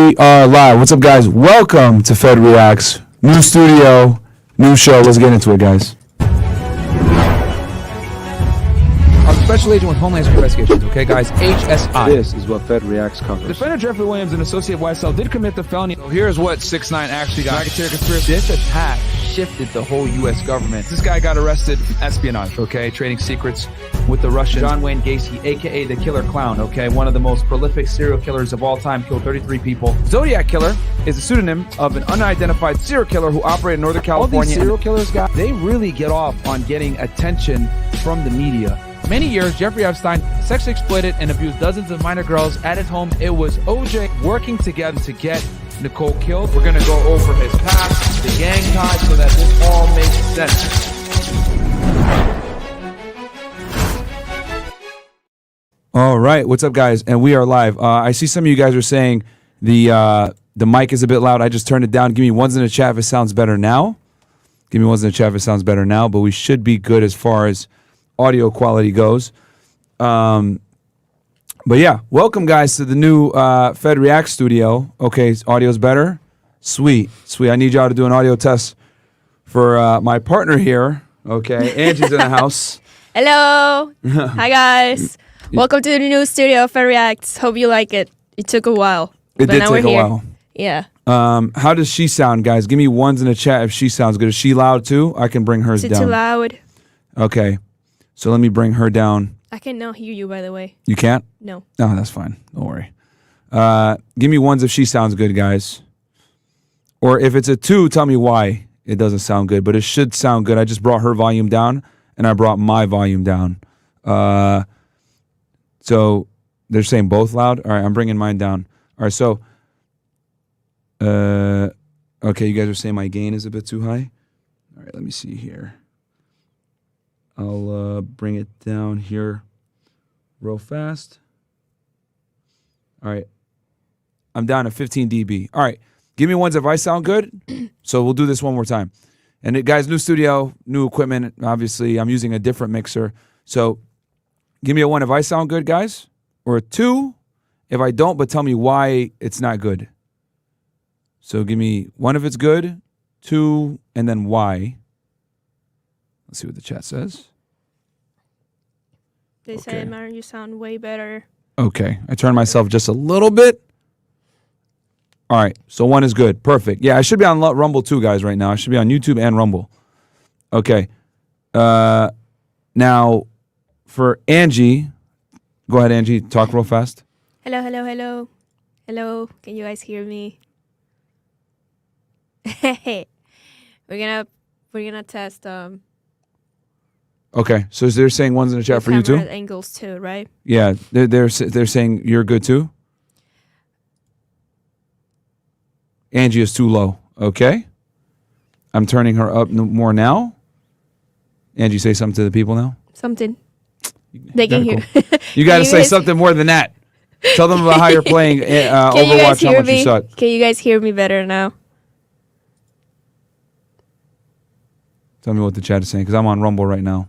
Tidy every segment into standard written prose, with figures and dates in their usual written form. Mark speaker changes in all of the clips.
Speaker 1: We are live. What's up, guys? Welcome to Fed Reacts. New studio, new show. Let's get into it, guys.
Speaker 2: I'm a special agent with Homeland Security Investigations, okay, guys? HSI.
Speaker 3: This is what Fed Reacts covers.
Speaker 2: Defendant Jeffrey Williams and Associate YSL did commit the felony. So here's what 6ix9ine actually got. Racketeer conspiracy. This attack shifted the whole U.S. government. This guy got arrested for espionage, okay? Trading secrets with the Russians. John Wayne Gacy, a.k.a. the Killer Clown, okay? One of the most prolific serial killers of all time, killed 33 people. Zodiac Killer is a pseudonym of an unidentified serial killer who operated in Northern California. All these serial killers, guys, they really get off on getting attention from the media. Many years, Jeffrey Epstein sexually exploited and abused dozens of minor girls at his home. It was OJ working together to get Nicole killed. We're going to go over his past, the gang ties, so that this all makes sense.
Speaker 1: All right. What's up, guys? And we are live. I see some of you guys are saying the mic is a bit loud. I just turned it down. Give me ones in the chat if it sounds better now. Give me ones in the chat if it sounds better now. But we should be good as far as audio quality goes. But yeah, welcome guys to the new Fed React studio. Okay, audio's better. Sweet. I need y'all to do an audio test for my partner here. Okay, Angie's in the house.
Speaker 4: Hello. Hi guys. Welcome to the new studio of Fed Reacts. Hope you like it. It took a while.
Speaker 1: It did take a while.
Speaker 4: Yeah.
Speaker 1: How does she sound, guys? Give me ones in the chat if she sounds good. Is she loud too? I can bring hers
Speaker 4: Is it
Speaker 1: down.
Speaker 4: too loud?
Speaker 1: Okay. So let me bring her down.
Speaker 4: I cannot hear you, by the way.
Speaker 1: You can't?
Speaker 4: No.
Speaker 1: No, that's fine. Don't worry. Give me ones if she sounds good, guys. Or if it's a 2, tell me why it doesn't sound good. But it should sound good. I just brought her volume down, and I brought my volume down. So they're saying both loud? All right, I'm bringing mine down. All right, so... okay, you guys are saying my gain is a bit too high? All right, let me see here. I'll bring it down here real fast. All right. I'm down to 15 dB. All right. Give me ones if I sound good. So we'll do this one more time. And guys, new studio, new equipment. Obviously, I'm using a different mixer. So give me a 1 if I sound good, guys. Or a 2 if I don't, but tell me why it's not good. So give me 1 if it's good, 2, and then why. Let's see what the chat says.
Speaker 4: They say, Myron, you sound way better.
Speaker 1: Okay. I turned myself just a little bit. All right. So 1 is good. Perfect. Yeah, I should be on Rumble too, guys, right now. I should be on YouTube and Rumble. Okay. Now, for Angie, go ahead, Angie. Talk real fast.
Speaker 4: Hello. Hello. Can you guys hear me? We're gonna test
Speaker 1: Okay, so they're saying ones in the chat for you too?
Speaker 4: Angles too, right?
Speaker 1: Yeah, they're saying you're good too? Angie is too low. Okay. I'm turning her up more now. Angie, say something to the people now.
Speaker 4: Something. They can hear.
Speaker 1: Cool. You got to say something more than that. Tell them about how you're playing Overwatch, how much you suck.
Speaker 4: Can you guys hear me better now?
Speaker 1: Tell me what the chat is saying, because I'm on Rumble right now.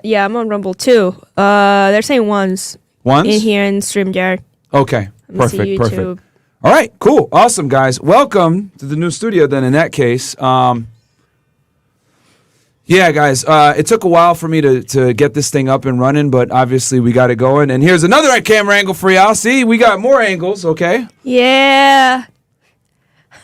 Speaker 4: Yeah, I'm on Rumble too. They're saying ones.
Speaker 1: Ones?
Speaker 4: In here in StreamYard.
Speaker 1: Okay, perfect. All right, cool, awesome, guys. Welcome to the new studio. Then, in that case, yeah, guys, it took a while for me to get this thing up and running, but obviously we got it going. And here's another camera angle for y'all. See, we got more angles. Okay.
Speaker 4: Yeah.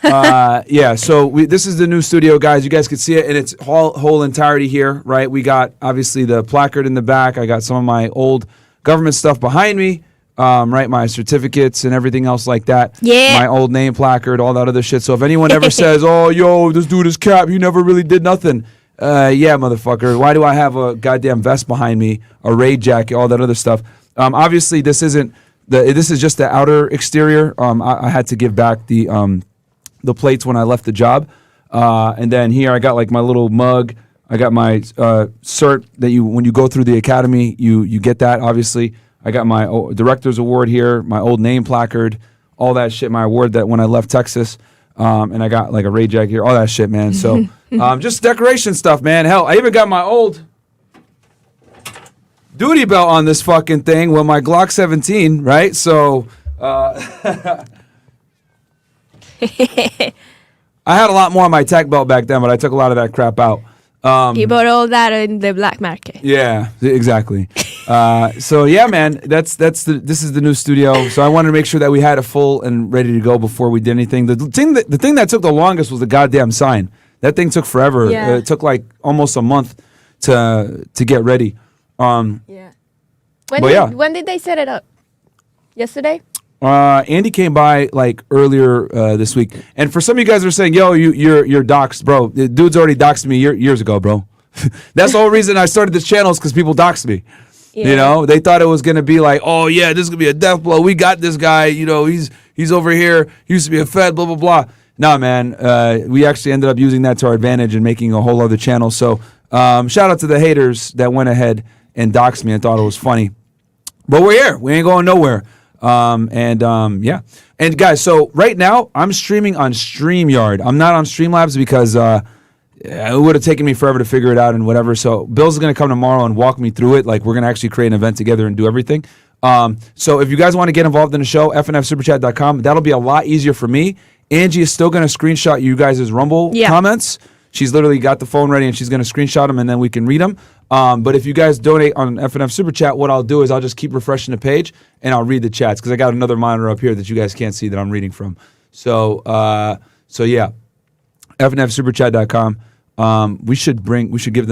Speaker 1: Yeah, so this is the new studio, guys. You guys can see it in its whole entirety here, right? We got, obviously, the placard in the back. I got some of my old government stuff behind me, right? My certificates and everything else like that.
Speaker 4: Yeah.
Speaker 1: My old name placard, all that other shit. So if anyone ever says, oh, yo, this dude is cap, he never really did nothing. Yeah, motherfucker. Why do I have a goddamn vest behind me, a raid jacket, all that other stuff? Obviously, this isn't this is just the outer exterior. I had to give back the plates when I left the job. And then here I got like my little mug. I got my cert that when you go through the academy, you get that, obviously. I got my director's award here, my old name placard, all that shit, my award that when I left Texas. And I got like a raid jacket here, all that shit, man. So just decoration stuff, man. Hell, I even got my old duty belt on this fucking thing with my Glock 17, right? So I had a lot more on my tech belt back then, but I took a lot of that crap out.
Speaker 4: He bought all that in the black market.
Speaker 1: Yeah, exactly. So yeah, man, this is the new studio. So I wanted to make sure that we had it full and ready to go before we did anything. The thing that took the longest was the goddamn sign. That thing took forever.
Speaker 4: Yeah.
Speaker 1: It took like almost a month to get ready.
Speaker 4: Yeah. When did they set it up? Yesterday?
Speaker 1: Andy came by like earlier this week, and for some of you guys are saying, "Yo, you're doxxed, bro." The dude's already doxed me years ago, bro. That's the whole reason I started this channel, is because people doxed me.
Speaker 4: Yeah.
Speaker 1: You know, they thought it was gonna be like, "Oh yeah, this is gonna be a death blow. We got this guy. You know, he's over here. He used to be a Fed. Blah blah blah." No, man, we actually ended up using that to our advantage and making a whole other channel. So shout out to the haters that went ahead and doxed me and thought it was funny. But we're here. We ain't going nowhere. Yeah. And guys, so right now I'm streaming on StreamYard. I'm not on Streamlabs because it would have taken me forever to figure it out and whatever. So Bill's going to come tomorrow and walk me through it. Like, we're going to actually create an event together and do everything. So if you guys want to get involved in the show, fnfsuperchat.com. That'll be a lot easier for me. Angie is still going to screenshot you guys' Rumble comments. She's literally got the phone ready and she's going to screenshot them and then we can read them. But if you guys donate on FNF Super Chat, what I'll do is I'll just keep refreshing the page and I'll read the chats, because I got another monitor up here that you guys can't see that I'm reading from. So yeah, FNFSuperChat.com. We should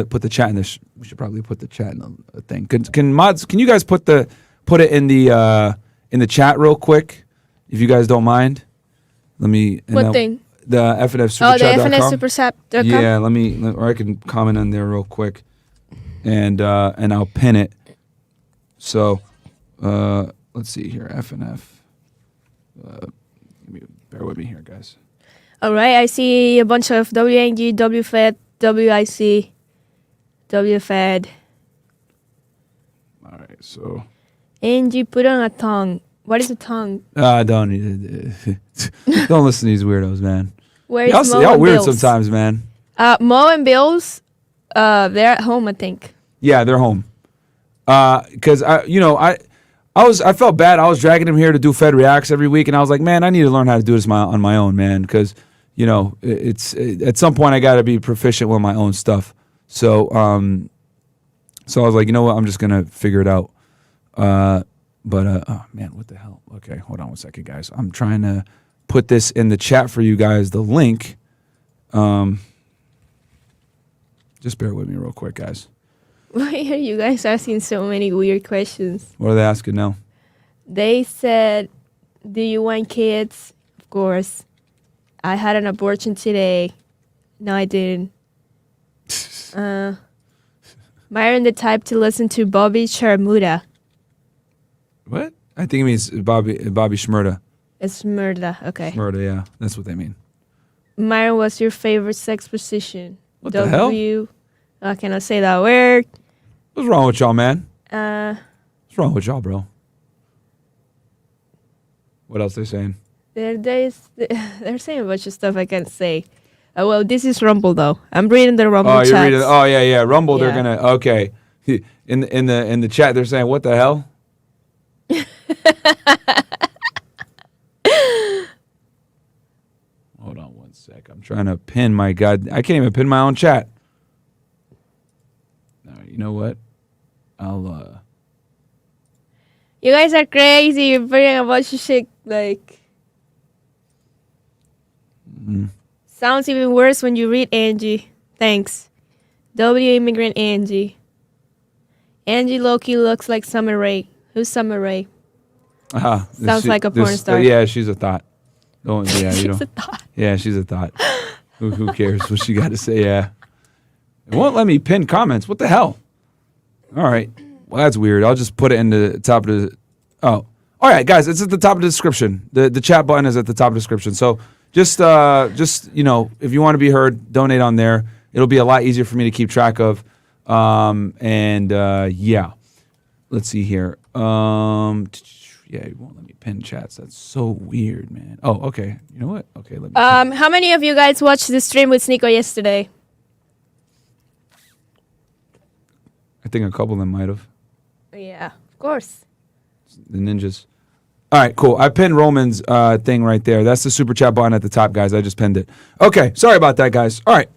Speaker 1: put the chat in this. We should probably put the chat in the thing. Can mods? Can you guys put it in the chat real quick, if you guys don't mind? Let me.
Speaker 4: What thing?
Speaker 1: The FNFSuperChat.com.
Speaker 4: Oh, the FNFSuperChat.com.
Speaker 1: Yeah, or I can comment on there real quick, and I'll pin it. So, let's see here, FNF. Bear with me here, guys.
Speaker 4: All right, I see a bunch of WNG, WFED, WIC, WFED.
Speaker 1: All right, so.
Speaker 4: Angie put on a tongue. What is a tongue?
Speaker 1: Don't listen to these weirdos, man.
Speaker 4: Where is Mo
Speaker 1: y'all
Speaker 4: and
Speaker 1: weird
Speaker 4: Bills?
Speaker 1: sometimes, man.
Speaker 4: Mo and Bills, they're at home, I think.
Speaker 1: Yeah, they're home. Because I felt bad. I was dragging him here to do Fed Reacts every week, and I was like, man, I need to learn how to do this on my own, man. Because it's at some point I got to be proficient with my own stuff. So I was like, you know what? I'm just gonna figure it out. Oh man, what the hell? Okay, hold on one second, guys. I'm trying to put this in the chat for you guys, the link. Just bear with me real quick, guys.
Speaker 4: Why are you guys asking so many weird questions?
Speaker 1: What are they asking now?
Speaker 4: They said, do you want kids? Of course. I had an abortion today. No, I didn't. Myron the type to listen to Bobby Sharmuta.
Speaker 1: What? I think it means Bobby Shmurda.
Speaker 4: It's murder. Okay.
Speaker 1: Shmurda, yeah. That's what they mean.
Speaker 4: Myron, what's your favorite sex position?
Speaker 1: What the hell?
Speaker 4: I cannot say that word.
Speaker 1: What's wrong with y'all, man? What's wrong with y'all, bro? What else they saying?
Speaker 4: They're saying a bunch of stuff I can't say. Well, this is Rumble though. I'm reading the Rumble chats.
Speaker 1: You're reading. Oh yeah. Rumble.
Speaker 4: Yeah.
Speaker 1: They're gonna. Okay. In the chat, they're saying, "What the hell?" Hold on one sec. I'm trying to pin my god. I can't even pin my own chat. No, you know what? I'll.
Speaker 4: You guys are crazy. You're putting a bunch of shit like. Sounds even worse when you read Angie. Thanks. W immigrant Angie. Angie Loki looks like Summer Rae. Who's Summer Rae? Sounds like a porn star.
Speaker 1: Yeah, she's a thought.
Speaker 4: She's a thought.
Speaker 1: Yeah, she's a thought. Who cares what she got to say? Yeah. It won't let me pin comments. What the hell? All right. Well, that's weird. I'll just put it in the top of the... Oh. All right, guys. It's at the top of the description. The chat button is at the top of the description. So just if you want to be heard, donate on there. It'll be a lot easier for me to keep track of. Yeah. Let's see here. Yeah, it won't let me pin chats. That's so weird, man. Oh, okay. You know what? Okay, let me.
Speaker 4: How many of you guys watched the stream with Sneeko yesterday?
Speaker 1: I think a couple of them might have.
Speaker 4: Yeah, of course.
Speaker 1: The ninjas. All right, cool. I pinned Roman's thing right there. That's the super chat button at the top, guys. I just pinned it. Okay, sorry about that, guys. All right.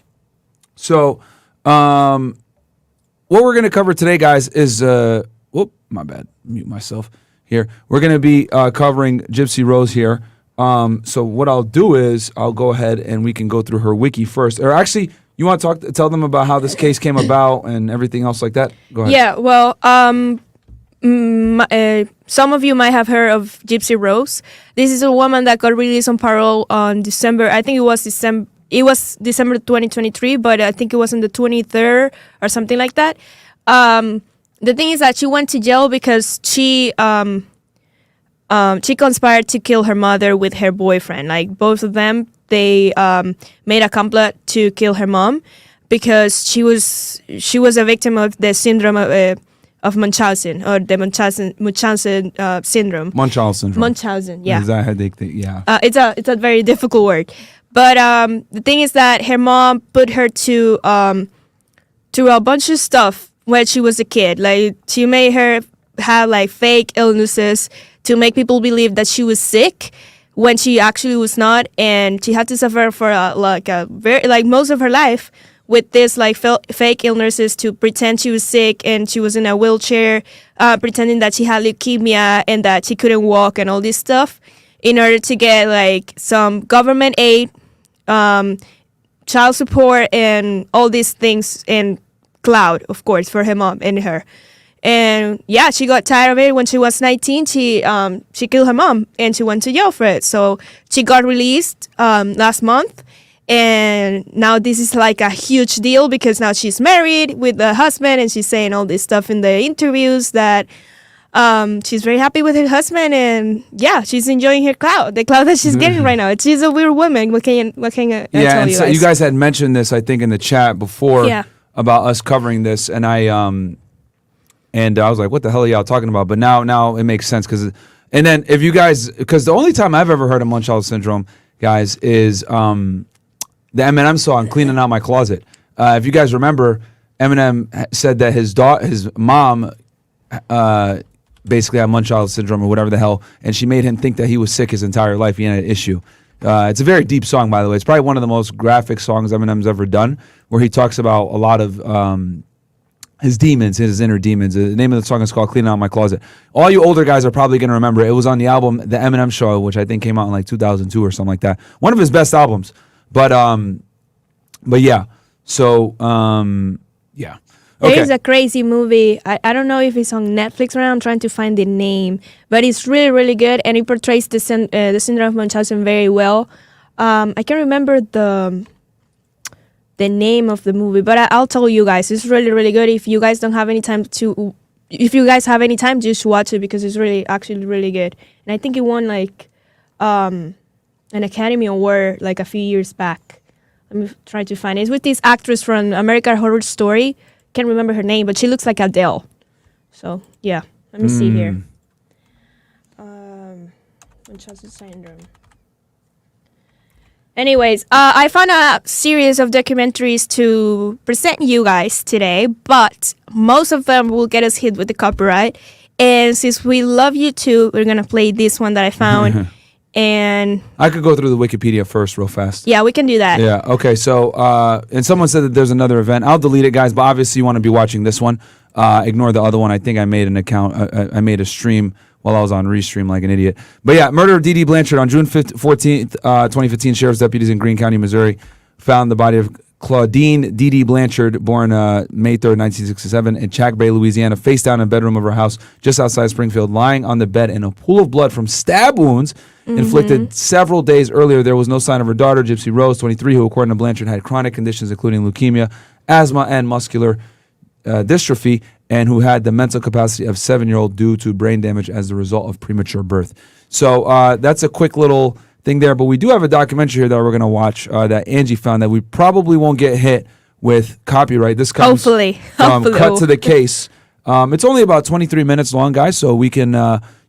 Speaker 1: So, what we're going to cover today, guys, is whoop, my bad. Mute myself here. We're going to be covering Gypsy Rose here. So what I'll do is I'll go ahead and we can go through her wiki first. Or actually, you want to tell them about how this case came about and everything else like that? Go ahead.
Speaker 4: Yeah, well, some of you might have heard of Gypsy Rose. This is a woman that got released on parole on December. I think it was December 2023, but I think it was on the 23rd or something like that. The thing is that she went to jail because she conspired to kill her mother with her boyfriend. Like both of them, they made a complot to kill her mom because she was a victim of the syndrome of Munchausen, or the Munchausen syndrome.
Speaker 1: Munchausen syndrome.
Speaker 4: Munchausen, yeah.
Speaker 1: Is that how they yeah.
Speaker 4: It's a very difficult word, but the thing is that her mom put her to a bunch of stuff when she was a kid. Like she made her have like fake illnesses to make people believe that she was sick when she actually was not, and she had to suffer for most of her life with this like fake illnesses to pretend she was sick and she was in a wheelchair, pretending that she had leukemia and that she couldn't walk and all this stuff in order to get like some government aid, child support, and all these things, and cloud, of course, for her mom and her. And yeah, she got tired of it. When she was 19, she killed her mom and she went to jail for it. So she got released last month. And now this is like a huge deal because now she's married with a husband, and she's saying all this stuff in the interviews that she's very happy with her husband, and yeah, she's enjoying her clout, the clout that she's getting right now. She's a weird woman. What can I tell you
Speaker 1: so
Speaker 4: guys?
Speaker 1: you guys had mentioned this, I think, in the chat before about us covering this, and I was like, what the hell are y'all talking about? But now it makes sense because if you guys, because the only time I've ever heard of Munchausen syndrome, guys, is the Eminem song "Cleaning Out My Closet." If you guys remember, Eminem said that his mom, basically had Munchausen syndrome or whatever the hell, and she made him think that he was sick his entire life. He had an issue. It's a very deep song, by the way. It's probably one of the most graphic songs Eminem's ever done, where he talks about a lot of his demons, his inner demons. The name of the song is called "Cleaning Out My Closet." All you older guys are probably going to remember it. It was on the album The Eminem Show, which I think came out in like 2002 or something like that. One of his best albums. But yeah. So yeah. Okay.
Speaker 4: There is a crazy movie. I don't know if it's on Netflix right now. I'm trying to find the name, but it's really, really good, and it portrays the syndrome of Munchausen very well. I can't remember the name of the movie, but I'll tell you guys. It's really, really good. If you guys have any time, just watch it because it's actually really good. And I think it won like an Academy Award like a few years back. Let me try to find it. It's with this actress from American Horror Story. Can't remember her name, but she looks like Adele. So yeah, let me see here. Munchausen syndrome. Anyways, I found a series of documentaries to present you guys today, but most of them will get us hit with the copyright. And since we love YouTube, we're gonna play this one that I found. And
Speaker 1: I could go through the Wikipedia first real fast.
Speaker 4: Yeah, we can do that.
Speaker 1: Yeah, okay. So, and someone said that there's another event. I'll delete it, guys, but obviously you want to be watching this one. Ignore the other one. I think I made an account. I made a stream while I was on Restream like an idiot. But yeah, murder of Dee Dee Blanchard on June 14th, 2015. Sheriff's deputies in Greene County, Missouri, found the body of Claudine Dee Dee Blanchard, born May 3rd, 1967, in Chack Bay, Louisiana, face down in a bedroom of her house just outside Springfield, lying on the bed in a pool of blood from stab wounds inflicted several days earlier. There was no sign of her daughter, Gypsy Rose, 23, who, according to Blanchard, had chronic conditions including leukemia, asthma, and muscular dystrophy, and who had the mental capacity of 7-year-old due to brain damage as a result of premature birth. So that's a quick little thing there, but we do have a documentary here that we're going to watch that Angie found that we probably won't get hit with copyright. This comes
Speaker 4: hopefully
Speaker 1: Cut to the Case. It's only about 23 minutes long, guys, so we can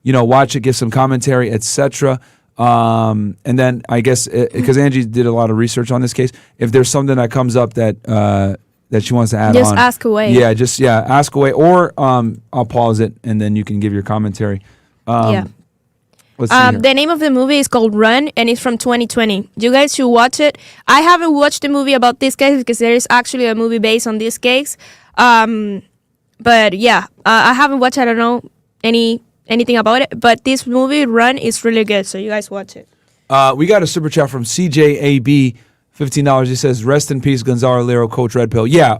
Speaker 1: watch it, give some commentary, etc. And then I guess because Angie did a lot of research on this case, if there's something that comes up that she wants to add on,
Speaker 4: just ask away.
Speaker 1: Yeah, ask away, or I'll pause it and then you can give your commentary. Let's see here.
Speaker 4: The name of the movie is called Run, and it's from 2020. You guys should watch it. I haven't watched the movie about this case because there is actually a movie based on this case. But yeah, I haven't watched. I don't know anything about it. But this movie Run is really good. So you guys watch it.
Speaker 1: We got a super chat from CJAB, $15. He says, "Rest in peace, Gonzalo Lero, Coach Red Pill." Yeah.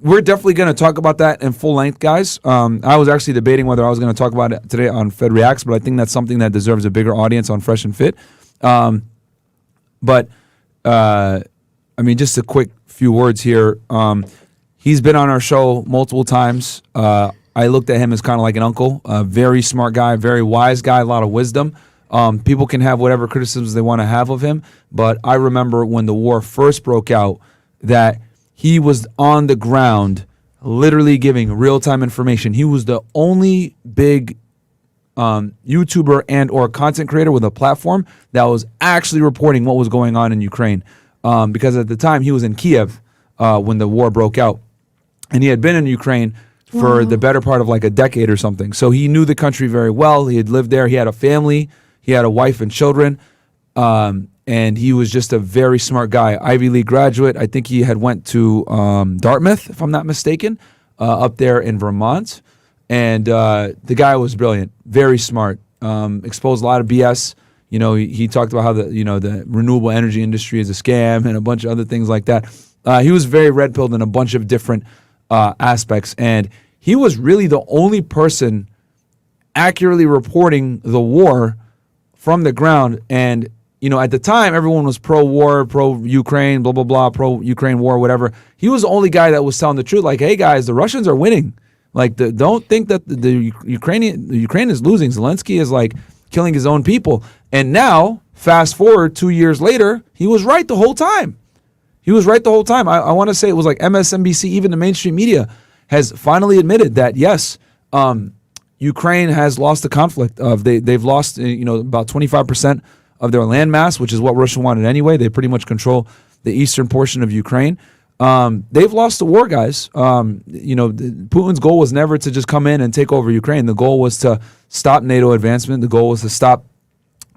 Speaker 1: We're definitely going to talk about that in full length, guys. I was actually debating whether I was going to talk about it today on Fed Reacts, but I think that's something that deserves a bigger audience on Fresh and Fit. But just a quick few words here. He's been on our show multiple times. I looked at him as kind of like an uncle, a very smart guy, very wise guy, a lot of wisdom. People can have whatever criticisms they want to have of him, but I remember when the war first broke out that he was on the ground literally giving real-time information. He was the only big YouTuber and or content creator with a platform that was actually reporting what was going on in Ukraine. Because at the time, he was in Kiev when the war broke out. And he had been in Ukraine for the better part of like a decade or something. So he knew the country very well. He had lived there. He had a family. He had a wife and children. And he was just a very smart guy, Ivy League graduate. I think he had went to Dartmouth, if I'm not mistaken, up there in Vermont. And the guy was brilliant, very smart, exposed a lot of BS. You know, he talked about how the renewable energy industry is a scam and a bunch of other things like that. He was very red-pilled in a bunch of different aspects. And he was really the only person accurately reporting the war from the ground. And at the time, everyone was pro-war, pro-Ukraine, blah, blah, blah, pro-Ukraine war, whatever. He was the only guy that was telling the truth. Like, hey, guys, the Russians are winning. Like, don't think that the Ukraine is losing. Zelensky is, like, killing his own people. And now, fast forward 2 years later, he was right the whole time. I want to say it was like MSNBC, even the mainstream media, has finally admitted that, yes, Ukraine has lost the conflict. They've lost, about 25% of their landmass, which is what Russia wanted anyway. They pretty much control the eastern portion of Ukraine. They've lost the war, guys. Putin's goal was never to just come in and take over Ukraine. The goal was to stop NATO advancement. The goal was to stop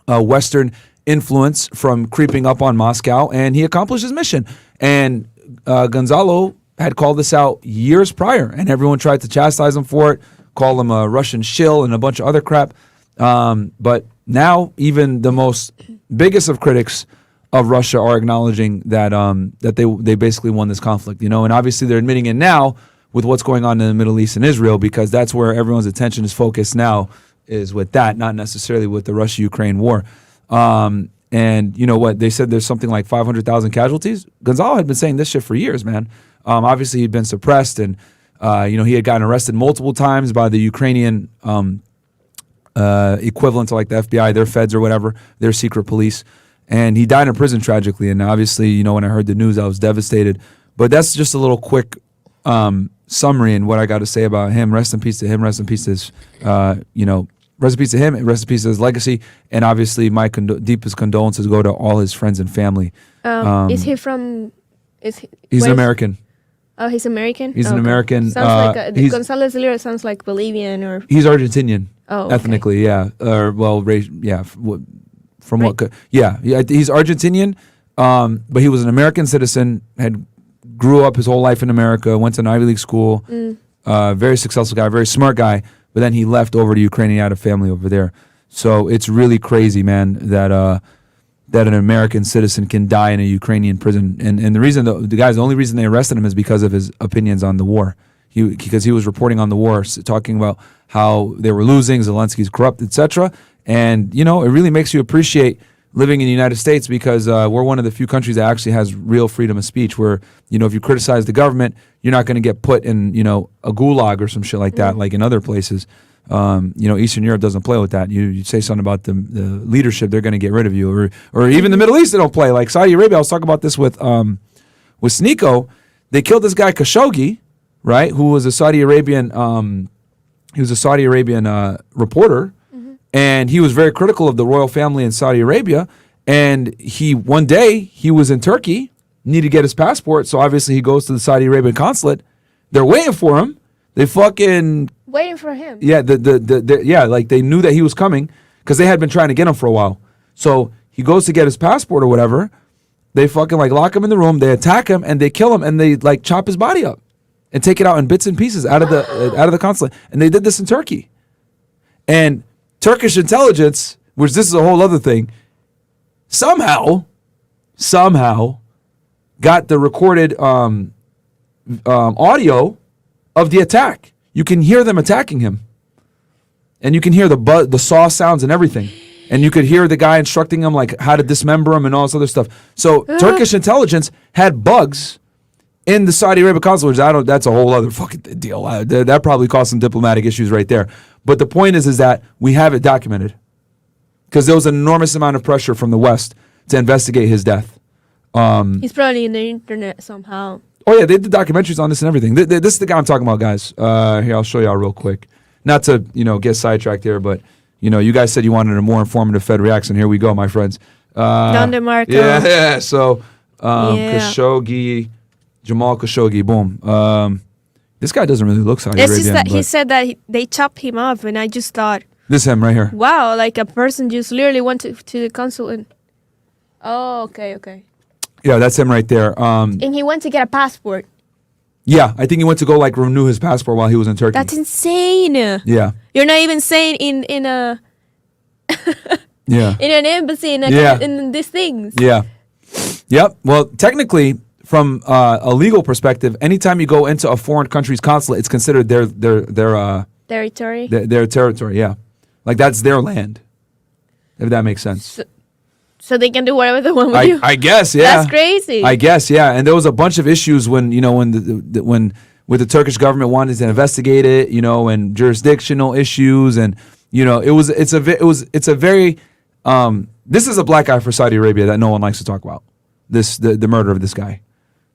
Speaker 1: Western influence from creeping up on Moscow, and he accomplished his mission. And Gonzalo had called this out years prior, and everyone tried to chastise him for it, call him a Russian shill and a bunch of other crap. But now even the most biggest of critics of Russia are acknowledging that they basically won this conflict, and obviously they're admitting it now with what's going on in the Middle East and Israel, because that's where everyone's attention is focused now, is with that, not necessarily with the Russia-Ukraine war. And you know what? They said there's something like 500,000 casualties. Gonzalo had been saying this shit for years, man. Obviously he'd been suppressed, and he had gotten arrested multiple times by the Ukrainian equivalent to like the FBI, their feds or whatever, their secret police. And he died in prison tragically. And obviously, when I heard the news, I was devastated. But that's just a little quick summary and what I got to say about him. Rest in peace to him. Rest in peace to his, rest in peace to him. And rest in peace to his legacy. And obviously, my deepest condolences go to all his friends and family.
Speaker 4: Is he from?
Speaker 1: He's an American.
Speaker 4: Oh, he's American?
Speaker 1: He's an American.
Speaker 4: Sounds like Gonzalez Lira sounds like Bolivian or.
Speaker 1: He's Argentinian.
Speaker 4: Oh, okay.
Speaker 1: Ethnically, yeah. Yeah. From right. He's Argentinian, but he was an American citizen, grew up his whole life in America, went to an Ivy League school, very successful guy, very smart guy, but then he left over to Ukraine and he had a family over there. So it's really crazy, man, that an American citizen can die in a Ukrainian prison. And the reason, the only reason they arrested him is because of his opinions on the war. Because he was reporting on the war, talking about how they were losing, Zelensky's corrupt, etc. And, it really makes you appreciate living in the United States, because we're one of the few countries that actually has real freedom of speech, where, if you criticize the government, you're not going to get put in, a gulag or some shit like that, like in other places. Eastern Europe doesn't play with that. You say something about the leadership, they're going to get rid of you. Or even the Middle East, they don't play. Like Saudi Arabia, I was talking about this with Sneeko. They killed this guy Khashoggi, right, who was a Saudi Arabian reporter. And he was very critical of the royal family in Saudi Arabia. And one day he was in Turkey, needed to get his passport. So obviously he goes to the Saudi Arabian consulate. They're waiting for him. They fucking
Speaker 4: waiting for him.
Speaker 1: Yeah, like they knew that he was coming. because they had been trying to get him for a while. So he goes to get his passport or whatever. They fucking like lock him in the room. They attack him and they kill him and they like chop his body up and take it out in bits and pieces out of the consulate. And they did this in Turkey. And Turkish intelligence, which this is a whole other thing, somehow got the recorded audio of the attack. You can hear them attacking him, and you can hear the saw sounds and everything, and you could hear the guy instructing him like how to dismember him and all this other stuff. So Turkish intelligence had bugs in the Saudi Arabia consulate. That's a whole other fucking deal. That probably caused some diplomatic issues right there. But the point is that we have it documented because there was an enormous amount of pressure from the West to investigate his death.
Speaker 4: He's probably in the internet somehow.
Speaker 1: Oh yeah, they did documentaries on this and everything. This is the guy I'm talking about, guys. Here, I'll show y'all real quick. Not to get sidetracked here, but you guys said you wanted a more informative Fed reaction. Here we go, my friends.
Speaker 4: Don DeMarco.
Speaker 1: Yeah. So Khashoggi, Jamal Khashoggi. Boom. This guy doesn't really look Saudi Arabian.
Speaker 4: It's just that he said that they chopped him up, and I just thought,
Speaker 1: this him right here.
Speaker 4: wow, like a person just literally went to the consulate. Oh, okay.
Speaker 1: Yeah, that's him right there.
Speaker 4: And he went to get a passport.
Speaker 1: Yeah, I think he went to go like renew his passport while he was in Turkey.
Speaker 4: That's insane.
Speaker 1: Yeah.
Speaker 4: You're not even saying in a
Speaker 1: yeah
Speaker 4: in an embassy in these things.
Speaker 1: Yeah. Yep. Well, technically, from a legal perspective, anytime you go into a foreign country's consulate, it's considered their
Speaker 4: territory.
Speaker 1: Their territory. Yeah, like that's their land. If that makes sense.
Speaker 4: So they can do whatever they want with you.
Speaker 1: I guess, yeah.
Speaker 4: That's crazy.
Speaker 1: I guess, yeah. And there was a bunch of issues when when the Turkish government wanted to investigate it, and jurisdictional issues, and it's a very this is a black eye for Saudi Arabia that no one likes to talk about. The murder of this guy,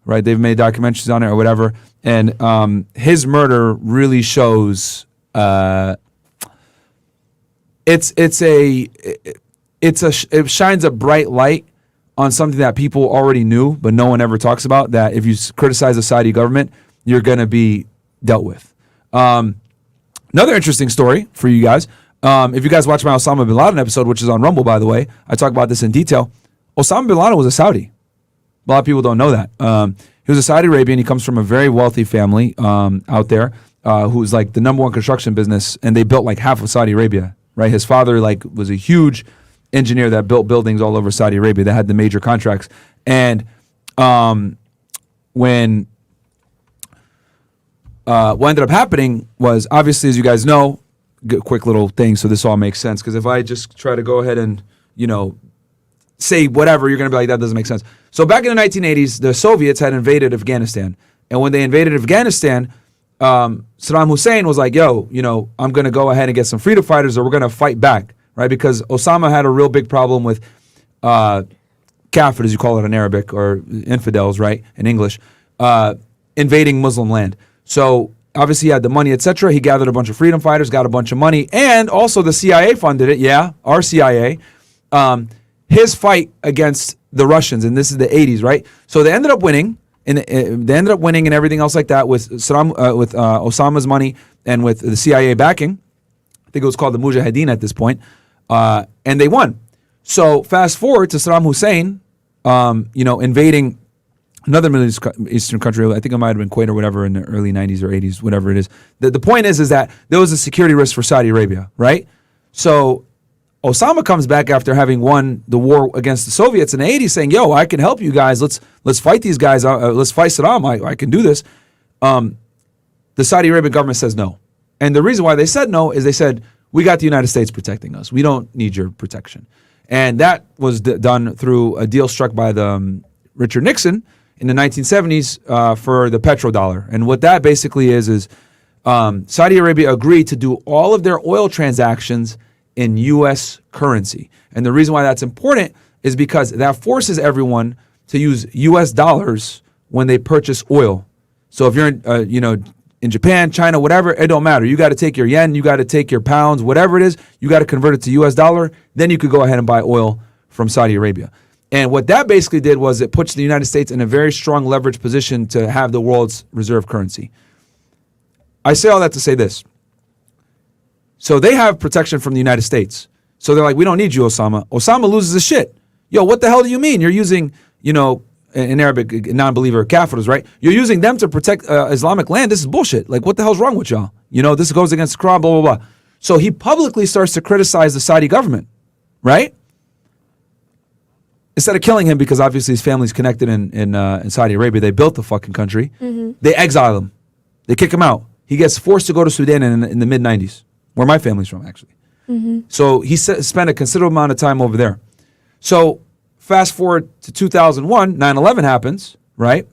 Speaker 1: right? They've made documentaries on it or whatever, and his murder really shows it shines a bright light on something that people already knew, but no one ever talks about, that if you criticize the Saudi government, you're going to be dealt with. Another interesting story for you guys. If you guys watch my Osama bin Laden episode, which is on Rumble, by the way, I talk about this in detail. Osama bin Laden was a Saudi. A lot of people don't know that. He was a Saudi Arabian. He comes from a very wealthy family out there who's like the number one construction business, and they built like half of Saudi Arabia, right? His father was a huge engineer that built buildings all over Saudi Arabia that had the major contracts. And when what ended up happening was, obviously, as you guys know, quick little thing so this all makes sense, because if I just try to go ahead and say whatever, you're going to be like, that doesn't make sense. So back in the 1980s, the Soviets had invaded Afghanistan. And when they invaded Afghanistan, Saddam Hussein was like, yo, I'm going to go ahead and get some freedom fighters, or we're going to fight back, right? Because Osama had a real big problem with kafir, as you call it in Arabic, or infidels, right, in English, invading Muslim land. So obviously he had the money, etc. He gathered a bunch of freedom fighters, got a bunch of money, and also the CIA funded it. Yeah, our CIA. His fight against the Russians, and this is the 80s, right? So they ended up winning, and everything else like that with Osama's money and with the CIA backing. I think it was called the Mujahideen at this point, and they won. So fast forward to Saddam Hussein, invading another Middle Eastern country. I think it might have been Kuwait or whatever in the early 90s or 80s, whatever it is. The point is that there was a security risk for Saudi Arabia, right? So Osama comes back after having won the war against the Soviets in the 80s, saying, yo, I can help you guys. Let's fight these guys. Let's fight Saddam. I can do this. The Saudi Arabian government says no. And the reason why they said no is they said, we got the United States protecting us. We don't need your protection. And that was done through a deal struck by the Richard Nixon in the 1970s for the petrodollar. And what that basically is Saudi Arabia agreed to do all of their oil transactions in U.S. currency. And the reason why that's important is because that forces everyone to use U.S. dollars when they purchase oil. So if you're in Japan, China, whatever, it don't matter. You got to take your yen, you got to take your pounds, whatever it is, you got to convert it to U.S. dollar. Then you could go ahead and buy oil from Saudi Arabia. And what that basically did was it puts the United States in a very strong leverage position to have the world's reserve currency. I say all that to say this. So they have protection from the United States. So they're like, we don't need you, Osama. Osama loses his shit. Yo, what the hell do you mean? You're using, in Arabic, non-believer capitals, right? You're using them to protect Islamic land. This is bullshit. Like, what the hell's wrong with y'all? This goes against the Quran, blah, blah, blah. So he publicly starts to criticize the Saudi government, right? Instead of killing him, because obviously his family's connected in Saudi Arabia, they built the fucking country. They exile him. They kick him out. He gets forced to go to Sudan in the mid-90s, where my family's from, actually. So he spent a considerable amount of time over there. So fast forward to 2001, 9/11 happens, right?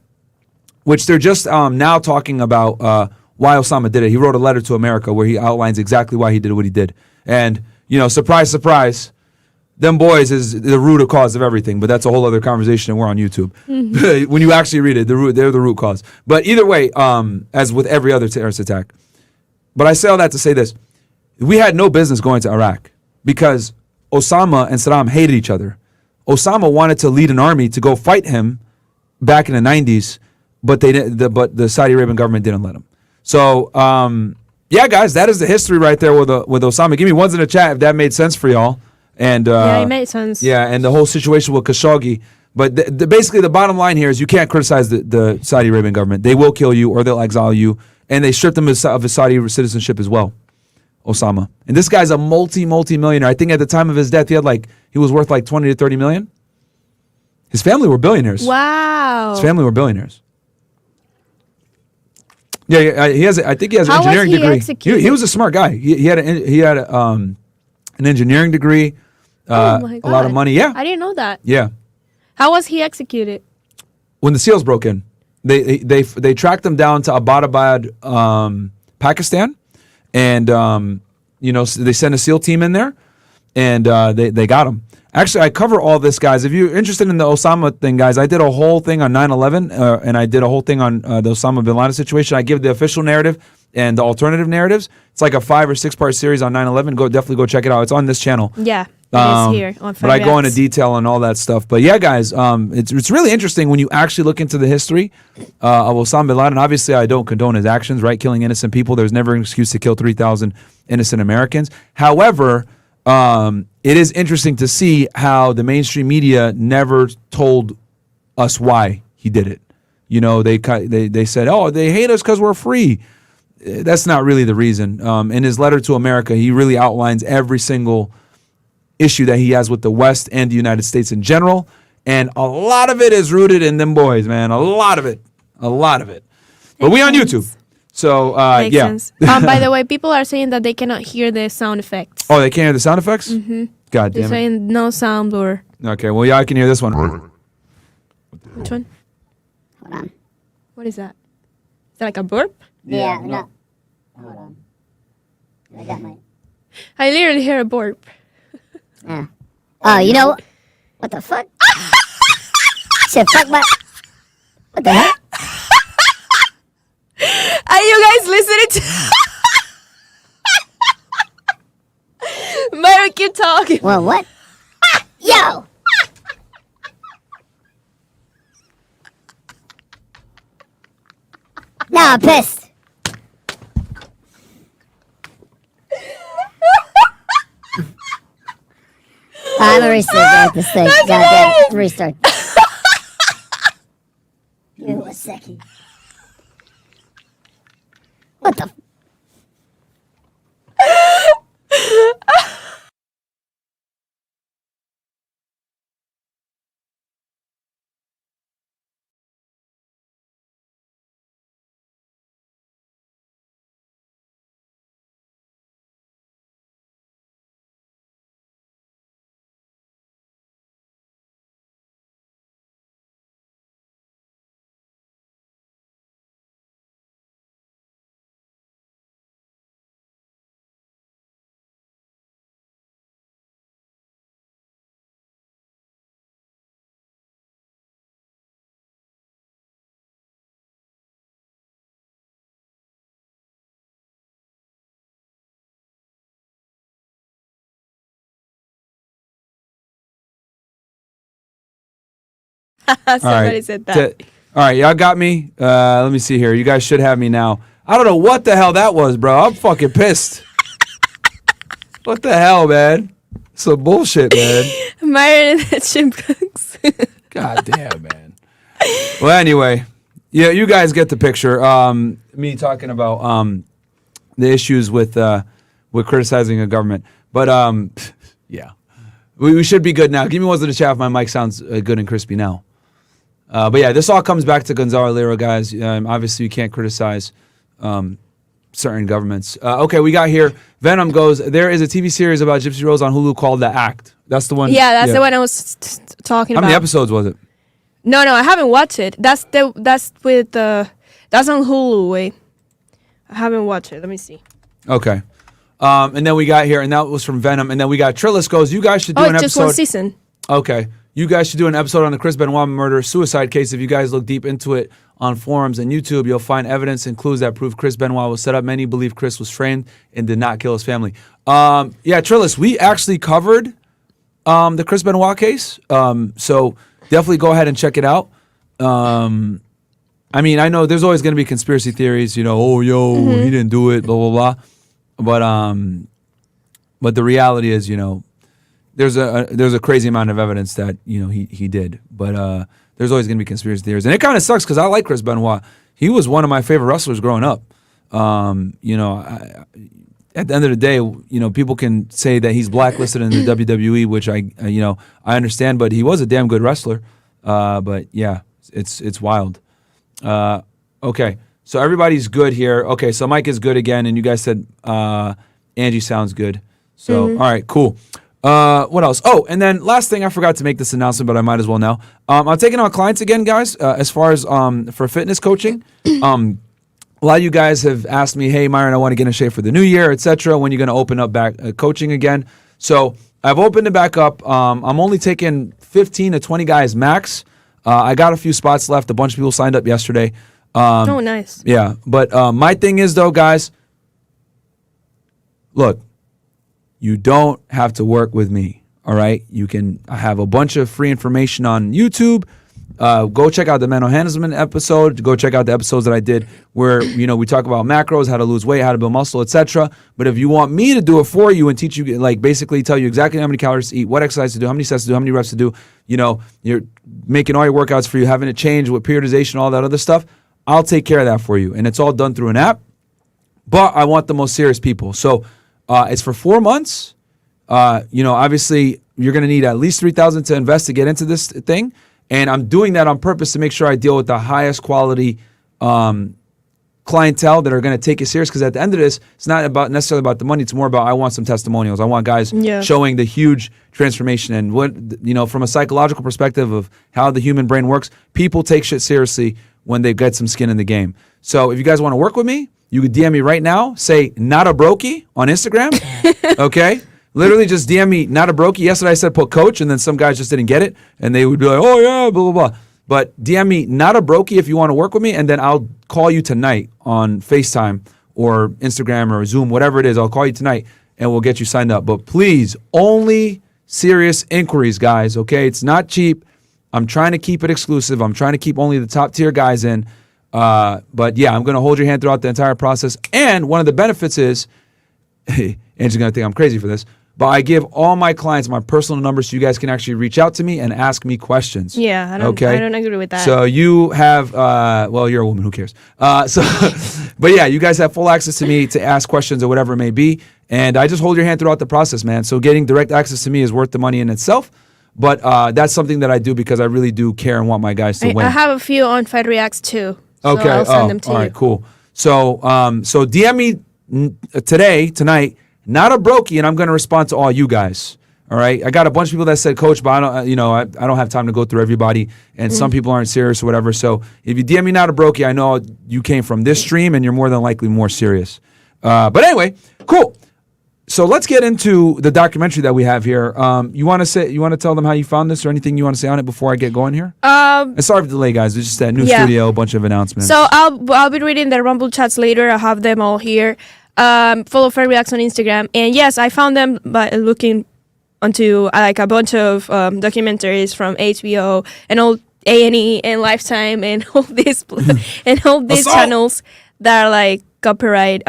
Speaker 1: Which they're just now talking about why Osama did it. He wrote a letter to America where he outlines exactly why he did what he did. And, surprise, surprise, them boys is the root cause of everything. But that's a whole other conversation, and we're on YouTube. When you actually read it, they're the root cause. But either way, as with every other terrorist attack. But I say all that to say this. We had no business going to Iraq because Osama and Saddam hated each other. Osama wanted to lead an army to go fight him back in the 90s, but the Saudi Arabian government didn't let him. So, yeah, guys, that is the history right there with Osama. Give me ones in the chat if that made sense for y'all. And
Speaker 4: yeah, it made sense.
Speaker 1: Yeah, and the whole situation with Khashoggi. But basically, the bottom line here is you can't criticize the Saudi Arabian government. They will kill you or they'll exile you, and they stripped him of his Saudi citizenship as well. Osama. And this guy's a multi-millionaire. I think at the time of his death, he was worth like 20 to 30 million. His family were billionaires.
Speaker 4: Wow.
Speaker 1: His family were billionaires. Yeah, I think he has an
Speaker 4: How was
Speaker 1: engineering
Speaker 4: he
Speaker 1: degree.
Speaker 4: executed?
Speaker 1: He was a smart guy. He had an engineering degree,
Speaker 4: Oh my
Speaker 1: a lot of
Speaker 4: God.
Speaker 1: money. Yeah.
Speaker 4: I didn't know that.
Speaker 1: Yeah.
Speaker 4: How was he executed?
Speaker 1: When the SEALs broke in, they tracked him down to Abbottabad, Pakistan, and they sent a SEAL team in there, and they got him. Actually, I cover all this, guys. If you're interested in the Osama thing, guys, I did a whole thing on 9/11, and I did a whole thing on the Osama bin Laden situation. I give the official narrative and the alternative narratives. It's like a 5 or 6 part series on 9/11. Definitely go check it out. It's on this channel.
Speaker 4: Yeah, it is here on
Speaker 1: But I go into
Speaker 4: Reacts.
Speaker 1: detail on all that stuff. But yeah, guys, it's really interesting when you actually look into the history of Osama bin Laden. Obviously, I don't condone his actions, right? Killing innocent people. There's never an excuse to kill 3,000 innocent Americans. However, it is interesting to see how the mainstream media never told us why he did it. They said, oh, they hate us because we're free. That's not really the reason. In his letter to America, he really outlines every single issue that he has with the West and the United States in general. And a lot of it is rooted in them boys, man. A lot of it. But we on YouTube. So,
Speaker 4: Makes
Speaker 1: yeah.
Speaker 4: sense. By the way, people are saying that they cannot hear the sound effects.
Speaker 1: Oh, they can't hear the sound effects? Mm-hmm. God
Speaker 4: They're
Speaker 1: damn it.
Speaker 4: saying no sound or
Speaker 1: Okay, well, yeah, I can hear this one.
Speaker 4: which one?
Speaker 3: Hold on.
Speaker 4: What is that? Is that like a burp?
Speaker 3: Yeah, no. Hold on. I got my.
Speaker 4: I literally hear a burp.
Speaker 3: Yeah. Oh, you know what the fuck? Shit, fuck my. What the heck?
Speaker 4: Are you guys listening to? Myron, keep talking.
Speaker 3: Well, what? Yo! Nah, I'm pissed. I'm gonna restart this thing. Goddamn, restart. Give me 1 second. What the?
Speaker 4: Somebody said that.
Speaker 1: All right, y'all got me. Let me see here. You guys should have me now. I don't know what the hell that was, bro. I'm fucking pissed. What the hell, man? Some bullshit, man.
Speaker 4: Myron and the chipmunks.
Speaker 1: God damn, man. Well, anyway, yeah, you guys get the picture. Me talking about the issues with criticizing a government, but yeah, we should be good now. Give me one of the chat if my mic sounds good and crispy now. But yeah, this all comes back to Gonzalo Lira, guys. Obviously, you can't criticize certain governments. Okay, we got here. Venom goes, there is a TV series about Gypsy Rose on Hulu called The Act. That's the one.
Speaker 4: Yeah, that's the one I was talking
Speaker 1: How
Speaker 4: about.
Speaker 1: many episodes was it?
Speaker 4: No, I haven't watched it. That's on Hulu. Wait, I haven't watched it. Let me see.
Speaker 1: Okay. And then we got here, and that was from Venom. And then we got Trillis goes, you guys should do an episode.
Speaker 4: Just one season.
Speaker 1: Okay. You guys should do an episode on the Chris Benoit murder-suicide case. If you guys look deep into it on forums and YouTube, you'll find evidence and clues that prove Chris Benoit was set up. Many believe Chris was framed and did not kill his family. Yeah, Trillis, we actually covered the Chris Benoit case. So definitely go ahead and check it out. I mean, I know there's always going to be conspiracy theories, he didn't do it, blah, blah, blah. But the reality is, there's a crazy amount of evidence that he did, but there's always going to be conspiracy theories, and it kind of sucks because I like Chris Benoit. He was one of my favorite wrestlers growing up. At the end of the day, people can say that he's blacklisted in the WWE, which I understand, but he was a damn good wrestler. But yeah, it's wild. Okay, so everybody's good here. Okay, so Mike is good again, and you guys said Angie sounds good. So all right, cool. What else? Oh, and then last thing, I forgot to make this announcement, but I might as well now. I'm taking on clients again, guys, as far as for fitness coaching. A lot of you guys have asked me, hey, Myron, I want to get in shape for the new year, etc. When you're going to open up back coaching again. So I've opened it back up. I'm only taking 15 to 20 guys max. I got a few spots left. A bunch of people signed up yesterday.
Speaker 4: Oh, nice.
Speaker 1: Yeah, but my thing is, though, guys, look. You don't have to work with me, all right? I have a bunch of free information on YouTube. Go check out the mental management episode. Go check out the episodes that I did where, we talk about macros, how to lose weight, how to build muscle, etc. But if you want me to do it for you and teach you, basically tell you exactly how many calories to eat, what exercise to do, how many sets to do, how many reps to do, you're making all your workouts for you, having it change with periodization, all that other stuff, I'll take care of that for you. And it's all done through an app. But I want the most serious people. So it's for 4 months. Obviously you're going to need at least $3,000 to invest to get into this thing. And I'm doing that on purpose to make sure I deal with the highest quality clientele that are going to take it serious. Because at the end of this, it's not necessarily about the money. It's more about I want some testimonials. I want guys showing the huge transformation and what, from a psychological perspective of how the human brain works, people take shit seriously when they get some skin in the game. So if you guys want to work with me, you can DM me right now. Say not a brokey on Instagram. Okay. Literally just DM me not a brokey. Yesterday I said put coach, and then some guys just didn't get it, and they would be like, oh yeah, blah, blah, blah. But DM me not a brokey if you want to work with me, and then I'll call you tonight on FaceTime or Instagram or Zoom, whatever it is. I'll call you tonight, and we'll get you signed up. But please, only serious inquiries, guys, okay? It's not cheap. I'm trying to keep it exclusive. I'm trying to keep only the top tier guys in. But yeah, I'm going to hold your hand throughout the entire process. And one of the benefits is, Angie's going to think I'm crazy for this, but I give all my clients my personal number so you guys can actually reach out to me and ask me questions.
Speaker 4: Yeah, I don't agree with that.
Speaker 1: So you have, well, you're a woman, who cares? But yeah, you guys have full access to me to ask questions or whatever it may be. And I just hold your hand throughout the process, man. So getting direct access to me is worth the money in itself. But that's something that I do because I really do care and want my guys to win.
Speaker 4: I have a few on Fight Reacts too. So
Speaker 1: Okay.
Speaker 4: I'll send them to you.
Speaker 1: All right, cool. So DM me tonight, not a brokey, and I'm going to respond to all you guys. All right. I got a bunch of people that said coach, but I don't have time to go through everybody, and some people aren't serious or whatever. So if you DM me not a brokey, I know you came from this stream and you're more than likely more serious. But anyway, cool. So let's get into the documentary that we have here. You want to tell them how you found this or anything you want to say on it before I get going here? And sorry for the delay, guys. It's just that new studio, a bunch of announcements.
Speaker 4: So I'll be reading the Rumble chats later. I have them all here. Follow Fair Reacts on Instagram. And yes, I found them by looking onto like a bunch of documentaries from HBO and all A&E and Lifetime and all these channels that are like copyright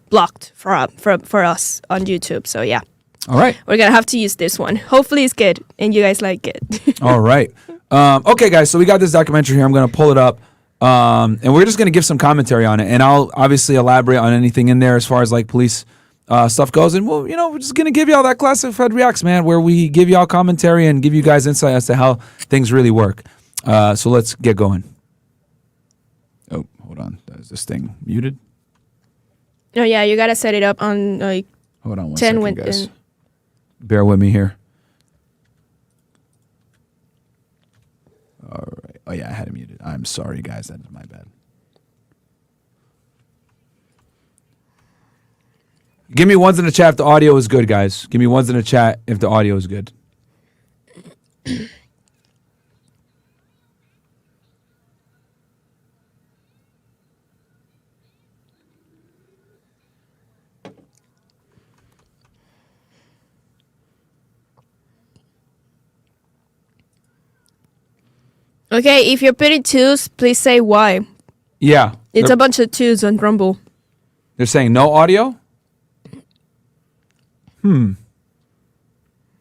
Speaker 4: blocked for us on YouTube. So yeah.
Speaker 1: All right.
Speaker 4: We're gonna have to use this one. Hopefully it's good and you guys like it.
Speaker 1: All right. Okay, guys. So we got this documentary here. I'm going to pull it up, and we're just going to give some commentary on it, and I'll obviously elaborate on anything in there as far as like police stuff goes. And we'll, we're just going to give y'all that classic Fred Reacts, man, where we give y'all commentary and give you guys insight as to how things really work. So let's get going. Oh, hold on. Is this thing muted?
Speaker 4: Oh yeah, you gotta set it up on like
Speaker 1: Hold on
Speaker 4: 10
Speaker 1: second, guys. Bear with me here. All right. Oh, yeah, I had it muted. I'm sorry, guys. That is my bad. Give me ones in the chat if the audio is good, guys. Give me ones in the chat if the audio is good.
Speaker 4: Okay, if you're putting twos, please say why.
Speaker 1: Yeah.
Speaker 4: It's a bunch of twos on Rumble.
Speaker 1: They're saying no audio?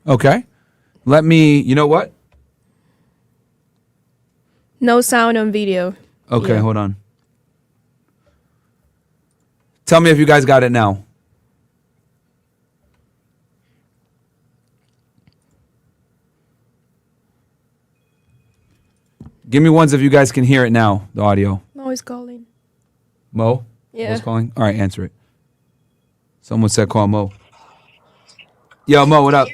Speaker 1: Okay. Let me, you know what?
Speaker 4: No sound on video.
Speaker 1: Okay,
Speaker 4: Yeah.
Speaker 1: hold on. Tell me if you guys got it now. Give me ones if you guys can hear it now, the audio.
Speaker 4: Mo is calling.
Speaker 1: Mo?
Speaker 4: Yeah.
Speaker 1: Mo's calling? All right, answer it. Someone said call Mo. Yo, Mo, what up?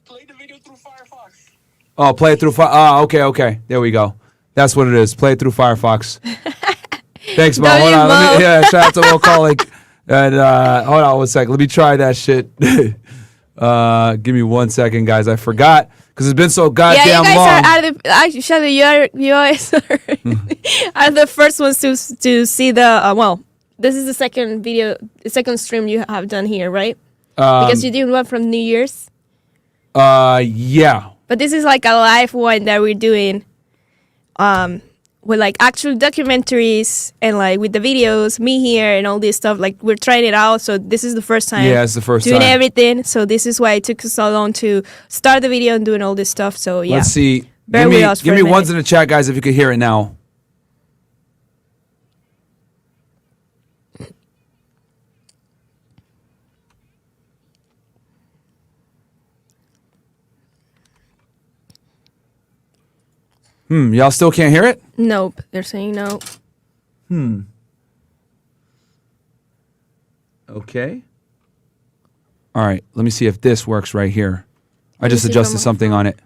Speaker 5: Play the video through Firefox.
Speaker 1: Oh, play it through okay. There we go. That's what it is. Play it through Firefox. Thanks, Mo. Hold on.
Speaker 4: Mo.
Speaker 1: Shout out to Mo calling. And hold on one second. Let me try that shit. Give me 1 second, guys. I forgot because it's been so goddamn
Speaker 4: Yeah, you guys
Speaker 1: long.
Speaker 4: are out of the. Actually, you guys are the first ones to see the. Well, this is the second stream you have done here, right? Because you did one from New Year's.
Speaker 1: Yeah.
Speaker 4: But this is like a live one that we're doing, with like actual documentaries and like with the videos, me here and all this stuff. Like we're trying it out, so this is the first time.
Speaker 1: Yeah, it's the first
Speaker 4: doing
Speaker 1: time.
Speaker 4: everything. So this is why it took us so long to start the video and doing all this stuff. So yeah.
Speaker 1: Let's see.
Speaker 4: Bear with us
Speaker 1: Give
Speaker 4: for
Speaker 1: me
Speaker 4: a
Speaker 1: ones
Speaker 4: minute.
Speaker 1: in the chat, guys, if you could hear it now. Y'all still can't hear it?
Speaker 4: Nope, they're saying no.
Speaker 1: Okay. All right, let me see if this works right here. I just
Speaker 4: see
Speaker 1: adjusted
Speaker 4: from-
Speaker 1: something on it.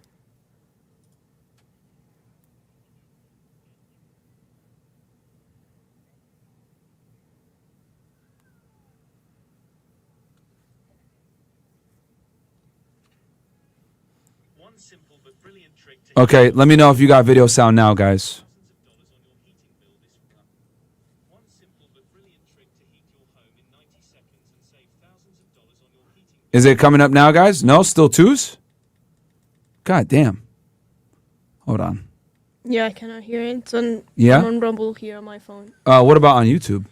Speaker 5: One simple but brilliant trick to
Speaker 1: Okay, let me know if you got video sound now, guys.
Speaker 5: One simple but brilliant trick to heat your home in 90 seconds and save thousands of dollars on your heating bill.
Speaker 1: Is it coming up now, guys? No, still twos? God damn. Hold on.
Speaker 4: Yeah, I cannot hear it. It's on,
Speaker 1: Yeah?
Speaker 4: I'm on Rumble here on my phone.
Speaker 1: What about on YouTube?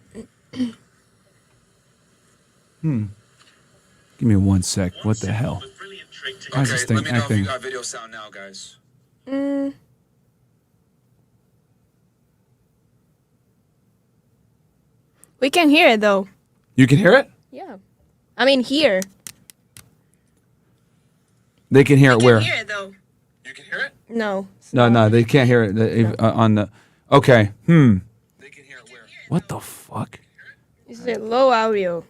Speaker 1: Give me 1 sec. What the hell?
Speaker 5: But brilliant trick to
Speaker 1: Why is this thing acting?
Speaker 2: video sound now, guys.
Speaker 4: We can hear it though.
Speaker 1: You can hear it?
Speaker 4: Yeah. I mean here.
Speaker 1: They can hear it where?
Speaker 4: it though.
Speaker 2: You can hear it?
Speaker 4: No. it's
Speaker 1: No,
Speaker 4: not.
Speaker 1: no, they can't hear it on the. Okay.
Speaker 2: They can hear it where?
Speaker 1: What the fuck?
Speaker 4: It's a low audio.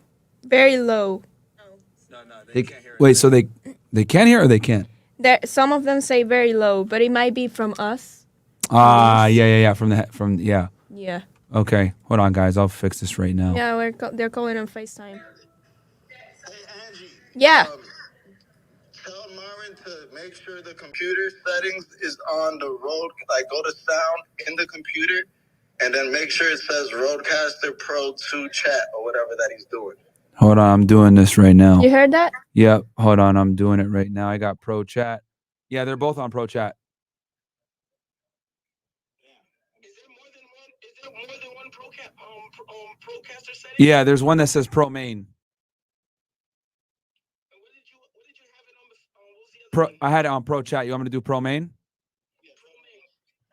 Speaker 4: Very low.
Speaker 2: No,
Speaker 1: They,
Speaker 2: can't hear it.
Speaker 1: wait, so they can hear or they can't?
Speaker 4: There some of them say very low, but it might be from us.
Speaker 1: Yeah. From yeah.
Speaker 4: Yeah.
Speaker 1: Okay, hold on, guys. I'll fix this right now.
Speaker 4: Yeah, they're calling on FaceTime.
Speaker 6: Hey, Angie.
Speaker 4: Yeah.
Speaker 6: Tell Myron to make sure the computer settings is on the road. Like, go to sound in the computer, and then make sure it says Roadcaster Pro 2 chat or whatever that he's doing.
Speaker 1: Hold on, I'm doing this right now.
Speaker 4: You heard that?
Speaker 1: Yep, hold on, I'm doing it right now. I got Pro Chat. Yeah, they're both on Pro Chat.
Speaker 6: Is there more than one Procaster setting?
Speaker 1: Yeah, there's one that says Pro Main.
Speaker 6: And what
Speaker 1: I had it on pro chat. You want me to do pro main?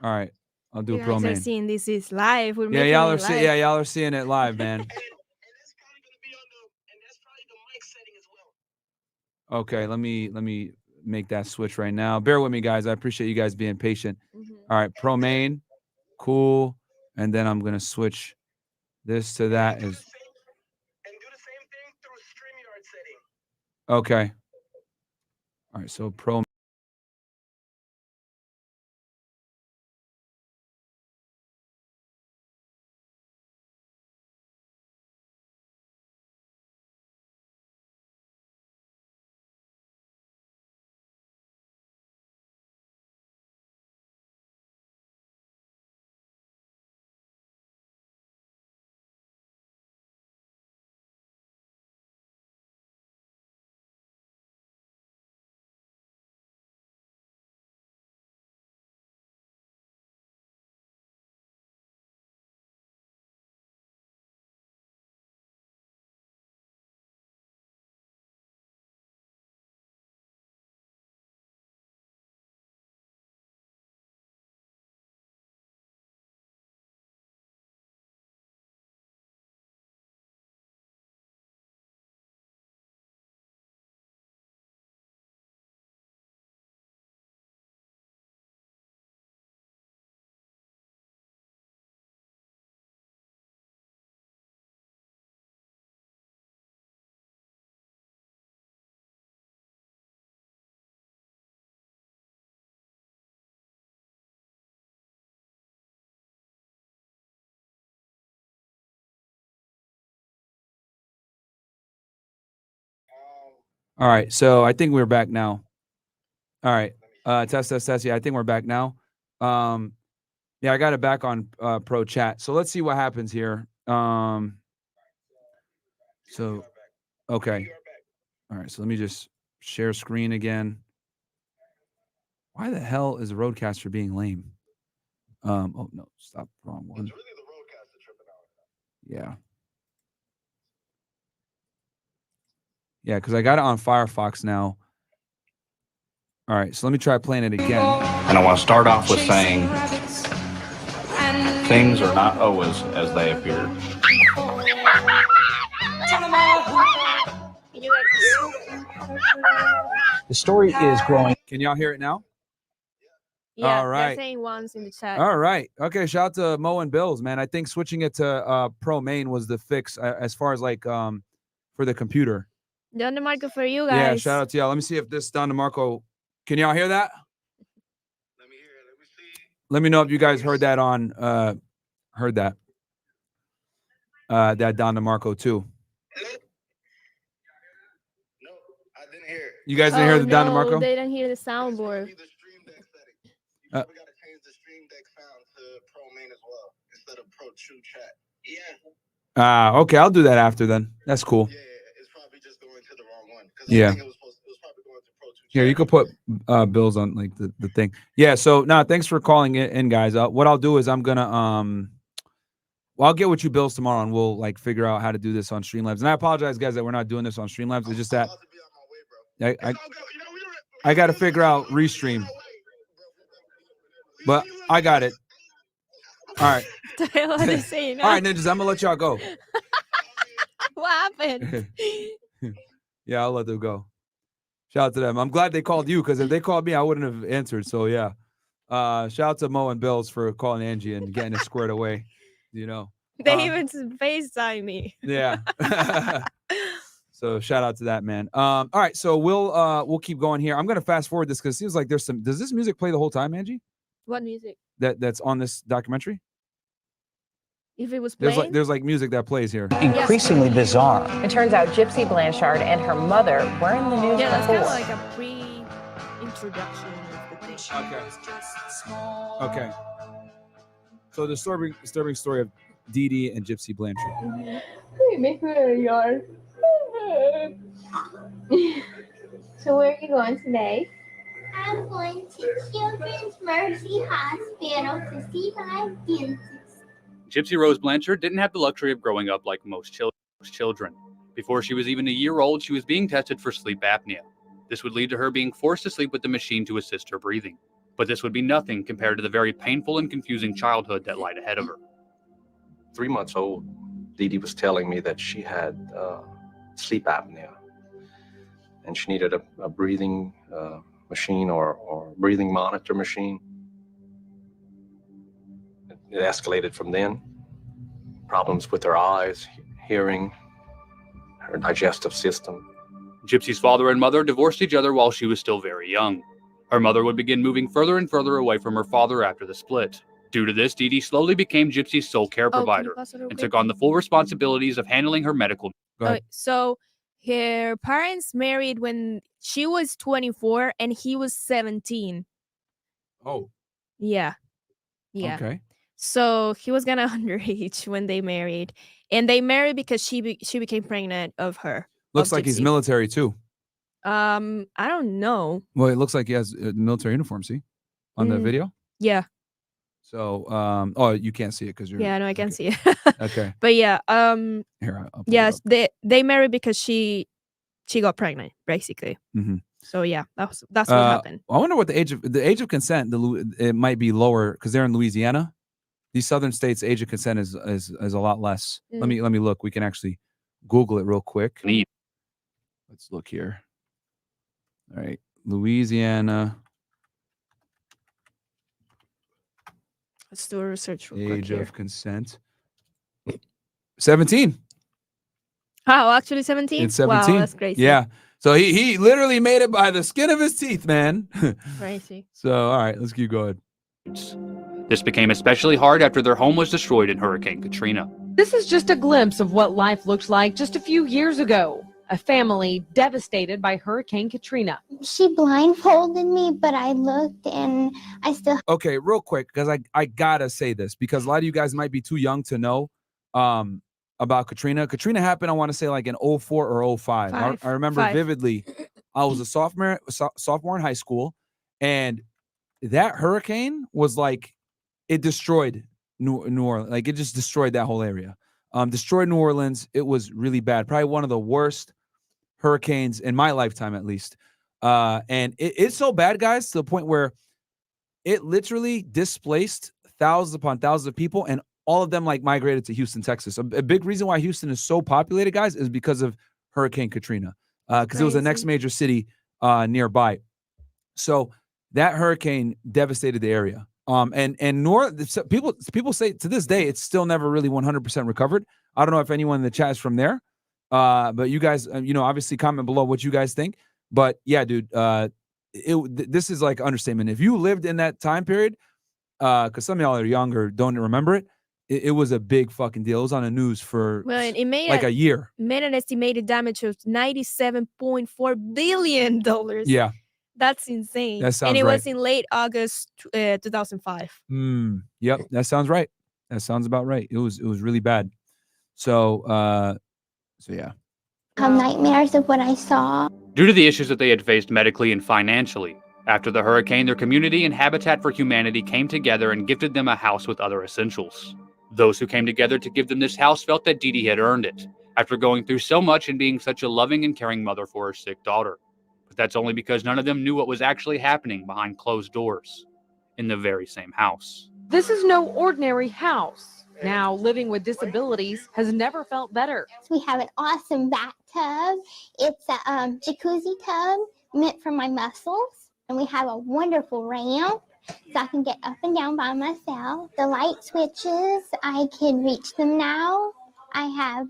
Speaker 1: All right, I'll do
Speaker 4: You
Speaker 1: pro
Speaker 4: guys are
Speaker 1: main.
Speaker 4: seeing this is live. We're
Speaker 1: Yeah,
Speaker 4: making
Speaker 1: y'all
Speaker 4: it
Speaker 1: are
Speaker 4: live.
Speaker 1: seeing. Yeah, y'all are seeing it live, man.
Speaker 5: And that's probably gonna be on the, and that's probably the mic setting as well.
Speaker 1: Okay, let me make that switch right now. Bear with me, guys. I appreciate you guys being patient. All right, pro main, cool, and then I'm gonna switch this to that.
Speaker 5: And do
Speaker 1: Is
Speaker 5: the same thing through StreamYard setting.
Speaker 1: okay. All right, so pro. All right, so I think we're back now. All right, test. Yeah, I think we're back now. Yeah, I got it back on pro chat. So let's see what happens here. So, okay. All right, so let me just share screen again. Why the hell is the Roadcaster being lame? Oh no, stop, wrong one.
Speaker 6: It's really the roadcaster tripping out.
Speaker 1: Yeah. Yeah, because I got it on Firefox now. All right, so let me try playing it again.
Speaker 7: And I want to start off with saying things are not always as they appear.
Speaker 8: The story is growing.
Speaker 1: Can y'all hear it now?
Speaker 4: Yeah,
Speaker 1: All right.
Speaker 4: they're saying once in the chat.
Speaker 1: All right. Okay, shout out to Mo and Bills, man. I think switching it to pro main was the fix as far as like for the computer.
Speaker 4: Don DeMarco for you guys.
Speaker 1: Yeah, shout out to y'all. Let me see if this Don DeMarco. Can y'all hear that?
Speaker 6: Let me hear it. Let me see.
Speaker 1: Let me know if you guys heard that on that Don DeMarco too.
Speaker 6: No, I didn't hear it.
Speaker 1: You guys didn't hear the Don DeMarco?
Speaker 4: They didn't hear the soundboard.
Speaker 6: The stream deck setting. You probably gotta change the stream deck sound to pro main as well instead of pro true chat. Yeah.
Speaker 1: Okay, I'll do that after then. That's cool.
Speaker 6: Yeah, it's probably just going to the wrong one.
Speaker 1: Yeah.
Speaker 6: I think it was probably going to pro true chat.
Speaker 1: Here, you could put Bills on like the thing. Yeah, so thanks for calling it in, guys. What I'll do is I'm gonna well, I'll get with you Bills tomorrow and we'll like figure out how to do this on Streamlabs. And I apologize, guys, that we're not doing this on Streamlabs. It's just that I got to figure out Restream. But I got it. All right.
Speaker 4: What the hell are they saying now?
Speaker 1: All right, ninjas, I'm gonna let y'all go.
Speaker 4: What happened?
Speaker 1: Yeah, I'll let them go. Shout out to them. I'm glad they called you because if they called me, I wouldn't have answered. So yeah. Shout out to Mo and Bills for calling Angie and getting it squared away. You know.
Speaker 4: They even FaceTime me.
Speaker 1: Yeah. So shout out to that, man. All right, so we'll keep going here. I'm gonna fast forward this because it seems like there's some. Does this music play the whole time, Angie?
Speaker 4: What music?
Speaker 1: That's on this documentary?
Speaker 4: If it was playing?
Speaker 1: There's like music that plays here.
Speaker 8: Increasingly bizarre.
Speaker 9: It turns out Gypsy Blanchard and her mother were in the news
Speaker 4: Yeah, that's kind of
Speaker 9: before.
Speaker 4: like a pre-introduction of the thing.
Speaker 1: Okay. So the disturbing story of Dee Dee and Gypsy Blanchard.
Speaker 10: So where are you going today?
Speaker 11: I'm going to Children's Mercy Hospital to see my dentist.
Speaker 12: Gypsy Rose Blanchard didn't have the luxury of growing up like most children. Before she was even a year old, she was being tested for sleep apnea. This would lead to her being forced to sleep with the machine to assist her breathing. But this would be nothing compared to the very painful and confusing childhood that lied ahead of her.
Speaker 13: 3 months old, Dee Dee was telling me that she had sleep apnea, and she needed a breathing machine or breathing monitor machine. It escalated from then. Problems with her eyes, hearing, her digestive system.
Speaker 12: Gypsy's father and mother divorced each other while she was still very young. Her mother would begin moving further and further away from her father after the split. Due to this, Dee Dee slowly became Gypsy's sole care provider and took on the full responsibilities of handling her medical needs.
Speaker 4: Okay, so her parents married when she was 24 and he was 17.
Speaker 1: Oh.
Speaker 4: Yeah. Yeah.
Speaker 1: Okay.
Speaker 4: So he was gonna underage when they married, and they married because she became pregnant of her.
Speaker 1: Looks
Speaker 4: of
Speaker 1: like he's
Speaker 4: Gypsy.
Speaker 1: military too.
Speaker 4: I don't know.
Speaker 1: Well, it looks like he has a military uniform. See, on the video.
Speaker 4: Yeah.
Speaker 1: So, oh, you can't see it because you're.
Speaker 4: Yeah, no, I can see it.
Speaker 1: Okay.
Speaker 4: But yeah,
Speaker 1: Here, I'll put it
Speaker 4: yes,
Speaker 1: up.
Speaker 4: they married because she got pregnant, basically.
Speaker 1: Mhm.
Speaker 4: So yeah, that's what happened.
Speaker 1: I wonder what the age of consent. It might be lower because they're in Louisiana. These southern states, age of consent is a lot less. Let me look. We can actually Google it real quick. Let's look here. All right, Louisiana.
Speaker 4: Let's do a research real quick
Speaker 1: Age
Speaker 4: here.
Speaker 1: of consent. 17.
Speaker 4: Oh, actually 17?
Speaker 1: It's 17.
Speaker 4: Wow, that's crazy.
Speaker 1: Yeah. So he literally made it by the skin of his teeth, man.
Speaker 4: Crazy.
Speaker 1: So, all right, let's keep going.
Speaker 12: This became especially hard after their home was destroyed in Hurricane Katrina.
Speaker 14: This is just a glimpse of what life looked like just a few years ago. A family devastated by Hurricane Katrina.
Speaker 11: She blindfolded me, but I looked and I still.
Speaker 1: Okay, real quick, because I gotta say this because a lot of you guys might be too young to know about Katrina. Katrina happened, I want to say, like in 04 or 05. I remember vividly. I was a sophomore in high school, and that hurricane was like it destroyed New Orleans. Like it just destroyed that whole area. Destroyed New Orleans. It was really bad. Probably one of the worst hurricanes in my lifetime, at least. And it's so bad, guys, to the point where it literally displaced thousands upon thousands of people, and all of them like migrated to Houston, Texas. A big reason why Houston is so populated, guys, is because of Hurricane Katrina, because it was the next major city nearby. So that hurricane devastated the area. And people say to this day it's still never really 100% recovered. I don't know if anyone in the chat is from there, but you guys, obviously comment below what you guys think. But yeah, dude, this is like understatement. If you lived in that time period, because some of y'all are younger, don't remember it. It was a big fucking deal. It was on the news for
Speaker 4: it made
Speaker 1: like a year.
Speaker 4: Made an estimated damage of $97.4 billion.
Speaker 1: Yeah.
Speaker 4: That's insane.
Speaker 1: That sounds
Speaker 4: and it
Speaker 1: right.
Speaker 4: was in late August 2005.
Speaker 1: Yep, that sounds right. That sounds about right. It was really bad. So yeah.
Speaker 11: Have nightmares of what I saw.
Speaker 12: Due to the issues that they had faced medically and financially, after the hurricane, their community and Habitat for Humanity came together and gifted them a house with other essentials. Those who came together to give them this house felt that Dee Dee had earned it, after going through so much and being such a loving and caring mother for her sick daughter. But that's only because none of them knew what was actually happening behind closed doors in the very same house.
Speaker 14: This is no ordinary house. Now, living with disabilities has never felt better.
Speaker 11: We have an awesome bathtub. It's a jacuzzi tub meant for my muscles. And we have a wonderful ramp so I can get up and down by myself. The light switches, I can reach them now. I have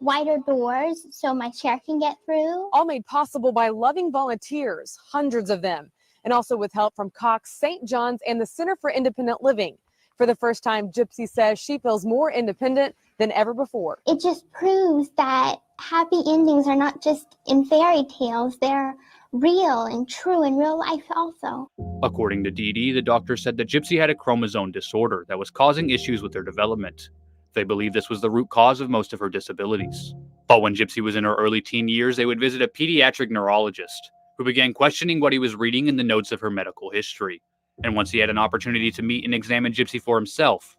Speaker 11: wider doors so my chair can get through.
Speaker 14: All made possible by loving volunteers, hundreds of them, and also with help from Cox, St. John's, and the Center for Independent Living. For the first time, Gypsy says she feels more independent than ever before.
Speaker 11: It just proves that happy endings are not just in fairy tales. They're real and true in real life also.
Speaker 12: According to Dee Dee, the doctor said that Gypsy had a chromosome disorder that was causing issues with her development. They believe this was the root cause of most of her disabilities. But when Gypsy was in her early teen years, they would visit a pediatric neurologist who began questioning what he was reading in the notes of her medical history. And once he had an opportunity to meet and examine Gypsy for himself,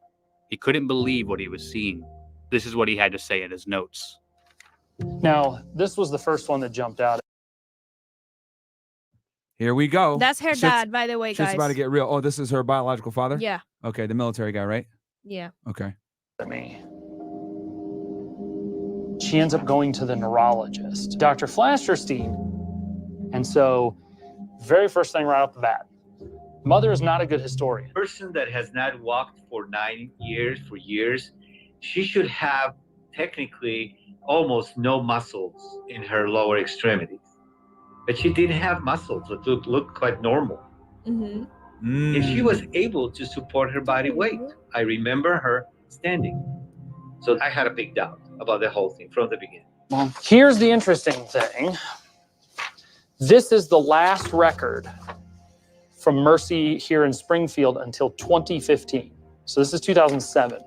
Speaker 12: he couldn't believe what he was seeing. This is what he had to say in his notes.
Speaker 15: Now, this was the first one that jumped out.
Speaker 1: Here we go.
Speaker 4: That's her dad, by the way,
Speaker 1: Shit's
Speaker 4: guys.
Speaker 1: about to get real. Oh, this is her biological father?
Speaker 4: Yeah.
Speaker 1: Okay, the military guy, right?
Speaker 4: Yeah.
Speaker 1: Okay.
Speaker 15: Me. She ends up going to the neurologist, Dr. Flasterstein. And so, very first thing right off the bat, mother is not a good historian.
Speaker 16: Person that has not walked for 9 years, for years, she should have technically almost no muscles in her lower extremities. But she didn't have muscles that looked quite normal.
Speaker 4: Mm-hmm.
Speaker 16: And she was able to support her body weight. I remember her standing. So I had a big doubt about the whole thing from the beginning.
Speaker 15: Well, here's the interesting thing. This is the last record from Mercy here in Springfield until 2015. So this is 2007.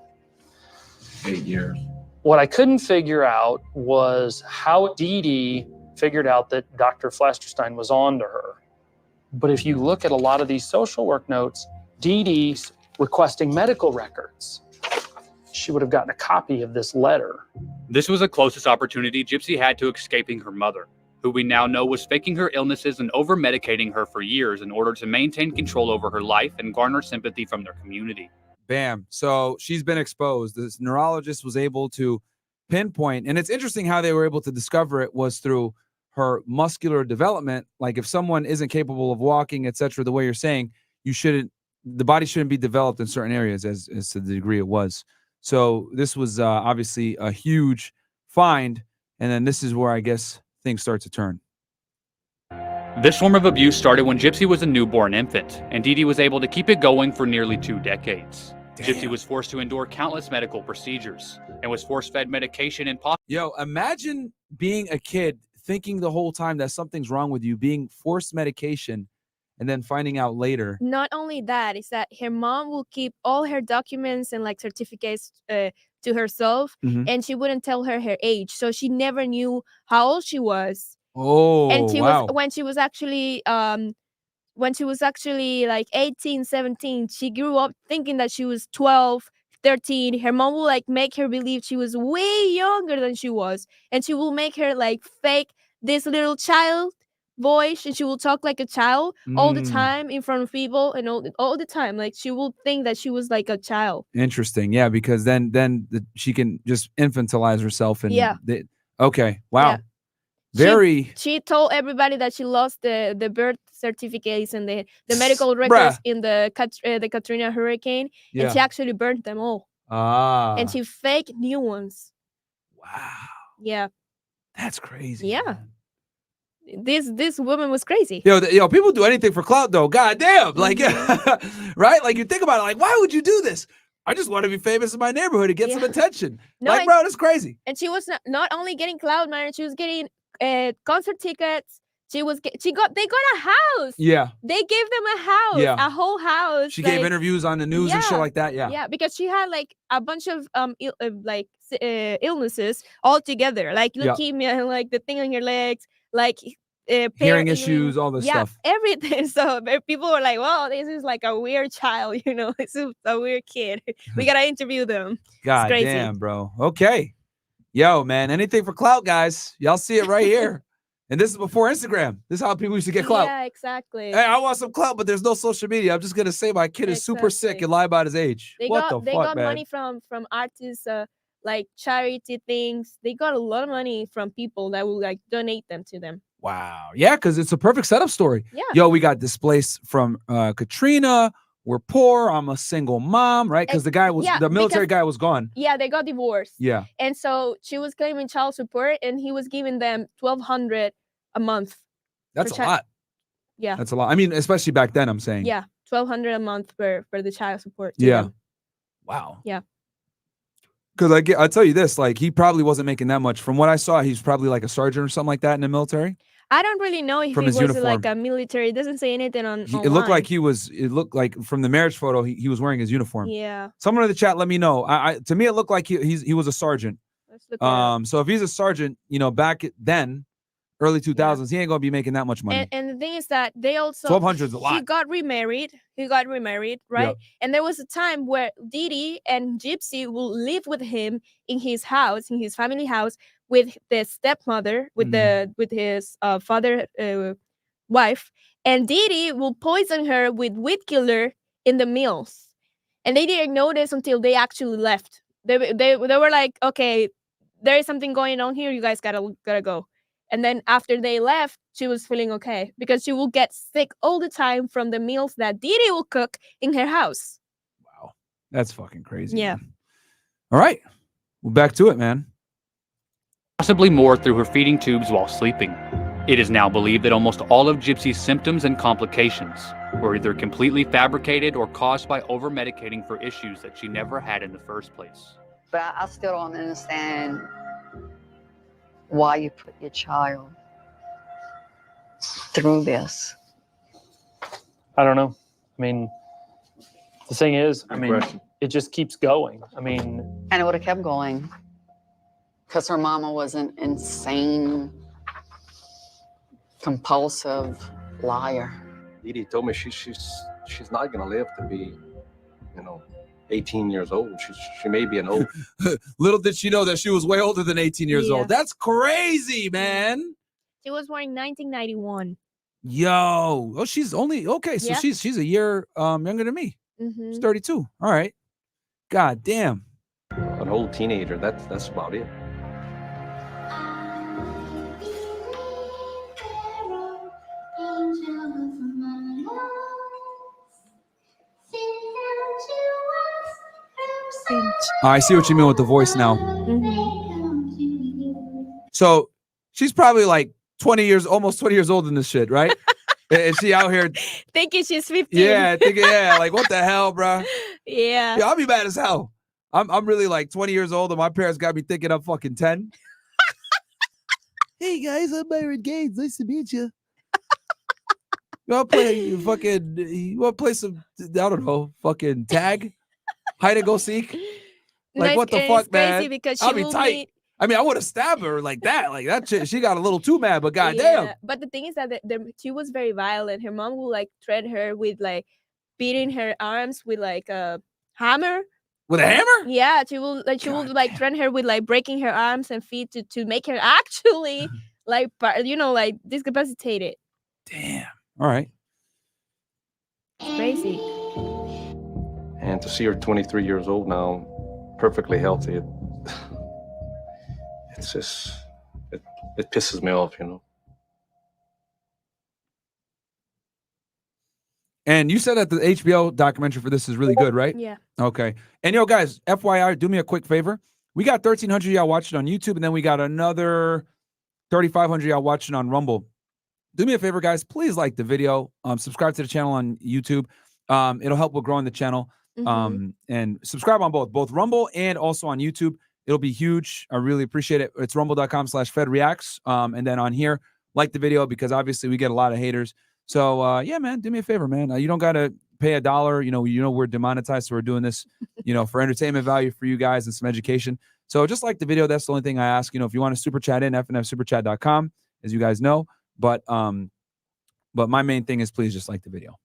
Speaker 7: 8 years.
Speaker 15: What I couldn't figure out was how Dee Dee figured out that Dr. Flasterstein was on to her. But if you look at a lot of these social work notes, Dee Dee's requesting medical records. She would have gotten a copy of this letter.
Speaker 12: This was the closest opportunity Gypsy had to escaping her mother, who we now know was faking her illnesses and over-medicating her for years in order to maintain control over her life and garner sympathy from their community.
Speaker 1: Bam. So she's been exposed. This neurologist was able to pinpoint, and it's interesting how they were able to discover it was through her muscular development. Like if someone isn't capable of walking, etc., the way you're saying, the body shouldn't be developed in certain areas as to the degree it was. So this was obviously a huge find. And then this is where I guess things start to turn.
Speaker 12: This form of abuse started when Gypsy was a newborn infant, and Dee Dee was able to keep it going for nearly 2 decades. Damn. Gypsy was forced to endure countless medical procedures and was force-fed medication and
Speaker 1: Yo, imagine being a kid thinking the whole time that something's wrong with you, being forced medication, and then finding out later.
Speaker 4: Not only that, is that her mom will keep all her documents and like certificates to herself, and she wouldn't tell her age, so she never knew how old she was.
Speaker 1: Oh,
Speaker 4: and she
Speaker 1: wow.
Speaker 4: was when she was actually like 18, 17, she grew up thinking that she was 12, 13. Her mom will like make her believe she was way younger than she was, and she will make her like fake this little child voice, and she will talk like a child all the time in front of people, and all the time like she will think that she was like a child.
Speaker 1: Interesting. Yeah, because then she can just infantilize herself. And okay. Wow.
Speaker 4: Yeah. She told everybody that she lost the birth certificates and the medical records in the Katrina hurricane, and she actually burnt them all. And she faked new ones.
Speaker 1: Wow.
Speaker 4: Yeah.
Speaker 1: That's crazy.
Speaker 4: Yeah.
Speaker 1: Man.
Speaker 4: This woman was crazy.
Speaker 1: Yo, people do anything for clout though. God damn. Like, right? Like you think about it, like, why would you do this? I just want to be famous in my neighborhood and get some attention.
Speaker 4: No,
Speaker 1: like, bro, that's crazy.
Speaker 4: And she was not only getting clout, man, she was getting concert tickets. They got a house.
Speaker 1: Yeah.
Speaker 4: They gave them a house, a whole house.
Speaker 1: She gave interviews on the news and shit like that. Yeah.
Speaker 4: Yeah, because she had like a bunch of illnesses all together, like leukemia, like the thing on your legs, like
Speaker 1: hearing issues, all this stuff.
Speaker 4: Everything. So people were like, "Well, this is like a weird child, this is a weird kid. We gotta interview them."
Speaker 1: God damn, bro. Okay. Yo, man, anything for clout, guys. Y'all see it right here. And this is before Instagram. This is how people used to get clout.
Speaker 4: Yeah, exactly.
Speaker 1: Hey, I want some clout, but there's no social media. I'm just gonna say my kid is super sick and lie about his age.
Speaker 4: They got money from artists, like charity things. They got a lot of money from people that will like donate them to them.
Speaker 1: Wow. Yeah, because it's a perfect setup story.
Speaker 4: Yeah.
Speaker 1: Yo, we got displaced from Katrina. We're poor. I'm a single mom, right? Because the military guy was gone.
Speaker 4: Yeah, they got divorced.
Speaker 1: Yeah.
Speaker 4: And so she was claiming child support, and he was giving them $1,200 a month.
Speaker 1: That's a lot.
Speaker 4: Yeah.
Speaker 1: That's a lot. I mean, especially back then, I'm saying.
Speaker 4: Yeah, $1,200 a month for the child support.
Speaker 1: Yeah.
Speaker 4: Them.
Speaker 1: Wow.
Speaker 4: Yeah.
Speaker 1: Because I tell you this, like he probably wasn't making that much. From what I saw, he's probably like a sergeant or something like that in the military.
Speaker 4: I don't really know if
Speaker 1: from
Speaker 4: he was
Speaker 1: uniform.
Speaker 4: like a military. It doesn't say anything on.
Speaker 1: It looked like he was. It looked like from the marriage photo, he was wearing his uniform.
Speaker 4: Yeah.
Speaker 1: Someone in the chat, let me know. To me, it looked like he was a sergeant.
Speaker 4: Let's look
Speaker 1: so if he's a sergeant, back then, early 2000s, he ain't gonna be making that much money.
Speaker 4: And the thing is that they also
Speaker 1: $1,200 is a lot.
Speaker 4: He got remarried, right?
Speaker 1: Yep.
Speaker 4: And there was a time where Dee Dee and Gypsy will live with him in his house, in his family house, with the stepmother, with his father wife, And Dee Dee will poison her with weed killer in the meals. And they didn't notice until they actually left. They were like, okay, there is something going on here. You guys gotta go. And then after they left, she was feeling okay because she will get sick all the time from the meals that Dee Dee will cook in her house.
Speaker 1: Wow. That's fucking crazy.
Speaker 4: Yeah.
Speaker 1: Man. All right. Well, back to it, man.
Speaker 12: Possibly more through her feeding tubes while sleeping. It is now believed that almost all of Gypsy's symptoms and complications were either completely fabricated or caused by over-medicating for issues that she never had in the first place.
Speaker 17: But I still don't understand why you put your child through this.
Speaker 15: I don't know. I mean, the thing is, it just keeps going. I mean,
Speaker 17: And it would have kept going because her mama was an insane, compulsive liar.
Speaker 13: Dee Dee told me she's not gonna live to be, 18 years old. She may be an old.
Speaker 1: Little did she know that she was way older than 18 years
Speaker 4: Yeah.
Speaker 1: old. That's crazy, man.
Speaker 4: She was born in 1991.
Speaker 1: Yo. Oh, she's only okay. So
Speaker 4: Yeah.
Speaker 1: she's a year younger than me.
Speaker 4: Mhm.
Speaker 1: She's 32. All right. God damn.
Speaker 13: An old teenager. That's about it.
Speaker 1: I see what you mean with the voice now. So she's probably like 20 years, almost 20 years old in this shit, right? Is she out here?
Speaker 4: Thinking she's 15.
Speaker 1: Yeah, like what the hell, bro?
Speaker 4: Yeah.
Speaker 1: Yeah, I'll be mad as hell. I'm really like 20 years old, and my parents got me thinking I'm fucking 10. Hey guys, I'm Myron Gaines. Nice to meet you. You want to play some, I don't know, fucking tag? Hide and go seek? Like,
Speaker 4: No,
Speaker 1: what the
Speaker 4: it's
Speaker 1: fuck,
Speaker 4: crazy
Speaker 1: man?
Speaker 4: because
Speaker 1: I'll
Speaker 4: she
Speaker 1: be
Speaker 4: will
Speaker 1: tight.
Speaker 4: meet-
Speaker 1: I mean, I would have stabbed her like that. Like that shit, she got a little too mad, but goddamn.
Speaker 4: Yeah, but the thing is that she was very violent. Her mom will like threaten her with like beating her arms with like a hammer.
Speaker 1: With a hammer?
Speaker 4: Yeah, she will like threaten her with like breaking her arms and feet to make her actually like like discapacitated.
Speaker 1: All right.
Speaker 4: It's crazy.
Speaker 13: And to see her 23 years old now, perfectly healthy, it's just, it pisses me off,
Speaker 1: And you said that the HBO documentary for this is really good, right?
Speaker 4: Yeah.
Speaker 1: Okay. And guys, FYI, do me a quick favor. We got 1,300 y'all watching on YouTube, and then we got another 3,500 y'all watching on Rumble. Do me a favor, guys. Please like the video. Subscribe to the channel on YouTube. It'll help with growing the channel. And subscribe on both Rumble and also on YouTube. It'll be huge. I really appreciate it. It's rumble.com/FedReacts. And then on here, like the video because obviously we get a lot of haters. So yeah, man, do me a favor, man. You don't gotta pay $1. You know we're demonetized, so we're doing this, for entertainment value for you guys and some education. So just like the video. That's the only thing I ask. If you want to super chat in, fnfsuperchat.com, as you guys know. But my main thing is please just like the video.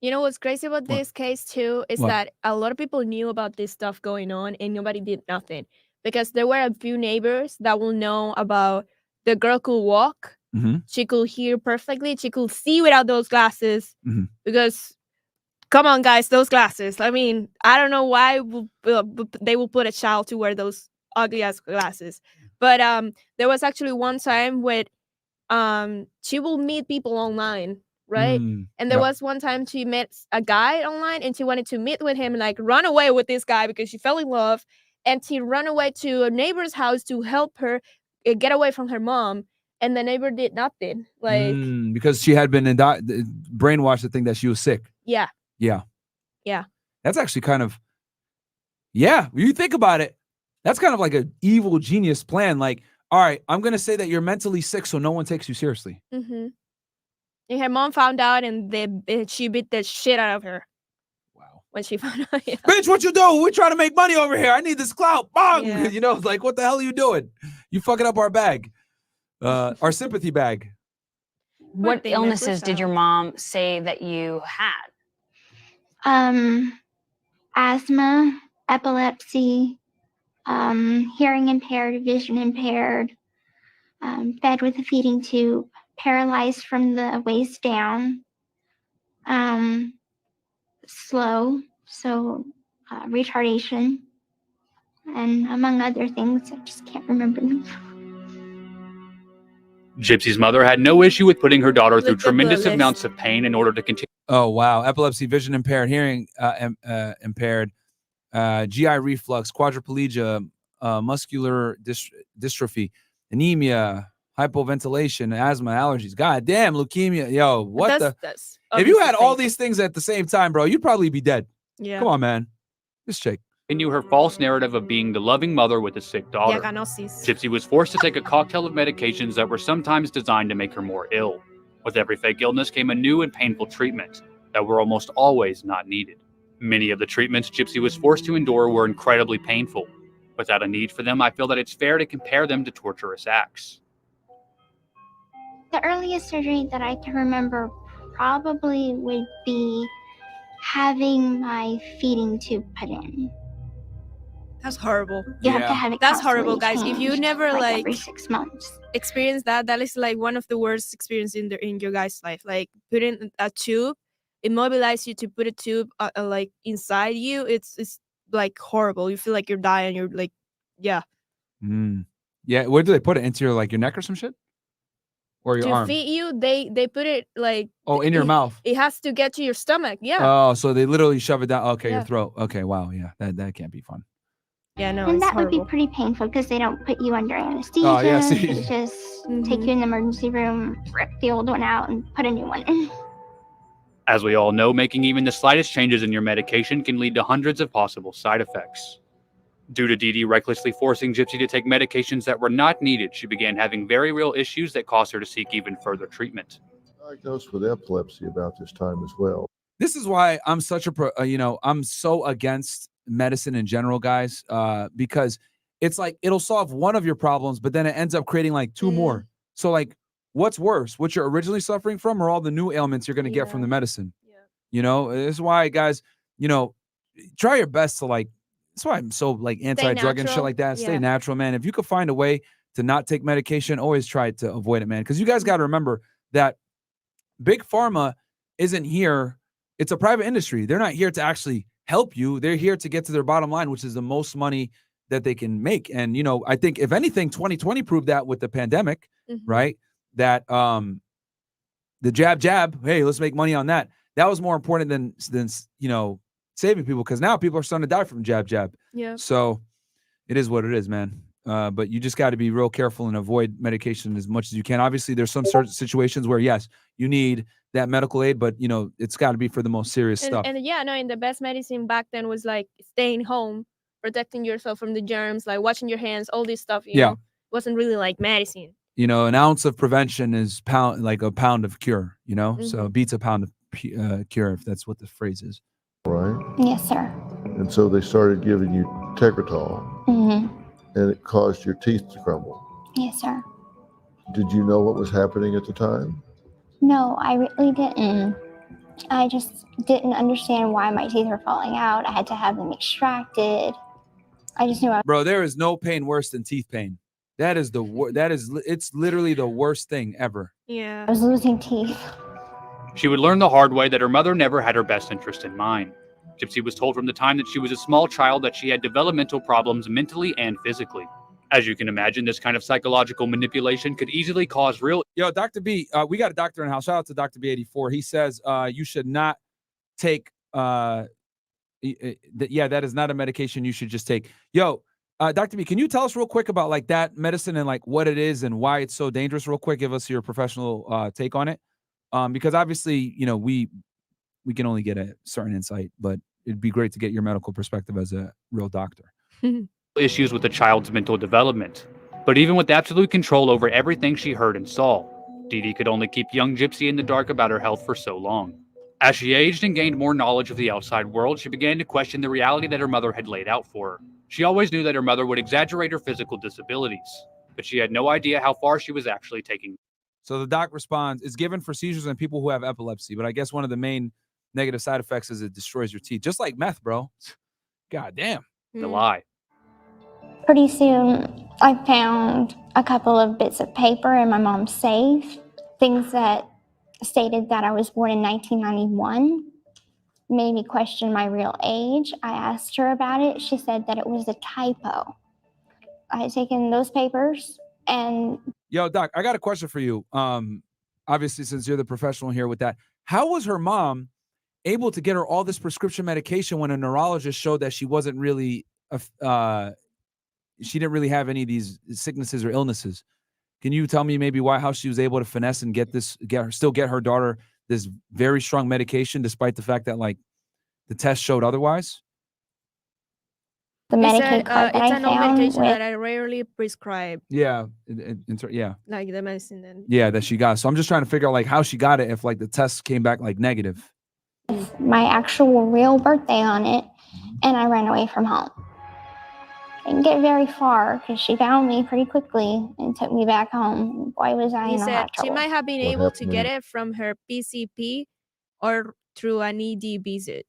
Speaker 4: You know what's crazy about this case too is that a lot of people knew about this stuff going on and nobody did nothing because there were a few neighbors that will know about the girl could walk. She could hear perfectly. She could see without those glasses because, come on, guys, those glasses. I mean, I don't know why they will put a child to wear those ugly ass glasses. But there was actually one time where she will meet people online, right? And there was one time she met a guy online and she wanted to meet with him and like run away with this guy because she fell in love. And she ran away to a neighbor's house to help her get away from her mom. And the neighbor did nothing. Like,
Speaker 1: because she had been brainwashed to think that she was sick.
Speaker 4: Yeah.
Speaker 1: That's actually kind of, when you think about it, that's kind of like an evil genius plan. Like, all right, I'm going to say that you're mentally sick so no one takes you seriously.
Speaker 4: And her mom found out and she beat the shit out of her.
Speaker 1: Wow.
Speaker 4: When she found out. Yeah.
Speaker 1: Bitch, what you do? We're trying to make money over here. I need this clout. Bong!
Speaker 4: Yeah.
Speaker 1: It's like, what the hell are you doing? You fucking up our bag. Our sympathy bag.
Speaker 18: What illnesses did your mom say that you had?
Speaker 11: Asthma, epilepsy, hearing impaired, vision impaired, fed with a feeding tube. paralyzed from the waist down, slow, so retardation, and among other things. I just can't remember them.
Speaker 12: Gypsy's mother had no issue with putting her daughter through
Speaker 4: Look up the
Speaker 12: tremendous
Speaker 4: list.
Speaker 12: amounts of pain in order to continue.
Speaker 1: Oh wow, epilepsy, vision impaired, hearing impaired, GI reflux, quadriplegia, muscular dystrophy, anemia, hypoventilation, asthma, allergies. God damn, leukemia. Yo, what
Speaker 4: That's
Speaker 1: if you had
Speaker 4: obviously
Speaker 1: all
Speaker 4: fake.
Speaker 1: these things at the same time, bro, you'd probably be dead.
Speaker 4: Yeah.
Speaker 1: Come on, man. This chick.
Speaker 12: Continue her false narrative of being the loving mother with a sick daughter.
Speaker 4: Diagnosis.
Speaker 12: Gypsy was forced to take a cocktail of medications that were sometimes designed to make her more ill. With every fake illness came a new and painful treatment that were almost always not needed. Many of the treatments Gypsy was forced to endure were incredibly painful. Without a need for them, I feel that it's fair to compare them to torturous acts.
Speaker 11: The earliest surgery that I can remember probably would be having my feeding tube put in.
Speaker 4: That's horrible.
Speaker 11: You have to have it.
Speaker 4: That's horrible,
Speaker 11: constantly
Speaker 4: guys. If you
Speaker 11: changed,
Speaker 4: never
Speaker 11: every 6 months.
Speaker 4: experience that is like one of the worst experiences in your guys' life. Like putting a tube, immobilize you to put a tube like inside you. It's like horrible. You feel like you're dying. You're like, yeah.
Speaker 1: Yeah, where do they put it? Into your your neck or some shit? Or your
Speaker 4: To
Speaker 1: arm?
Speaker 4: feed you, they put it like
Speaker 1: In your mouth.
Speaker 4: It has to get to your stomach. Yeah.
Speaker 1: Oh, so they literally shove it down. Okay,
Speaker 4: Yeah.
Speaker 1: your throat. Okay, wow, yeah, that can't be fun.
Speaker 4: Yeah, no,
Speaker 11: And
Speaker 4: it's
Speaker 11: that
Speaker 4: horrible.
Speaker 11: would be pretty painful because they don't put you under anesthesia.
Speaker 1: Oh, yeah, see.
Speaker 11: They just take you in the emergency room, rip the old one out, and put a new one in.
Speaker 12: As we all know, making even the slightest changes in your medication can lead to hundreds of possible side effects. Due to Dee Dee recklessly forcing Gypsy to take medications that were not needed, she began having very real issues that caused her to seek even further treatment.
Speaker 19: Diagnosed with epilepsy about this time as well.
Speaker 1: This is why I'm such a I'm so against medicine in general, guys, because it's like it'll solve one of your problems, but then it ends up creating like two more. So like, what's worse, what you're originally suffering from, or all the new ailments you're going to get from the medicine? This is why, guys, try your best to that's why I'm so anti-drug and shit
Speaker 4: natural.
Speaker 1: like that. Stay
Speaker 4: Yeah.
Speaker 1: natural, man. If you could find a way to not take medication, always try to avoid it, man. Because you guys got to remember that Big Pharma isn't here. It's a private industry. They're not here to actually help you. They're here to get to their bottom line, which is the most money that they can make. And, I think if anything, 2020 proved that with the pandemic, right? That the jab, hey, let's make money on that. That was more important than saving people, because now people are starting to die from jab.
Speaker 4: Yeah.
Speaker 1: So it is what it is, man. But you just got to be real careful and avoid medication as much as you can. Obviously, there's some certain situations where, yes, you need that medical aid, but, it's got to be for the most serious stuff.
Speaker 4: And the best medicine back then was like staying home, protecting yourself from the germs, like washing your hands, all this stuff. You know? It wasn't really like medicine.
Speaker 1: An ounce of prevention is a pound of cure, so it beats a pound of cure, if that's what the phrase is.
Speaker 19: Right?
Speaker 11: Yes, sir.
Speaker 19: And so they started giving you Tegretol, and it caused your teeth to crumble.
Speaker 11: Yes, sir.
Speaker 19: Did you know what was happening at the time?
Speaker 11: No, I really didn't. I just didn't understand why my teeth were falling out. I had to have them extracted. I just knew
Speaker 1: Bro, there is no pain worse than teeth pain. That is it's literally the worst thing ever.
Speaker 4: Yeah.
Speaker 11: I was losing teeth.
Speaker 12: She would learn the hard way that her mother never had her best interest in mind. Gypsy was told from the time that she was a small child that she had developmental problems mentally and physically. As you can imagine, this kind of psychological manipulation could easily cause real...
Speaker 1: Yo, Dr. B, we got a doctor in the house. Shout out to Dr. B84. He says you should not take... that is not a medication you should just take. Yo, Dr. B, can you tell us real quick about that medicine and what it is and why it's so dangerous real quick? Give us your professional take on it. Because obviously, we can only get a certain insight, but it'd be great to get your medical perspective as a real doctor.
Speaker 12: Issues with the child's mental development. But even with absolute control over everything she heard and saw, Dee Dee could only keep young Gypsy in the dark about her health for so long. As she aged and gained more knowledge of the outside world, she began to question the reality that her mother had laid out for her. She always knew that her mother would exaggerate her physical disabilities, but she had no idea how far she was actually taking.
Speaker 1: So the doc responds, it's given for seizures in people who have epilepsy, but I guess one of the main negative side effects is it destroys your teeth, just like meth, bro. God damn.
Speaker 12: The lie.
Speaker 11: Pretty soon, I found a couple of bits of paper in my mom's safe things that stated that I was born in 1991 made me question my real age. I asked her about it. She said that it was a typo. I had taken those papers and...
Speaker 1: Yo, Doc, I got a question for you. Obviously, since you're the professional here with that, how was her mom able to get her all this prescription medication when a neurologist showed that she wasn't really, she didn't really have any of these sicknesses or illnesses? Can you tell me maybe how she was able to finesse and still get her daughter this very strong medication, despite the fact that like the test showed otherwise?
Speaker 11: The Medicaid card that
Speaker 4: it's
Speaker 11: I
Speaker 4: an old
Speaker 11: found
Speaker 4: medication
Speaker 11: with...
Speaker 4: that I rarely prescribe.
Speaker 1: Yeah, yeah.
Speaker 4: Like the medicine then.
Speaker 1: Yeah, that she got. So I'm just trying to figure out like how she got it if like the test came back like negative.
Speaker 11: My actual real birthday on it, and I ran away from home. Didn't get very far because she found me pretty quickly and took me back home. Boy, was I
Speaker 4: He
Speaker 11: in a
Speaker 4: said
Speaker 11: lot of
Speaker 4: she
Speaker 11: trouble.
Speaker 4: might have been able to get it from her PCP or through an ED visit.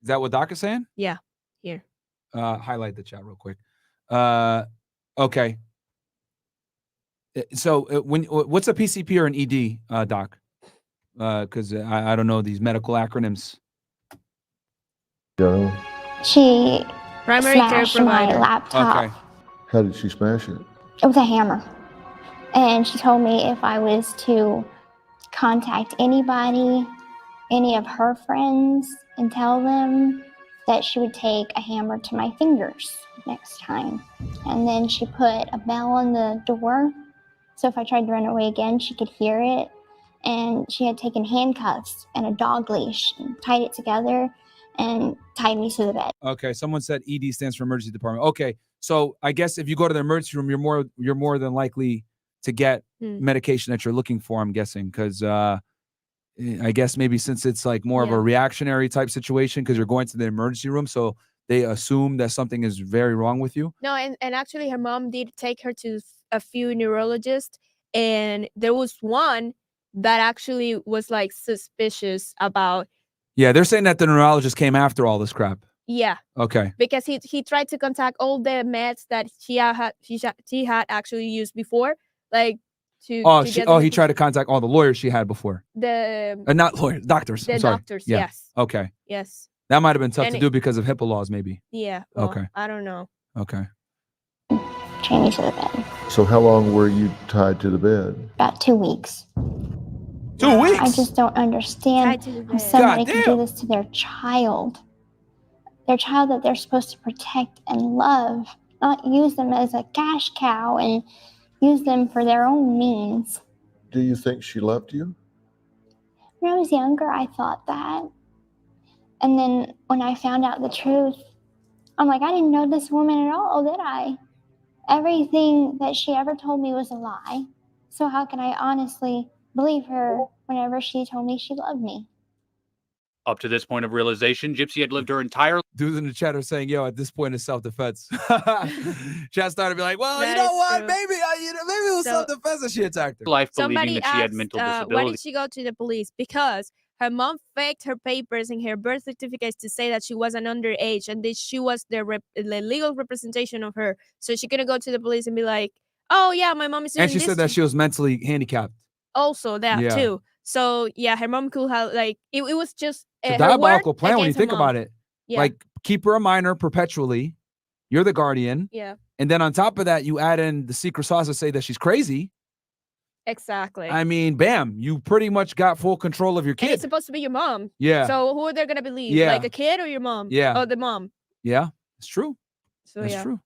Speaker 1: Is that what Doc is saying?
Speaker 4: Yeah, here.
Speaker 1: Highlight the chat real quick. Okay. So what's a PCP or an ED, Doc? Because I don't know these medical acronyms.
Speaker 19: Joe,
Speaker 11: She
Speaker 4: Primary care
Speaker 11: smashed my
Speaker 4: provider.
Speaker 11: laptop.
Speaker 1: Okay.
Speaker 19: how did she smash it?
Speaker 11: It was a hammer. And she told me if I was to contact anybody, any of her friends, and tell them that she would take a hammer to my fingers next time. And then she put a bell on the door, so if I tried to run away again, she could hear it. And she had taken handcuffs and a dog leash and tied it together and tied me to the bed.
Speaker 1: Okay. Someone said ED stands for emergency department. Okay. So I guess if you go to the emergency room, you're more than likely to get medication that you're looking for, I'm guessing, because I guess maybe since it's like more of a reactionary type situation because you're going to the emergency room, so they assume that something is very wrong with you.
Speaker 4: No, and actually her mom did take her to a few neurologists, and there was one that actually was like suspicious about.
Speaker 1: Yeah, they're saying that the neurologist came after all this crap.
Speaker 4: Yeah.
Speaker 1: Okay.
Speaker 4: Because he tried to contact all the meds that she had actually used before, like
Speaker 1: he tried to contact all the lawyers she had before. Not lawyers, doctors.
Speaker 4: The
Speaker 1: I'm sorry.
Speaker 4: doctors,
Speaker 1: Yeah.
Speaker 4: yes.
Speaker 1: Okay.
Speaker 4: Yes.
Speaker 1: That might have been tough
Speaker 4: And
Speaker 1: to do because of HIPAA laws, maybe.
Speaker 4: Yeah. Well,
Speaker 1: Okay.
Speaker 4: I don't know.
Speaker 1: Okay.
Speaker 11: Chained me to the bed.
Speaker 19: So how long were you tied to the bed?
Speaker 11: About 2 weeks.
Speaker 1: 2 weeks?
Speaker 11: I just don't understand how somebody can do this to their child. Their child that they're supposed to protect and love, not use them as a cash cow and use them for their own means.
Speaker 19: Do you think she loved you?
Speaker 11: When I was younger, I thought that. And then when I found out the truth, I'm like, I didn't know this woman at all, did I? Everything that she ever told me was a lie. So how can I honestly believe her whenever she told me she loved me?
Speaker 12: Up to this point of realization, Gypsy had lived her entire
Speaker 1: Dudes in the chat are saying, yo, at this point it's self-defense. Chat started to be like, well,
Speaker 4: That
Speaker 1: you know
Speaker 4: is
Speaker 1: what?
Speaker 4: true.
Speaker 1: Maybe it was self-defense and she attacked her.
Speaker 12: life believing
Speaker 4: Somebody
Speaker 12: that she had
Speaker 4: asked,
Speaker 12: mental
Speaker 4: why
Speaker 12: disabilities.
Speaker 4: did she go to the police? Because her mom faked her papers and her birth certificates to say that she was an underage and that she was the legal representation of her. So she couldn't go to the police and be like, oh, yeah, my mom is doing
Speaker 1: And she
Speaker 4: this
Speaker 1: said that she was mentally handicapped.
Speaker 4: also that
Speaker 1: Yeah.
Speaker 4: too. So yeah, her mom could have like it was just
Speaker 1: It's a
Speaker 4: her
Speaker 1: diabolical
Speaker 4: word
Speaker 1: plan when you
Speaker 4: against her
Speaker 1: think
Speaker 4: mom.
Speaker 1: about it.
Speaker 4: Yeah.
Speaker 1: Like, keep her a minor perpetually. You're the guardian.
Speaker 4: Yeah,
Speaker 1: And then on top of that, you add in the secret sauce to say that she's crazy.
Speaker 4: exactly.
Speaker 1: I mean, bam, you pretty much got full control of your
Speaker 4: And
Speaker 1: kid.
Speaker 4: it's supposed to be your mom.
Speaker 1: Yeah.
Speaker 4: So who are they gonna believe?
Speaker 1: Yeah.
Speaker 4: Like a kid or your mom?
Speaker 1: Yeah.
Speaker 4: Oh, the mom.
Speaker 1: Yeah, it's true.
Speaker 4: So
Speaker 1: That's
Speaker 4: yeah.
Speaker 1: true.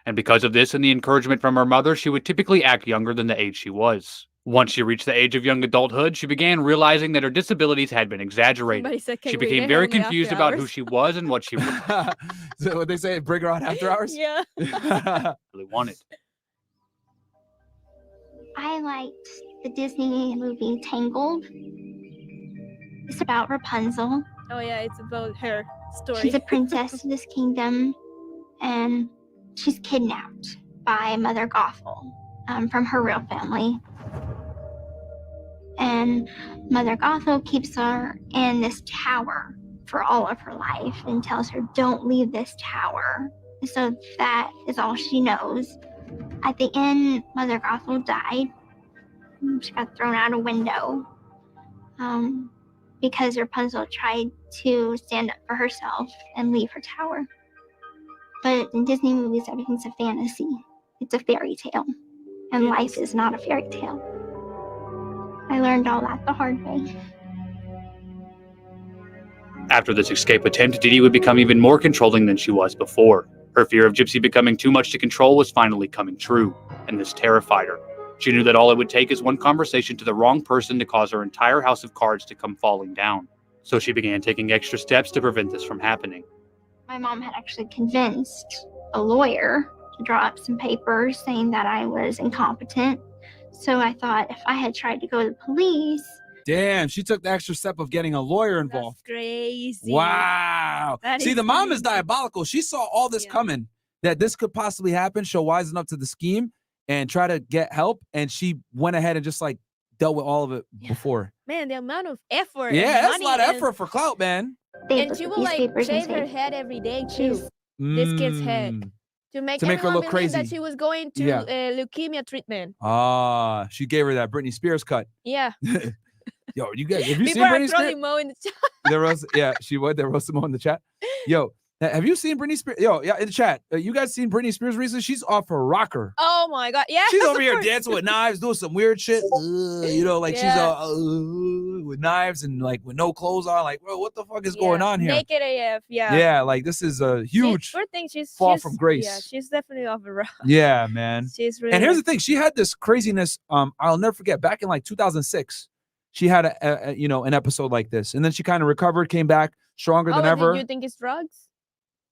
Speaker 12: And because of this and the encouragement from her mother, she would typically act younger than the age she was. Once she reached the age of young adulthood, she began realizing that her disabilities had been exaggerated.
Speaker 4: Somebody said,
Speaker 12: She
Speaker 4: "Can we
Speaker 12: became
Speaker 4: get
Speaker 12: very
Speaker 4: her only
Speaker 12: confused
Speaker 4: after
Speaker 12: about
Speaker 4: hours?"
Speaker 12: who she was and what she really
Speaker 1: Is that what they say? Bring her on after hours?
Speaker 4: Yeah.
Speaker 12: wanted.
Speaker 11: I liked the Disney movie Tangled. It's about Rapunzel.
Speaker 4: Oh yeah, it's about her story.
Speaker 11: She's a princess of this kingdom, and she's kidnapped by Mother Gothel from her real family. And Mother Gothel keeps her in this tower for all of her life and tells her, don't leave this tower. So that is all she knows. At the end, Mother Gothel died, She got thrown out a window because Rapunzel tried to stand up for herself and leave her tower. But in Disney movies, everything's a fantasy. It's a fairy tale. And life is not a fairy tale. I learned all that the hard way.
Speaker 12: After this escape attempt, Dee Dee would become even more controlling than she was before. Her fear of Gypsy becoming too much to control was finally coming true, and this terrified her. She knew that all it would take is one conversation to the wrong person to cause her entire house of cards to come falling down. So she began taking extra steps to prevent this from happening.
Speaker 11: My mom had actually convinced a lawyer to draw up some papers saying that I was incompetent. So I thought if I had tried to go to the police.
Speaker 1: Damn, she took the extra step of getting a lawyer involved.
Speaker 4: That's crazy.
Speaker 1: Wow. See, the mom is diabolical. She saw all this coming, that this could possibly happen. She'll wisen up to the scheme and try to get help. And she went ahead and just like dealt with all of it before.
Speaker 4: Man, the amount of effort.
Speaker 1: Yeah,
Speaker 4: and
Speaker 1: that's a lot of effort for clout, man.
Speaker 4: And she will like shave her head every day too. This kid's head. To make
Speaker 1: her
Speaker 4: everyone
Speaker 1: look
Speaker 4: believe
Speaker 1: crazy.
Speaker 4: that she was going to leukemia treatment.
Speaker 1: Ah, she gave her that Britney Spears cut.
Speaker 4: Yeah.
Speaker 1: Yo, you guys, have you seen
Speaker 4: Before I
Speaker 1: Britney
Speaker 4: throw
Speaker 1: Spears?
Speaker 4: Mo in the chat.
Speaker 1: Yeah, she would. There was some in the chat. Yo, have you seen Britney Spears? Yo, yeah, in the chat. You guys seen Britney Spears recently? She's off her rocker.
Speaker 4: Oh my God. Yeah.
Speaker 1: She's over here dancing with knives, doing some weird shit. You know, like she's with knives and like with no clothes on. Like, bro, what the fuck is going on here?
Speaker 4: Naked AF. Yeah.
Speaker 1: Yeah, like this is a huge fall from grace.
Speaker 4: Yeah, she's definitely off the rock.
Speaker 1: Yeah, man.
Speaker 4: She's really.
Speaker 1: And here's the thing: she had this craziness. I'll never forget. Back in like 2006, she had an episode like this, and then she kind of recovered, came back stronger than ever.
Speaker 4: Do you think it's drugs?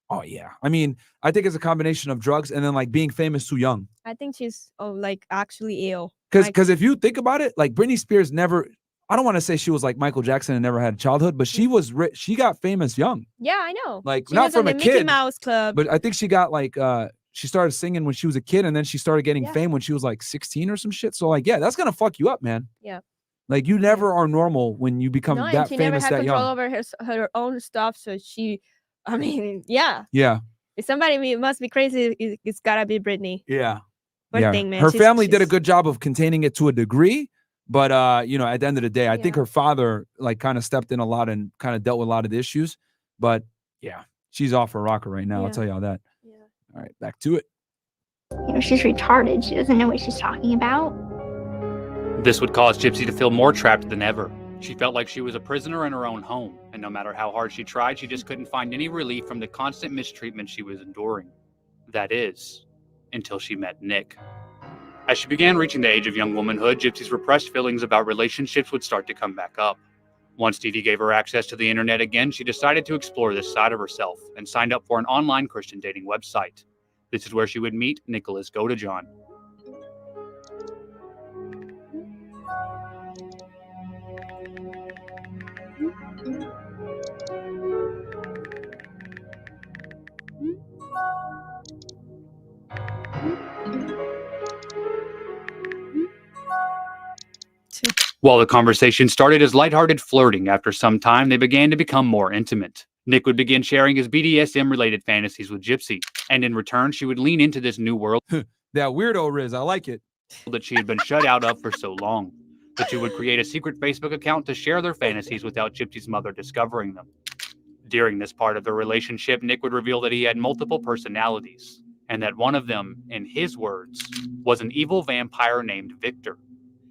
Speaker 1: Oh yeah, I mean, I think it's a combination of drugs and then like being famous too young.
Speaker 4: I think she's like actually ill.
Speaker 1: Because if you think about it, like Britney Spears never. I don't want to say she was like Michael Jackson and never had a childhood, but she was she got famous young.
Speaker 4: Yeah, I know.
Speaker 1: Like
Speaker 4: she
Speaker 1: not
Speaker 4: was
Speaker 1: from
Speaker 4: on
Speaker 1: a
Speaker 4: the
Speaker 1: kid,
Speaker 4: Mickey Mouse Club.
Speaker 1: but I think she got like she started singing when she was a kid, and then she started getting fame when she was like 16 or some shit. So like, yeah, that's gonna fuck you up, man.
Speaker 4: Yeah.
Speaker 1: Like you never are normal when you become
Speaker 4: No, and
Speaker 1: that
Speaker 4: she
Speaker 1: famous
Speaker 4: never had
Speaker 1: that
Speaker 4: control
Speaker 1: young.
Speaker 4: over her own stuff. So I mean, yeah.
Speaker 1: Yeah.
Speaker 4: If somebody must be crazy, it's gotta be Britney.
Speaker 1: Yeah.
Speaker 4: Poor thing, man.
Speaker 1: Her family did a good job of containing it to a degree, but at the end of the day, I think her father like kind of stepped in a lot and kind of dealt with a lot of the issues. But yeah, she's off her rocker right now. I'll tell you all that. Yeah. All right, back to it.
Speaker 11: She's retarded. She doesn't know what she's talking about.
Speaker 12: This would cause Gypsy to feel more trapped than ever. She felt like she was a prisoner in her own home, and no matter how hard she tried, she just couldn't find any relief from the constant mistreatment she was enduring. That is, until she met Nick. As she began reaching the age of young womanhood, Gypsy's repressed feelings about relationships would start to come back up. Once Dee Dee gave her access to the internet again, she decided to explore this side of herself and signed up for an online Christian dating website. This is where she would meet Nicholas Godejohn. While the conversation started as lighthearted flirting, after some time they began to become more intimate. Nick would begin sharing his BDSM-related fantasies with Gypsy, and in return, she would lean into this new world
Speaker 1: that weirdo Riz, I like it,
Speaker 12: that she had been shut out of for so long. The two would create a secret Facebook account to share their fantasies without Gypsy's mother discovering them. During this part of the relationship, Nick would reveal that he had multiple personalities, and that one of them, in his words, was an evil vampire named Victor.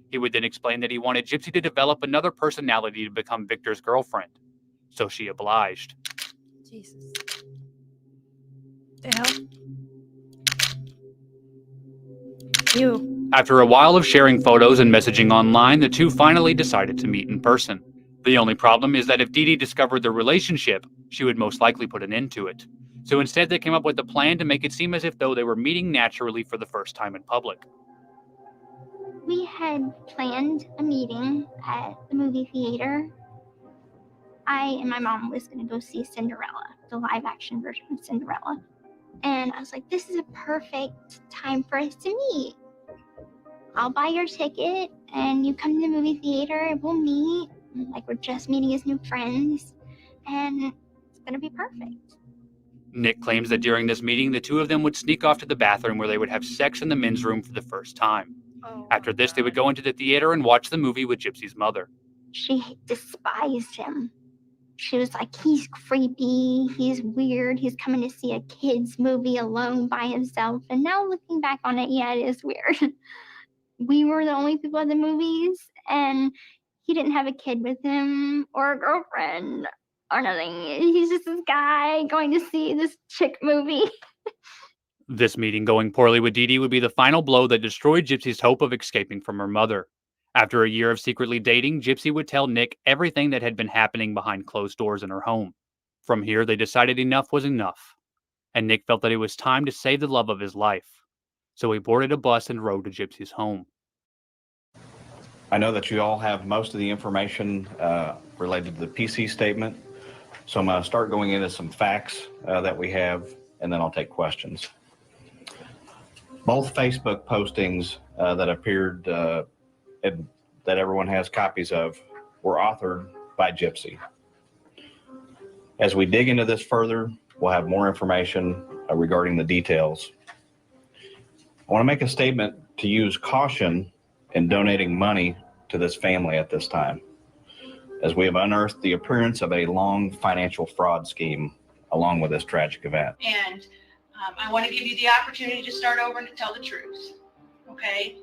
Speaker 12: He would then explain that he wanted Gypsy to develop another personality to become Victor's girlfriend. So she obliged.
Speaker 4: Jesus. The hell? You.
Speaker 12: After a while of sharing photos and messaging online, the two finally decided to meet in person. The only problem is that if Dee Dee discovered their relationship, she would most likely put an end to it. So instead they came up with a plan to make it seem as if though they were meeting naturally for the first time in public.
Speaker 11: We had planned a meeting at the movie theater. I and my mom was going to go see Cinderella, the live action version of Cinderella. And I was like, this is a perfect time for us to meet. I'll buy your ticket and you come to the movie theater and we'll meet. Like we're just meeting as new friends and it's going to be perfect.
Speaker 12: Nick claims that during this meeting, the two of them would sneak off to the bathroom where they would have sex in the men's room for the first time. After this, they would go into the theater and watch the movie with Gypsy's mother.
Speaker 11: She despised him. She was like, he's creepy, he's weird, he's coming to see a kid's movie alone by himself. And now looking back on it, yeah, it is weird. We were the only people at the movies, and he didn't have a kid with him or a girlfriend or nothing. He's just this guy going to see this chick movie.
Speaker 12: This meeting going poorly with Dee Dee would be the final blow that destroyed Gypsy's hope of escaping from her mother. After a year of secretly dating, Gypsy would tell Nick everything that had been happening behind closed doors in her home. From here, they decided enough was enough, and Nick felt that it was time to save the love of his life. So he boarded a bus and rode to Gypsy's home.
Speaker 20: I know that you all have most of the information related to the PC statement, so I'm going to start going into some facts that we have, and then I'll take questions. Both Facebook postings that appeared that everyone has copies of were authored by Gypsy. As we dig into this further, we'll have more information regarding the details. I want to make a statement to use caution in donating money to this family at this time, as we have unearthed the appearance of a long financial fraud scheme along with this tragic event.
Speaker 21: And I want to give you the opportunity to start over and to tell the truth, okay?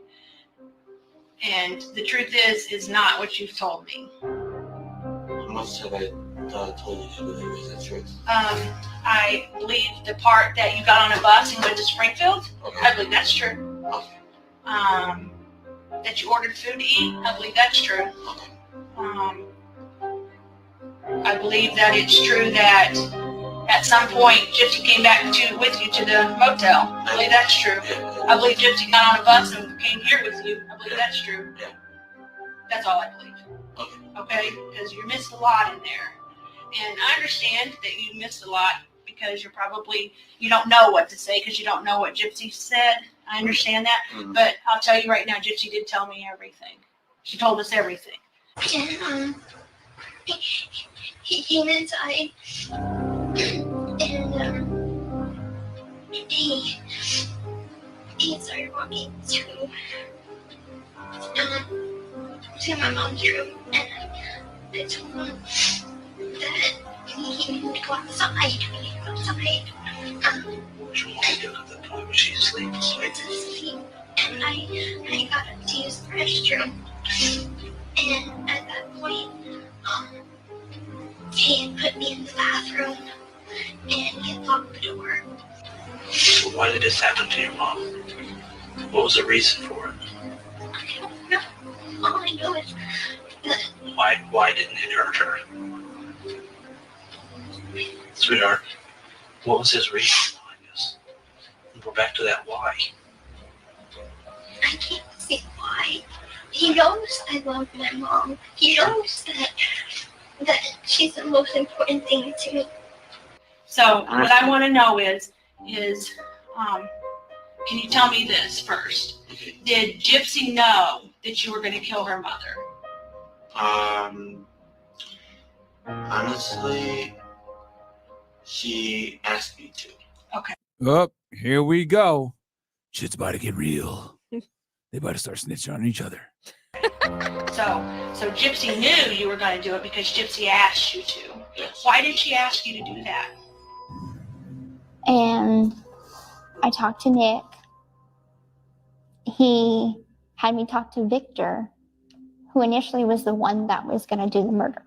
Speaker 21: And the truth is not what you've told me.
Speaker 22: How much have I told you to believe is the truth?
Speaker 21: I believe the part that you got on a bus and went to Springfield. Okay. I believe that's true.
Speaker 22: Okay.
Speaker 21: That you ordered food to eat. I believe that's true.
Speaker 22: Okay.
Speaker 21: I believe that it's true that at some point Gypsy came back with you to the motel. I believe that's true. I believe Gypsy got on a bus and came here with you. I believe that's true. That's all I believe. Okay? Because you missed a lot in there. And I understand that you missed a lot because you don't know what to say because you don't know what Gypsy said. I understand that. Mm-hmm. But I'll tell you right now, Gypsy did tell me everything. She told us everything.
Speaker 11: And he came inside and he started walking to my mom's room, and I told him that he needed to go outside.
Speaker 22: What you want to do at the point when she's asleep?
Speaker 11: And I got up to use the restroom, and at that point, he had put me in the bathroom, and he had locked the door.
Speaker 22: So why did this happen to your mom? What was the reason for it?
Speaker 11: I don't know. All I know is that...
Speaker 22: Why didn't it hurt her? Sweetheart, what was his reason behind this? We're back to that why.
Speaker 11: I can't say why. He knows I love my mom. He knows that she's the most important thing to me.
Speaker 21: So what I want to know is can you tell me this first? Did Gypsy know that you were going to kill her mother?
Speaker 22: Honestly, she asked me to.
Speaker 21: Okay.
Speaker 1: Oh, here we go. Shit's about to get real. They about to start snitching on each other.
Speaker 21: So Gypsy knew you were going to do it because Gypsy asked you to.
Speaker 22: Yes.
Speaker 21: Why did she ask you to do that?
Speaker 11: And I talked to Nick. He had me talk to Victor, who initially was the one that was going to do the murder.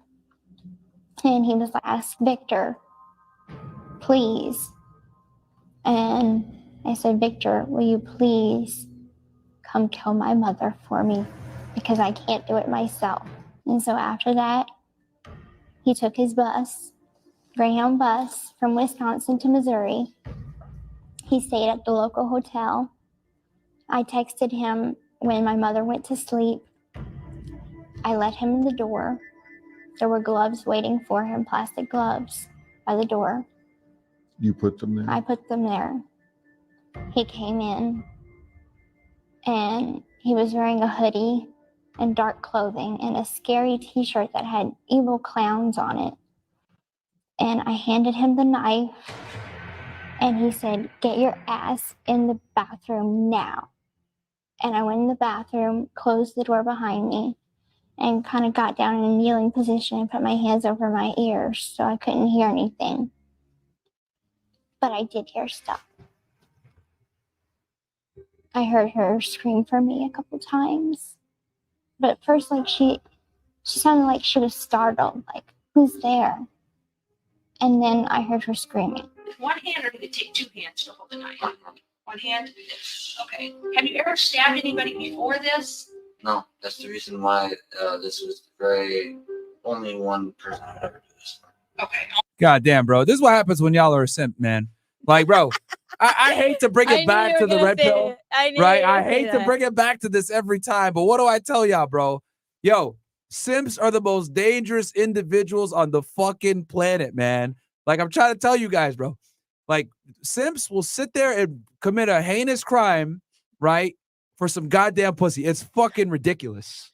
Speaker 11: And he was like, ask Victor, please. And I said, Victor, will you please come kill my mother for me? Because I can't do it myself. And so after that, he took his bus, Greyhound bus, from Wisconsin to Missouri. He stayed at the local hotel. I texted him when my mother went to sleep. I let him in the door. There were gloves waiting for him, plastic gloves, by the door.
Speaker 19: You put them there?
Speaker 11: I put them there. He came in, and he was wearing a hoodie and dark clothing and a scary t-shirt that had evil clowns on it. And I handed him the knife, and he said, get your ass in the bathroom now. And I went in the bathroom, closed the door behind me, and kind of got down in a kneeling position and put my hands over my ears so I couldn't hear anything. But I did hear stuff. I heard her scream for me a couple times. But at first, like, she sounded like she was startled, like, who's there? And then I heard her screaming.
Speaker 21: With one hand, or did it take two hands to hold the knife? One hand? Okay. Have you ever stabbed anybody before this?
Speaker 2: No, that's the reason why this was very only one person would ever do this.
Speaker 21: Okay.
Speaker 1: God damn, bro. This is what happens when y'all are a simp, man. Like, bro, I hate to bring it back to the red pill. Right? I hate to bring it back to this every time. But what do I tell y'all, bro? Yo, simps are the most dangerous individuals on the fucking planet, man. Like, I'm trying to tell you guys, bro. Like, simps will sit there and commit a heinous crime, right? For some goddamn pussy. It's fucking ridiculous.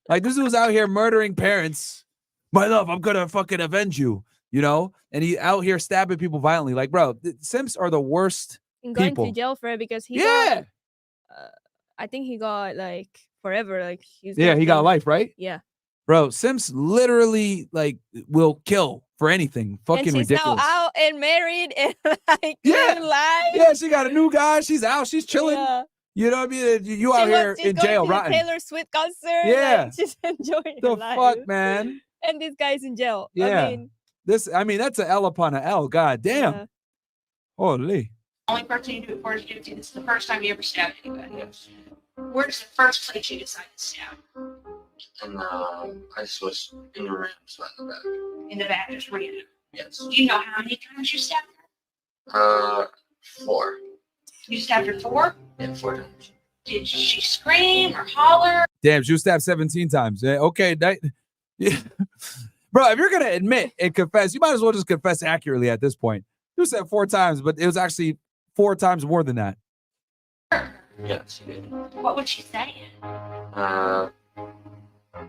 Speaker 1: Like, this dude's out here murdering parents. My love, I'm gonna fucking avenge you, you know? And he out here stabbing people violently. Like, bro, simps are the worst
Speaker 4: And going
Speaker 1: people.
Speaker 4: to jail for it because he got, I think he got like forever. Like he's
Speaker 1: Yeah, he got life, right?
Speaker 4: Yeah.
Speaker 1: Bro, simps literally like will kill for anything. Fucking
Speaker 4: and she's
Speaker 1: ridiculous.
Speaker 4: now out and married and like living life.
Speaker 1: Yeah, she got a new guy. She's out. She's chilling.
Speaker 4: Yeah.
Speaker 1: You know what I mean? You out here
Speaker 4: She's
Speaker 1: in
Speaker 4: going
Speaker 1: jail,
Speaker 4: to the
Speaker 1: rotten.
Speaker 4: Taylor Swift concert.
Speaker 1: Yeah.
Speaker 4: Like, she's enjoying
Speaker 1: The
Speaker 4: her life.
Speaker 1: fuck, man?
Speaker 4: And this guy's in jail.
Speaker 1: Yeah.
Speaker 4: I mean,
Speaker 1: that's an L upon an L. God damn.
Speaker 4: Yeah.
Speaker 21: The
Speaker 1: Holy.
Speaker 21: only person you do it for is Gypsy. This is the first time you ever stabbed anybody. Where's the first place you decided to stab?
Speaker 2: And I just was in the room, so I go back.
Speaker 21: In the back, just random.
Speaker 2: Yes.
Speaker 21: Do you know how many times you stabbed her?
Speaker 2: 4.
Speaker 21: You stabbed her 4?
Speaker 2: Yeah, 4 times.
Speaker 21: Did she scream or holler?
Speaker 1: Damn, she was stabbed 17 times. Yeah, okay. Yeah. Bro, if you're going to admit and confess, you might as well just confess accurately at this point. You said 4 times, but it was actually 4 times more than that.
Speaker 2: Yes, she did.
Speaker 21: What would she say?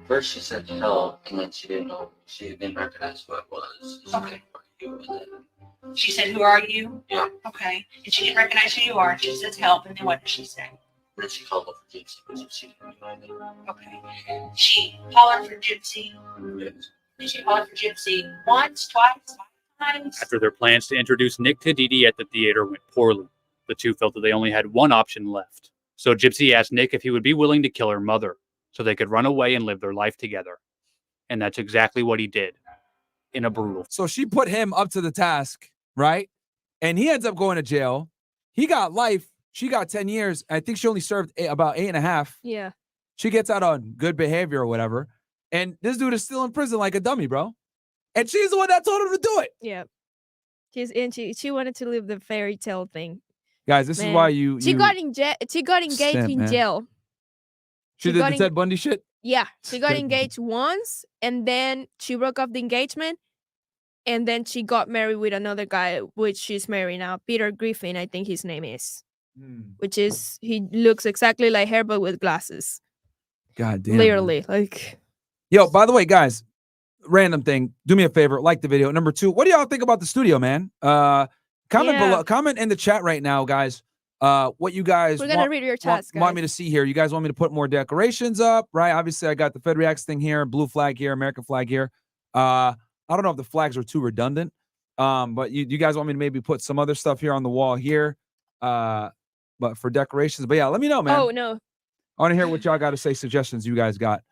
Speaker 2: First she said help, and then she didn't know. She didn't recognize what it was.
Speaker 21: Okay.
Speaker 2: You, and then,
Speaker 21: She said, "Who are you?"
Speaker 2: Yeah.
Speaker 21: Okay. And she didn't recognize who you are. She says help, and then what did she say?
Speaker 2: then she called up for Gypsy, but she didn't do anything.
Speaker 21: Okay. She hollered for Gypsy.
Speaker 2: Yes.
Speaker 21: Did she holler for Gypsy once, twice, 5 times?
Speaker 12: After their plans to introduce Nick to Dee Dee at the theater went poorly, the two felt that they only had one option left. So Gypsy asked Nick if he would be willing to kill her mother so they could run away and live their life together. And that's exactly what he did in a brutal.
Speaker 1: So she put him up to the task, right? And he ends up going to jail. He got life. She got 10 years. I think she only served about 8.5.
Speaker 4: Yeah.
Speaker 1: She gets out on good behavior or whatever. And this dude is still in prison like a dummy, bro. And she's the one that told him to do it.
Speaker 4: Yeah. She wanted to live the fairy tale thing.
Speaker 1: Guys, this is why you
Speaker 4: She got engaged
Speaker 1: Simp,
Speaker 4: in
Speaker 1: man.
Speaker 4: jail.
Speaker 1: She did the Ted Bundy shit?
Speaker 4: Yeah. She got
Speaker 1: Ted-
Speaker 4: engaged once and then she broke off the engagement. And then she got married with another guy, which she's married now. Peter Griffin, I think his name is. Which is, he looks exactly like her, but with glasses.
Speaker 1: God damn.
Speaker 4: Literally. Like,
Speaker 1: Yo, by the way, guys, random thing. Do me a favor, like the video. Number 2, what do y'all think about the studio, man? Comment below. Comment in the chat right now, guys. What you guys
Speaker 4: we're going to read your chats, guys.
Speaker 1: want me to see here. You guys want me to put more decorations up, right? Obviously, I got the Fed Reacts thing here, blue flag here, American flag here. I don't know if the flags are too redundant, but you guys want me to maybe put some other stuff here on the wall here, but for decorations. But yeah, let me know, man.
Speaker 4: Oh, no.
Speaker 1: I want to hear what y'all got to say, suggestions you guys got.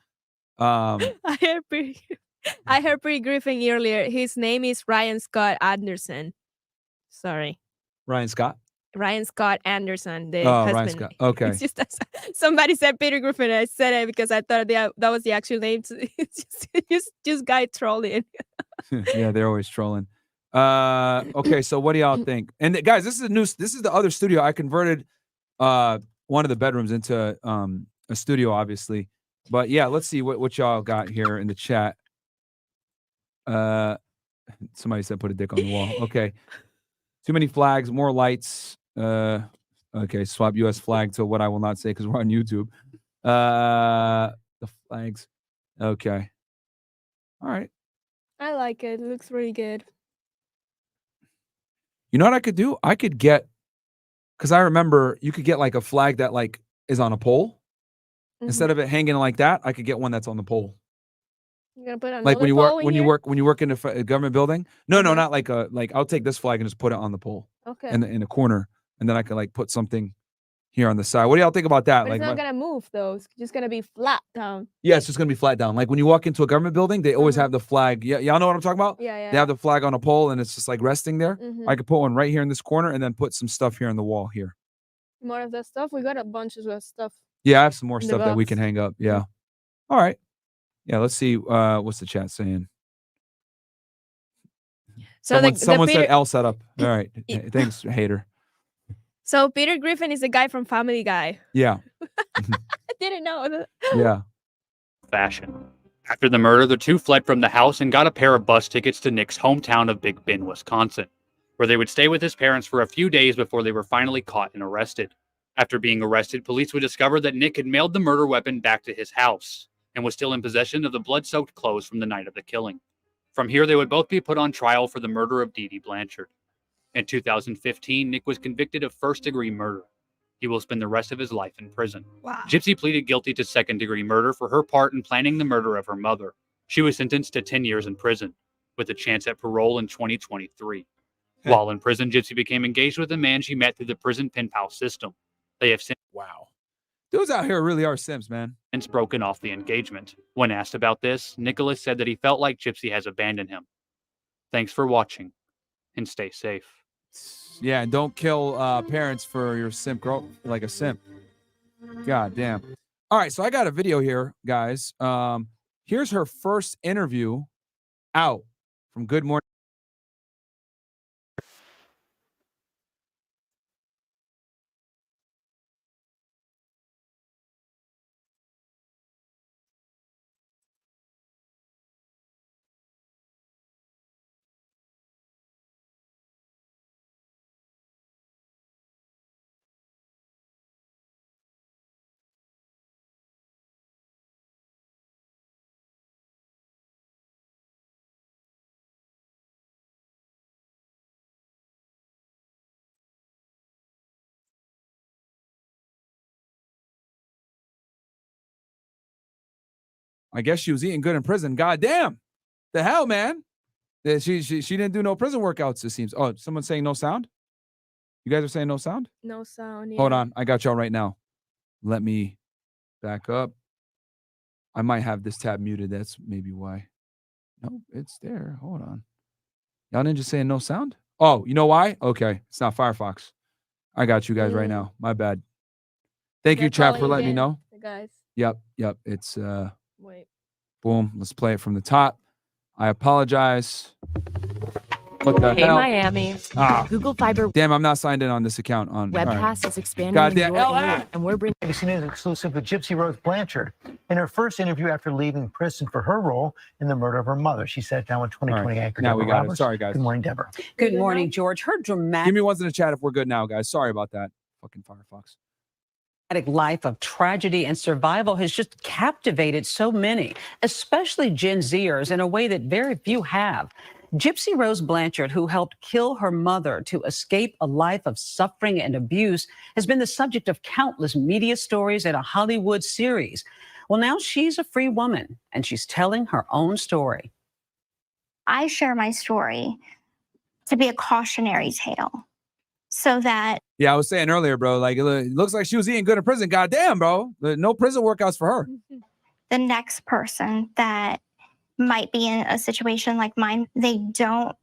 Speaker 4: I heard Pretty Griffin earlier. His name is Ryan Scott Anderson. Sorry.
Speaker 1: Ryan Scott?
Speaker 4: Ryan Scott Anderson, the
Speaker 1: Oh,
Speaker 4: husband.
Speaker 1: Ryan Scott. Okay.
Speaker 4: It's just somebody said Peter Griffin. I said it because I thought that was the actual name. It's just guy trolling.
Speaker 1: Yeah, they're always trolling. Okay, so what do y'all think? And guys, this is the other studio. I converted one of the bedrooms into a studio, obviously. But yeah, let's see what y'all got here in the chat. Somebody said put a dick on the wall. Okay. Too many flags, more lights. Okay, swap US flag to what I will not say because we're on YouTube. The flags. Okay. All right.
Speaker 4: I like it. It looks really good.
Speaker 1: You know what I could do? I could get, because I remember you could get like a flag that like is on a pole. Instead of it hanging like that, I could get one that's on the pole.
Speaker 4: You're gonna put another
Speaker 1: Like when you
Speaker 4: pole
Speaker 1: work
Speaker 4: in
Speaker 1: when you
Speaker 4: here?
Speaker 1: work when you work in a government building. No, not like I'll take this flag and just put it on the pole.
Speaker 4: Okay.
Speaker 1: In a corner, and then I can like put something here on the side. What do y'all think about that?
Speaker 4: But
Speaker 1: Like
Speaker 4: it's not gonna move though. It's just gonna be flat down.
Speaker 1: yeah, it's just gonna be flat down. Like when you walk into a government building, they always have the flag. Yeah, y'all know what I'm talking about?
Speaker 4: Yeah.
Speaker 1: They have the flag on a pole and it's just like resting there.
Speaker 4: Mhm.
Speaker 1: I could put one right here in this corner and then put some stuff here on the wall here.
Speaker 4: More of that stuff. We got a bunch of stuff.
Speaker 1: Yeah, I have some more
Speaker 4: in the
Speaker 1: stuff that we
Speaker 4: box.
Speaker 1: can hang up. Yeah. All right. Yeah, let's see. What's the chat saying?
Speaker 4: So
Speaker 1: Someone said
Speaker 4: Peter-
Speaker 1: L setup. All right. Thanks, hater.
Speaker 4: So Peter Griffin is the guy from Family Guy.
Speaker 1: Yeah.
Speaker 4: I didn't know that.
Speaker 1: Yeah.
Speaker 12: Fashion. After the murder, the two fled from the house and got a pair of bus tickets to Nick's hometown of Big Bend, Wisconsin, where they would stay with his parents for a few days before they were finally caught and arrested. After being arrested, police would discover that Nick had mailed the murder weapon back to his house and was still in possession of the blood-soaked clothes from the night of the killing. From here, they would both be put on trial for the murder of Dee Dee Blanchard. In 2015, Nick was convicted of first-degree murder. He will spend the rest of his life in prison.
Speaker 4: Wow.
Speaker 12: Gypsy pleaded guilty to second-degree murder for her part in planning the murder of her mother. She was sentenced to 10 years in prison, with a chance at parole in 2023. While in prison, Gypsy became engaged with a man she met through the prison pen pal system. They have since
Speaker 1: Dudes out here really are simps, man.
Speaker 12: broken off the engagement. When asked about this, Nicholas said that he felt like Gypsy has abandoned him. Thanks for watching, and stay safe.
Speaker 1: Yeah, and don't kill parents for your simp girl, like a simp. God damn. All right, so I got a video here, guys. Here's her first interview out from Good Morning. I guess she was eating good in prison. God damn. The hell, man. She didn't do no prison workouts, it seems. Oh, someone's saying no sound? You guys are saying no sound?
Speaker 4: No sound. Yeah.
Speaker 1: Hold on. I got y'all right now. Let me back up. I might have this tab muted. That's maybe why. No, it's there. Hold on. Y'all didn't just saying no sound? Oh, you know why? Okay. It's not Firefox. I got you guys right now. My bad. Thank you, chat, for letting me know.
Speaker 4: The guys.
Speaker 1: Yep. It's
Speaker 4: Wait.
Speaker 1: boom. Let's play it from the top. I apologize. What the
Speaker 3: Hey,
Speaker 1: hell?
Speaker 3: Miami. Google Fiber
Speaker 1: Damn, I'm not signed in on this account. On
Speaker 3: Web
Speaker 1: all right.
Speaker 3: Pass is expanding
Speaker 1: Goddamn.
Speaker 3: in your area, and we're bringing
Speaker 8: ABC News exclusive with Gypsy Rose Blanchard in her first interview after leaving prison for her role in the murder of her mother. She sat down with 2020 anchor
Speaker 1: Now we
Speaker 8: Deborah
Speaker 1: got it.
Speaker 8: Roberts.
Speaker 1: Sorry, guys.
Speaker 8: Good morning, Deborah.
Speaker 5: Good morning, George. Her dramatic
Speaker 1: Give me ones in the chat if we're good now, guys. Sorry about that. Fucking Firefox.
Speaker 5: life of tragedy and survival has just captivated so many, especially Gen Zers, in a way that very few have. Gypsy Rose Blanchard, who helped kill her mother to escape a life of suffering and abuse, has been the subject of countless media stories and a Hollywood series. Well, now she's a free woman, and she's telling her own story.
Speaker 11: I share my story to be a cautionary tale so that
Speaker 1: Yeah, I was saying earlier, bro. Like, it looks like she was eating good in prison. Goddamn, bro. No prison workouts for her.
Speaker 11: the next person that might be in a situation like mine, they don't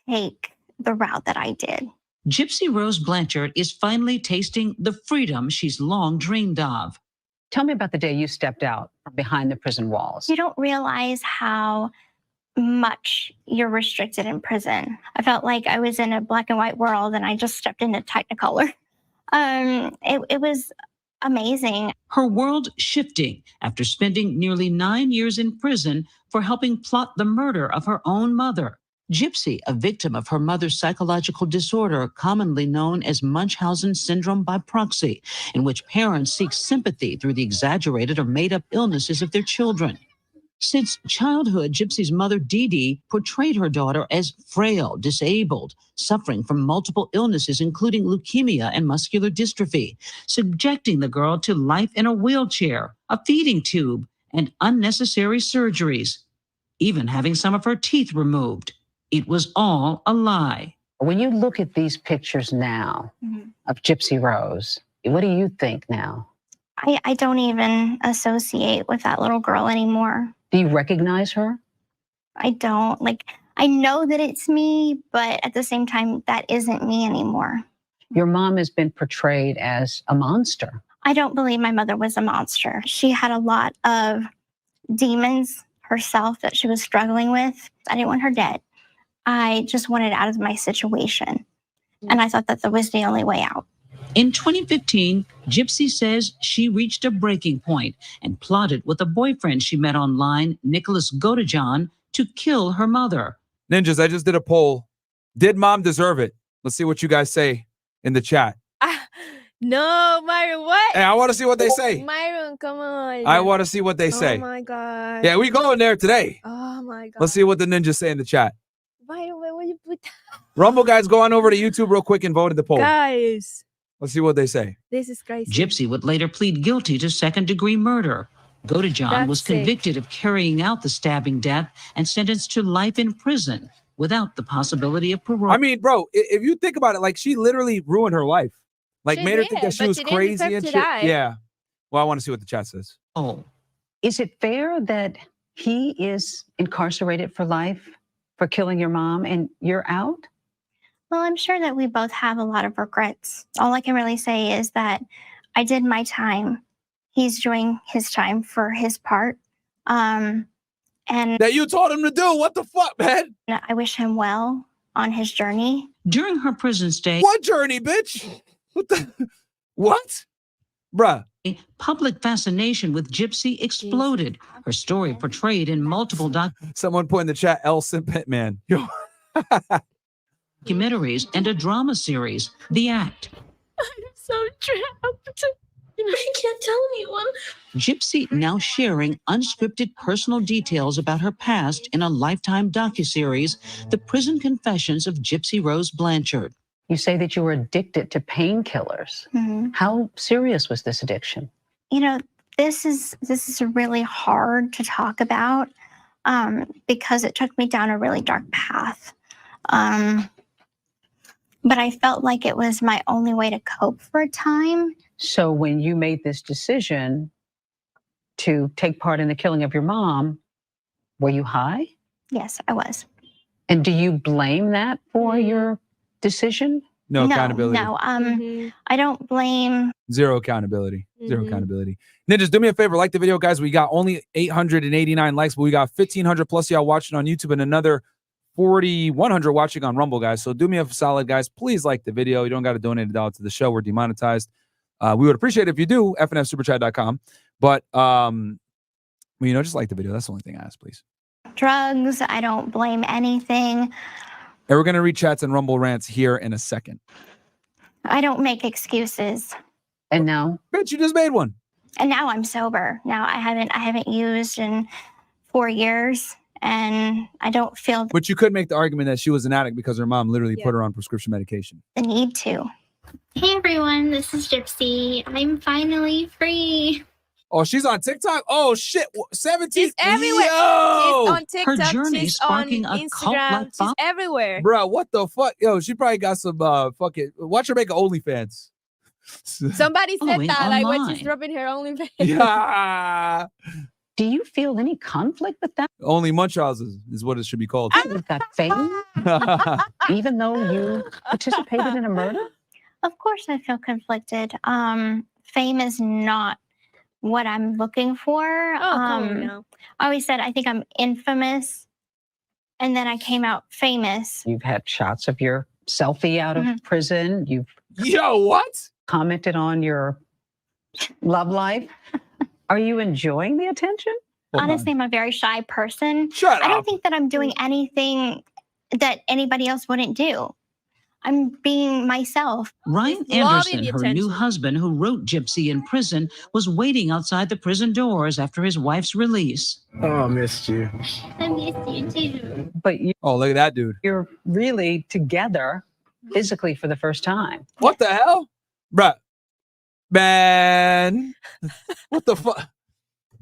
Speaker 11: take the route that I did.
Speaker 23: Gypsy Rose Blanchard is finally tasting the freedom she's long dreamed of.
Speaker 5: Tell me about the day you stepped out from behind the prison walls.
Speaker 11: You don't realize how much you're restricted in prison. I felt like I was in a black and white world and I just stepped into Technicolor. It was amazing.
Speaker 23: Her world shifting after spending nearly 9 years in prison for helping plot the murder of her own mother. Gypsy, a victim of her mother's psychological disorder, commonly known as Munchausen syndrome by proxy, in which parents seek sympathy through the exaggerated or made-up illnesses of their children. Since childhood, Gypsy's mother, Dee Dee, portrayed her daughter as frail, disabled, suffering from multiple illnesses, including leukemia and muscular dystrophy, subjecting the girl to life in a wheelchair, a feeding tube, and unnecessary surgeries, even having some of her teeth removed. It was all a lie.
Speaker 5: When you look at these pictures now of Gypsy Rose, what do you think now?
Speaker 6: I don't even associate with that little girl anymore.
Speaker 5: Do you recognize her?
Speaker 6: I don't. Like, I know that it's me, but at the same time, that isn't me anymore.
Speaker 5: Your mom has been portrayed as a monster.
Speaker 6: I don't believe my mother was a monster. She had a lot of demons herself that she was struggling with. I didn't want her dead. I just wanted out of my situation. And I thought that was the only way out.
Speaker 23: In 2015, Gypsy says she reached a breaking point and plotted with a boyfriend she met online, Nicholas Godejohn, to kill her mother.
Speaker 1: Ninjas, I just did a poll. Did mom deserve it? Let's see what you guys say in the chat.
Speaker 4: No, Myron, what?
Speaker 1: Hey, I want to see what they say.
Speaker 4: Myron, come on.
Speaker 1: I want to see what they say.
Speaker 4: Oh my God.
Speaker 1: Yeah, we going there today.
Speaker 4: Oh my God.
Speaker 1: Let's see what the ninjas say in the chat.
Speaker 4: Myron, where will you put
Speaker 1: Rumble guys, go on over to YouTube real quick and vote in the poll.
Speaker 4: Guys,
Speaker 1: Let's see what they say.
Speaker 4: this is crazy.
Speaker 23: Gypsy would later plead guilty to second-degree murder. Godejohn
Speaker 4: That's
Speaker 23: was
Speaker 4: sick.
Speaker 23: convicted of carrying out the stabbing death and sentenced to life in prison without the possibility of parole.
Speaker 1: I mean, bro, if you think about it, like she literally ruined her life. Like
Speaker 4: She
Speaker 1: made her
Speaker 4: did,
Speaker 1: think that she
Speaker 4: but
Speaker 1: was
Speaker 4: she didn't
Speaker 1: crazy
Speaker 4: deserve
Speaker 1: and
Speaker 4: to
Speaker 1: shit.
Speaker 4: die.
Speaker 1: Yeah. Well, I want to see what the chat says.
Speaker 23: Oh,
Speaker 5: Is it fair that he is incarcerated for life for killing your mom and you're out?
Speaker 6: Well, I'm sure that we both have a lot of regrets. All I can really say is that I did my time. He's doing his time for his part. And
Speaker 1: that you told him to do. What the fuck, man?
Speaker 6: I wish him well on his journey.
Speaker 23: During her prison stay,
Speaker 1: What journey, bitch? What the? What? Bruh.
Speaker 23: public fascination with Gypsy exploded. Her story portrayed in multiple
Speaker 1: Someone put in the chat, El Simp Hitman. Yo.
Speaker 23: documentaries and a drama series, The Act.
Speaker 4: I'm so trapped. I can't tell anyone.
Speaker 23: Gypsy now sharing unscripted personal details about her past in a Lifetime docuseries, The Prison Confessions of Gypsy Rose Blanchard.
Speaker 5: You say that you were addicted to painkillers. How serious was this addiction?
Speaker 6: You know, this is really hard to talk about because it took me down a really dark path. But I felt like it was my only way to cope for a time.
Speaker 5: So when you made this decision to take part in the killing of your mom, were you high?
Speaker 6: Yes, I was.
Speaker 5: And do you blame that for your decision?
Speaker 1: No accountability.
Speaker 6: No, I don't blame.
Speaker 1: Zero accountability. Zero accountability. Ninjas, do me a favor. Like the video, guys. We got only 889 likes, but we got 1,500 plus y'all watching on YouTube and another 4,100 watching on Rumble, guys. So do me a solid, guys. Please like the video. You don't got to donate $1 to the show. We're demonetized. We would appreciate it if you do, fnfsuperchat.com. But, you know, just like the video. That's the only thing I ask, please.
Speaker 6: Drugs. I don't blame anything.
Speaker 1: And we're going to read chats and Rumble rants here in a second.
Speaker 6: I don't make excuses.
Speaker 5: And now?
Speaker 1: Bitch, you just made one.
Speaker 6: And now I'm sober. Now I haven't used in 4 years. And I don't feel
Speaker 1: But you could make the argument that she was an addict because her mom literally put her on prescription medication.
Speaker 6: the need to.
Speaker 11: Hey everyone, this is Gypsy. I'm finally free.
Speaker 1: Oh, she's on TikTok? Oh, shit. 17.
Speaker 4: She's everywhere.
Speaker 1: Yo!
Speaker 4: She's on TikTok.
Speaker 23: Her journey
Speaker 4: She's
Speaker 23: sparking
Speaker 4: on
Speaker 23: a cult-like
Speaker 4: Instagram. She's
Speaker 23: following.
Speaker 4: everywhere.
Speaker 1: Bro, what the fuck? Yo, she probably got some fucking. Watch her make an OnlyFans.
Speaker 4: Somebody said
Speaker 23: Following
Speaker 4: that, like when
Speaker 23: online.
Speaker 4: she's dropping her OnlyFans.
Speaker 1: Yeah.
Speaker 5: Do you feel any conflict with that?
Speaker 1: Only Munchausen is what it should be called.
Speaker 5: You've got fame, even though you participated in a murder?
Speaker 6: Of course I feel conflicted. Fame is not what I'm looking for.
Speaker 4: come on now.
Speaker 6: I always said I think I'm infamous. And then I came out famous.
Speaker 5: You've had shots of your selfie out of prison. You've
Speaker 1: Yo, what?
Speaker 5: commented on your love life. Are you enjoying the attention?
Speaker 6: Honestly, I'm a very shy person.
Speaker 1: Shut
Speaker 6: I don't
Speaker 1: up.
Speaker 6: think that I'm doing anything that anybody else wouldn't do. I'm being myself.
Speaker 23: Ryan
Speaker 4: Loving
Speaker 23: Anderson,
Speaker 4: the
Speaker 23: her new
Speaker 4: attention.
Speaker 23: husband who wrote Gypsy in prison, was waiting outside the prison doors after his wife's release.
Speaker 9: Oh, I missed you.
Speaker 11: I missed you too.
Speaker 5: But
Speaker 1: Oh, look at that dude.
Speaker 5: you're really together physically for the first time.
Speaker 1: What the hell? Bruh. Man. What the fuck?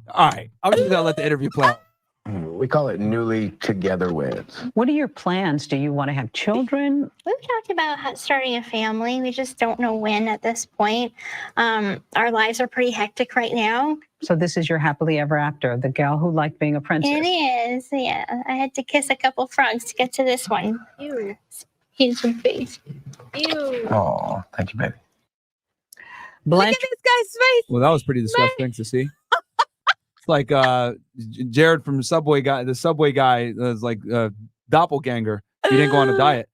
Speaker 1: All right. I'm just gonna let the interview play out.
Speaker 9: We call it newly together weds.
Speaker 5: What are your plans? Do you want to have children?
Speaker 6: We've talked about starting a family. We just don't know when at this point. Our lives are pretty hectic right now.
Speaker 5: So this is your happily ever after, the gal who liked being a princess.
Speaker 6: It is, yeah. I had to kiss a couple frogs to get to this one.
Speaker 11: Ew.
Speaker 6: He's some face.
Speaker 11: Ew.
Speaker 9: Oh, thank you, baby.
Speaker 4: Look at this guy's face.
Speaker 1: Well, that was pretty disgusting to see. It's like Jared from Subway guy. The Subway guy is like doppelganger. He didn't go on a diet.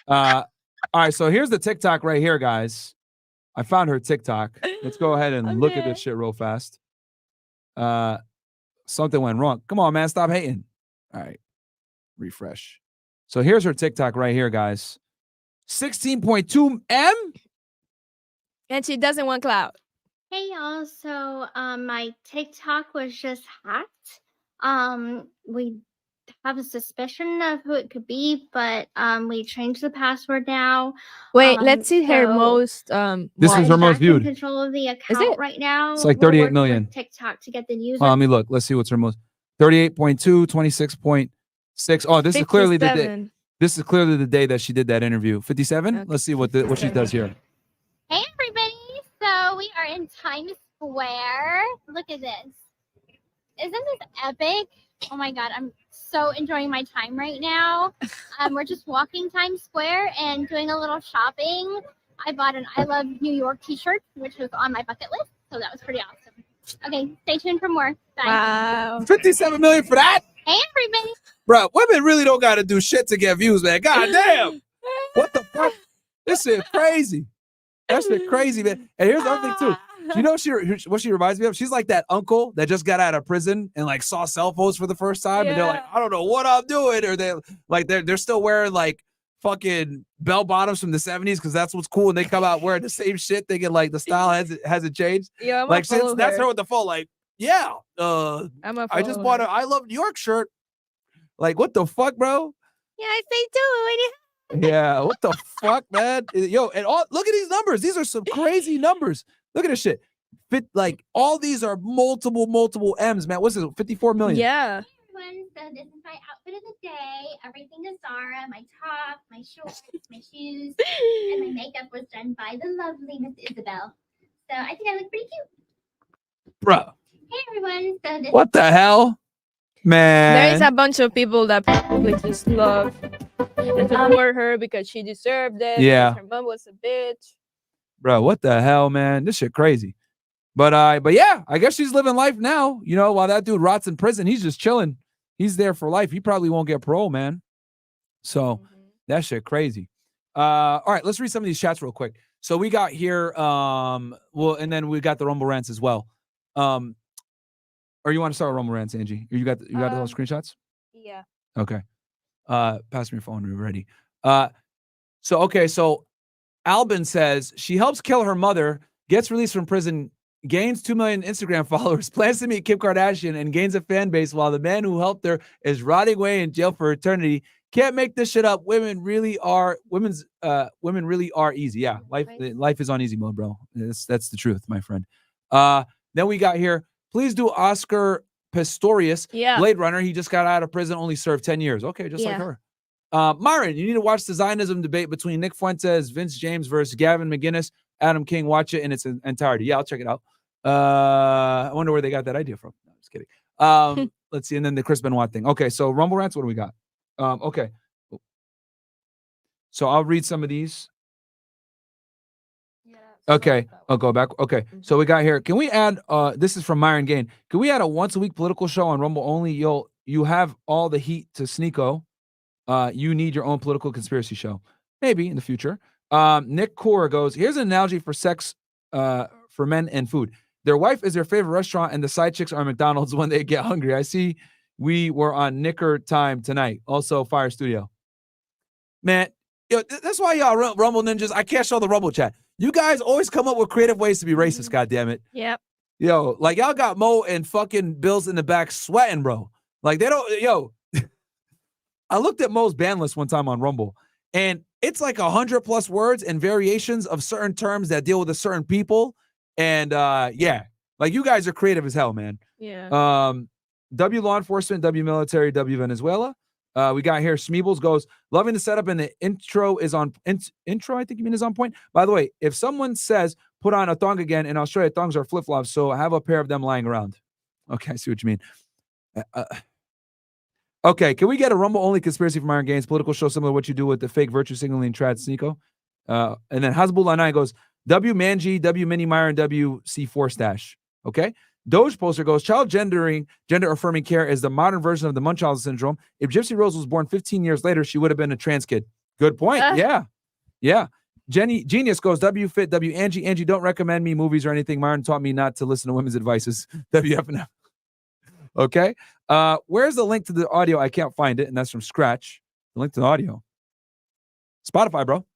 Speaker 1: All right, so here's the TikTok right here, guys. I found her TikTok. Let's go ahead and look at this shit real fast. Something went wrong. Come on, man. Stop hating. All right. Refresh. So here's her TikTok right here, guys. 16.2 M.
Speaker 4: And she doesn't want clout.
Speaker 11: Hey y'all, so my TikTok was just hacked. We have a suspicion of who it could be, but we changed the password now.
Speaker 4: Wait, let's see her
Speaker 11: so
Speaker 4: most.
Speaker 1: This is her most
Speaker 11: back in
Speaker 1: viewed.
Speaker 11: control of the account right now.
Speaker 1: It's like
Speaker 11: We're
Speaker 1: 38
Speaker 11: working
Speaker 1: million.
Speaker 11: with TikTok to get the user.
Speaker 1: Well, let me look. Let's see what's her most. 38.2, 26.6. Oh, this is clearly the day.
Speaker 4: 57.
Speaker 1: This is clearly the day that she did that interview. 57. Let's see what she does here.
Speaker 11: Hey everybody, so we are in Times Square. Look at this. Isn't this epic? Oh my god, I'm so enjoying my time right now. We're just walking Times Square and doing a little shopping. I bought an I Love New York t-shirt, which was on my bucket list, so that was pretty awesome. Okay, stay tuned for more. Bye.
Speaker 4: Wow.
Speaker 1: 57 million for that?
Speaker 11: Hey everybody.
Speaker 1: Bro, women really don't got to do shit to get views, man. God damn. What the fuck? This shit crazy. That shit crazy, man. And here's the other thing, too. You know what she reminds me of? She's like that uncle that just got out of prison and like saw cell phones for the first time. And they're like, I don't know what I'm doing. Or they're still wearing like fucking bell bottoms from the 70s because that's what's cool. And they come out wearing the same shit, thinking like the style hasn't changed.
Speaker 4: Yeah, I'm
Speaker 1: like
Speaker 4: follow
Speaker 1: that's
Speaker 4: her
Speaker 1: her with the phone. Like, yeah, I just bought a I Love New York shirt. Like, what the fuck, bro?
Speaker 4: Yeah, I say too.
Speaker 1: Yeah, what the fuck, man? Yo, and look at these numbers. These are some crazy numbers. Look at this shit. Like all these are multiple M's, man. What's this? 54 million.
Speaker 4: Yeah.
Speaker 11: Everyone, so this is my outfit of the day. Everything is Zara. My top, my shorts, my shoes, and my makeup was done by the lovely Miss Isabel. So I think I look pretty cute.
Speaker 1: Bro.
Speaker 11: Hey everyone, so this
Speaker 1: What the hell? Man.
Speaker 4: There is a bunch of people that probably just love and support her because she deserved it.
Speaker 1: Yeah.
Speaker 4: Because her mom was a bitch.
Speaker 1: Bro, what the hell, man? This shit crazy. But yeah, I guess she's living life now. You know, while that dude rots in prison, he's just chilling. He's there for life. He probably won't get parole, man. So that shit crazy. All right, let's read some of these chats real quick. So we got here, and then we got the Rumble rants as well. Or you want to start with Rumble rants, Angie? You got those screenshots?
Speaker 4: Yeah.
Speaker 1: Okay. Pass me your phone when you're ready. So Albin says she helps kill her mother, gets released from prison, gains 2 million Instagram followers, plans to meet Kim Kardashian, and gains a fan base while the man who helped her is rotting away in jail for eternity. Can't make this shit up. Women really are easy. Yeah, life is on easy mode, bro. That's the truth, my friend. Then we got here. Please do Oscar Pistorius, Blade Runner. He just got out of prison, only served 10 years. Okay, just like her. Myron, you need to watch the Zionism debate between Nick Fuentes, Vince James versus Gavin McGinnis, Adam King. Watch it in its entirety. Yeah, I'll check it out. I wonder where they got that idea from. No, just kidding. Let's see. And then the Chris Benoit thing. Okay, so Rumble Rants, what do we got? Okay. So I'll read some of these. Okay, I'll go back. Okay, so we got here. Can we add, this is from Myron Gain. Can we add a once-a-week political show on Rumble only? You have all the heat to Sneeko. You need your own political conspiracy show. Maybe in the future. Nick Core goes, here's an analogy for sex for men and food. Their wife is their favorite restaurant and the side chicks are McDonald's when they get hungry. I see we were on Knicker time tonight. Also, Fire Studio. Man, Yo, that's why y'all Rumble Ninjas, I can't show the Rumble chat. You guys always come up with creative ways to be racist, goddammit.
Speaker 4: Yep.
Speaker 1: Yo, like y'all got Mo and fucking Bills in the back sweating, bro. Like they don't, yo. I looked at Mo's ban list one time on Rumble, and it's like 100+ words and variations of certain terms that deal with a certain people. And yeah, like you guys are creative as hell, man.
Speaker 4: Yeah.
Speaker 1: W law enforcement, W military, W Venezuela. We got here. Smeebles goes, loving the setup and the intro is on intro. I think you mean is on point. By the way, if someone says put on a thong again in Australia, thongs are flip flops, so I have a pair of them lying around. Okay, I see what you mean. Okay, can we get a Rumble only conspiracy from Myron Gaines? Political show similar to what you do with the fake virtue signaling Trad Sneeko. And then Hasbullah 9 goes W Manji, W Mini Myron, W C4 Stash. Okay. Doge Poster goes, child gender affirming care is the modern version of the Munchausen syndrome. If Gypsy Rose was born 15 years later, she would have been a trans kid. Good point. Yeah. Yeah. Genius goes, W Fit, W Angie. Angie, don't recommend me movies or anything. Myron taught me not to listen to women's advices. WFNF. Okay. Where's the link to the audio? I can't find it. And that's from Scratch. The link to the audio. Spotify, bro.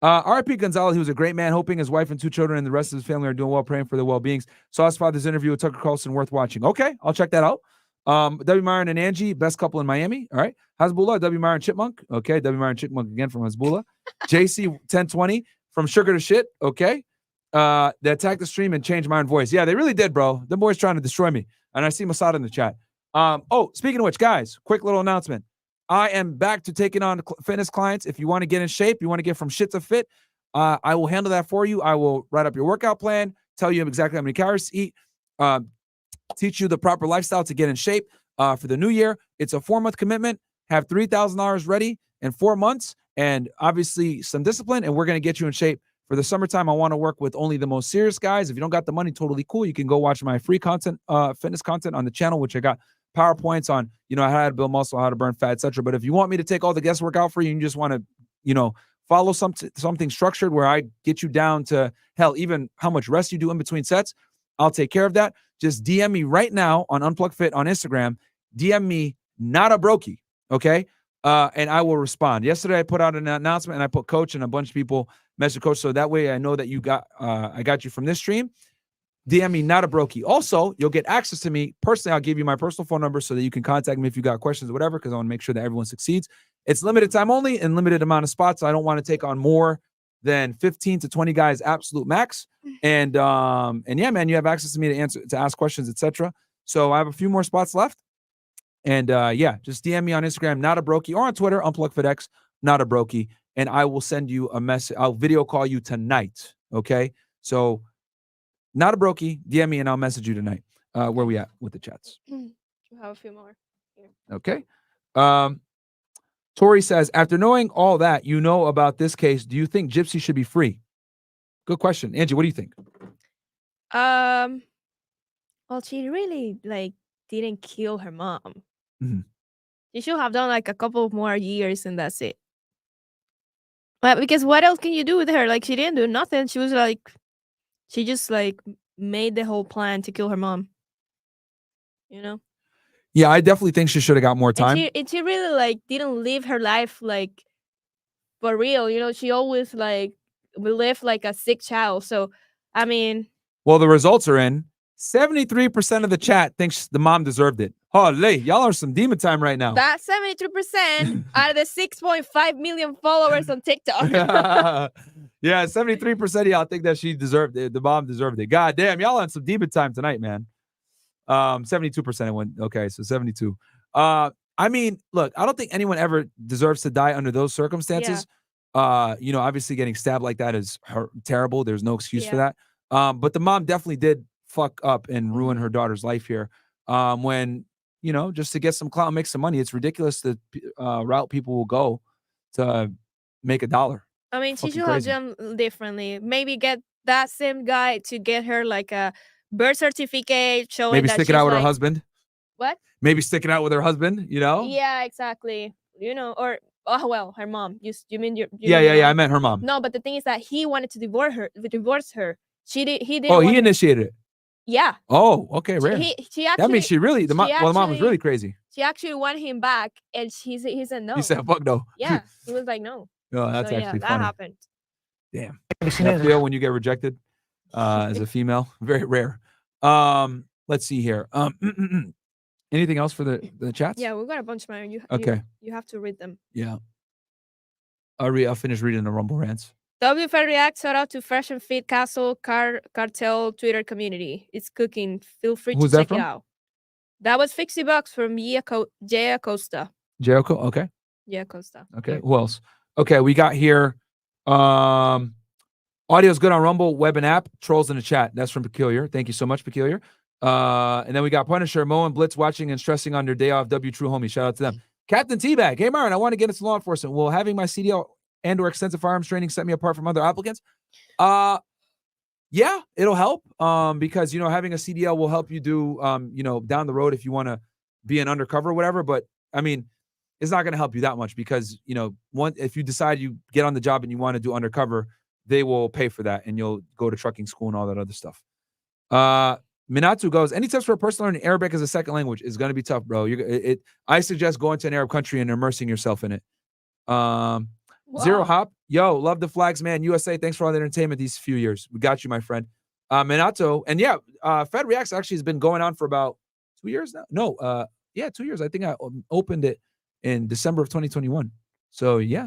Speaker 1: R.I.P. Gonzalez, he was a great man, hoping his wife and 2 children and the rest of his family are doing well, praying for their well-beings. Saw his father's interview with Tucker Carlson, worth watching. Okay, I'll check that out. W. Myron and Angie, best couple in Miami. All right. Hasbullah, W. Myron Chipmunk. Okay, W. Myron Chipmunk again from Hasbullah. JC 1020 from Sugar to Shit. Okay. They attacked the stream and changed Myron voice. Yeah, they really did, bro. Them boys trying to destroy me. And I see Masada in the chat. Oh, speaking of which, guys, quick little announcement. I am back to taking on fitness clients. If you want to get in shape, you want to get from shit to fit, I will handle that for you. I will write up your workout plan, tell you exactly how many calories to eat, teach you the proper lifestyle to get in shape for the new year. It's a 4-month commitment. Have $3,000 ready in 4 months, and obviously some discipline, and we're going to get you in shape. For the summertime, I want to work with only the most serious guys. If you don't got the money, totally cool. You can go watch my free content, fitness content on the channel, which I got PowerPoints on, how to build muscle, how to burn fat, etc. But if you want me to take all the guesswork out for you and you just want to, follow something structured where I get you down to hell, even how much rest you do in between sets, I'll take care of that. Just DM me right now on Unplug Fit on Instagram. DM me, not a brokey, okay? And I will respond. Yesterday I put out an announcement and I put coach and a bunch of people message coach, so that way I know that I got you from this stream. DM me, not a brokey. Also, you'll get access to me personally. I'll give you my personal phone number so that you can contact me if you got questions or whatever, because I want to make sure that everyone succeeds. It's limited time only and limited amount of spots. So I don't want to take on more than 15 to 20 guys, absolute max. And yeah, man, you have access to me to ask questions, etc. So I have a few more spots left. And yeah, just DM me on Instagram, not a brokey, or on Twitter, UnplugFitX, not a brokey, and I will send you a message. I'll video call you tonight. Okay, so not a brokey, DM me and I'll message you tonight. Where we at with the chats?
Speaker 4: We'll have a few more. Here.
Speaker 1: Okay. Tori says, after knowing all that you know about this case, do you think Gypsy should be free? Good question. Angie, what do you think?
Speaker 4: Well, she really didn't kill her mom.
Speaker 1: Mm-hmm.
Speaker 4: She should have done a couple more years and that's it. But because what else can you do with her? She didn't do nothing. She was she just made the whole plan to kill her mom.
Speaker 1: Yeah, I definitely think she should have got more time.
Speaker 4: And she really didn't live her life for real. She always lived like a sick child. So I mean,
Speaker 1: well, the results are in. 73% of the chat thinks the mom deserved it. Holy, y'all are some demon time right now.
Speaker 4: That's 72% out of the 6.5 million followers on TikTok.
Speaker 1: Yeah, 73% of y'all think that she deserved it. The mom deserved it. God damn, y'all on some demon time tonight, man. 72% went. Okay, so 72. I mean, look, I don't think anyone ever deserves to die under those circumstances. Yeah. Obviously getting stabbed like that is terrible. There's no excuse for that. But the mom definitely did fuck up and ruin her daughter's life here. When, just to get some clout, make some money. It's ridiculous the route people will go to make $1.
Speaker 4: I mean, she should have done differently. Maybe get that same guy to get her a birth certificate showing
Speaker 1: maybe
Speaker 4: that
Speaker 1: stick it out with her husband.
Speaker 4: What?
Speaker 1: Maybe stick it out with her husband,
Speaker 4: Yeah, exactly. Or her mom. You mean your
Speaker 1: yeah. I meant her mom.
Speaker 4: No, but the thing is that he wanted to divorce her. He didn't.
Speaker 1: Oh, he initiated it.
Speaker 4: Yeah.
Speaker 1: Oh, okay, rare.
Speaker 4: She actually,
Speaker 1: that means the mom was really crazy.
Speaker 4: She actually wanted him back, and he said no.
Speaker 1: He said fuck no.
Speaker 4: Yeah, he was like no.
Speaker 1: No, that's
Speaker 4: So,
Speaker 1: actually
Speaker 4: that
Speaker 1: funny.
Speaker 4: happened.
Speaker 1: Damn.
Speaker 8: Have you seen
Speaker 1: That
Speaker 8: it?
Speaker 1: feel when you get rejected as a female? Very rare. Let's see here. Anything else for the chats?
Speaker 4: Yeah, we got a bunch, man.
Speaker 1: Okay.
Speaker 4: You have to read them.
Speaker 1: Yeah. I'll finish reading the Rumble rants.
Speaker 4: WFR React, shout out to Fresh and Fit Castle Cartel Twitter community. It's cooking. Feel free
Speaker 1: Who's
Speaker 4: to
Speaker 1: that
Speaker 4: check it
Speaker 1: from?
Speaker 4: out. That was $60 from Jay Acosta.
Speaker 1: Jericho? Okay.
Speaker 4: Yeah, Acosta.
Speaker 1: Okay. Who else? Okay, we got here. Audio's good on Rumble, web and app. Trolls in the chat. That's from Peculiar. Thank you so much, Peculiar. And then we got Punisher, Mo, and Blitz watching and stressing on their day off. W True Homie. Shout out to them. Captain Teabag. Hey, Myron, I want to get into law enforcement. Will having my CDL and/or extensive firearms training set me apart from other applicants? Yeah, it'll help. Because having a CDL will help you do down the road if you want to be an undercover or whatever. But I mean, it's not going to help you that much because if you decide you get on the job and you want to do undercover, they will pay for that and you'll go to trucking school and all that other stuff. Minatu goes, any tips for a person learning Arabic as a second language is going to be tough, bro. I suggest going to an Arab country and immersing yourself in it. Zero Hop, yo, love the flags, man. USA, thanks for all the entertainment these few years. We got you, my friend. Minato, and yeah, Fed Reacts actually has been going on for about 2 years now. No, 2 years. I think I opened it in December of 2021. So yeah.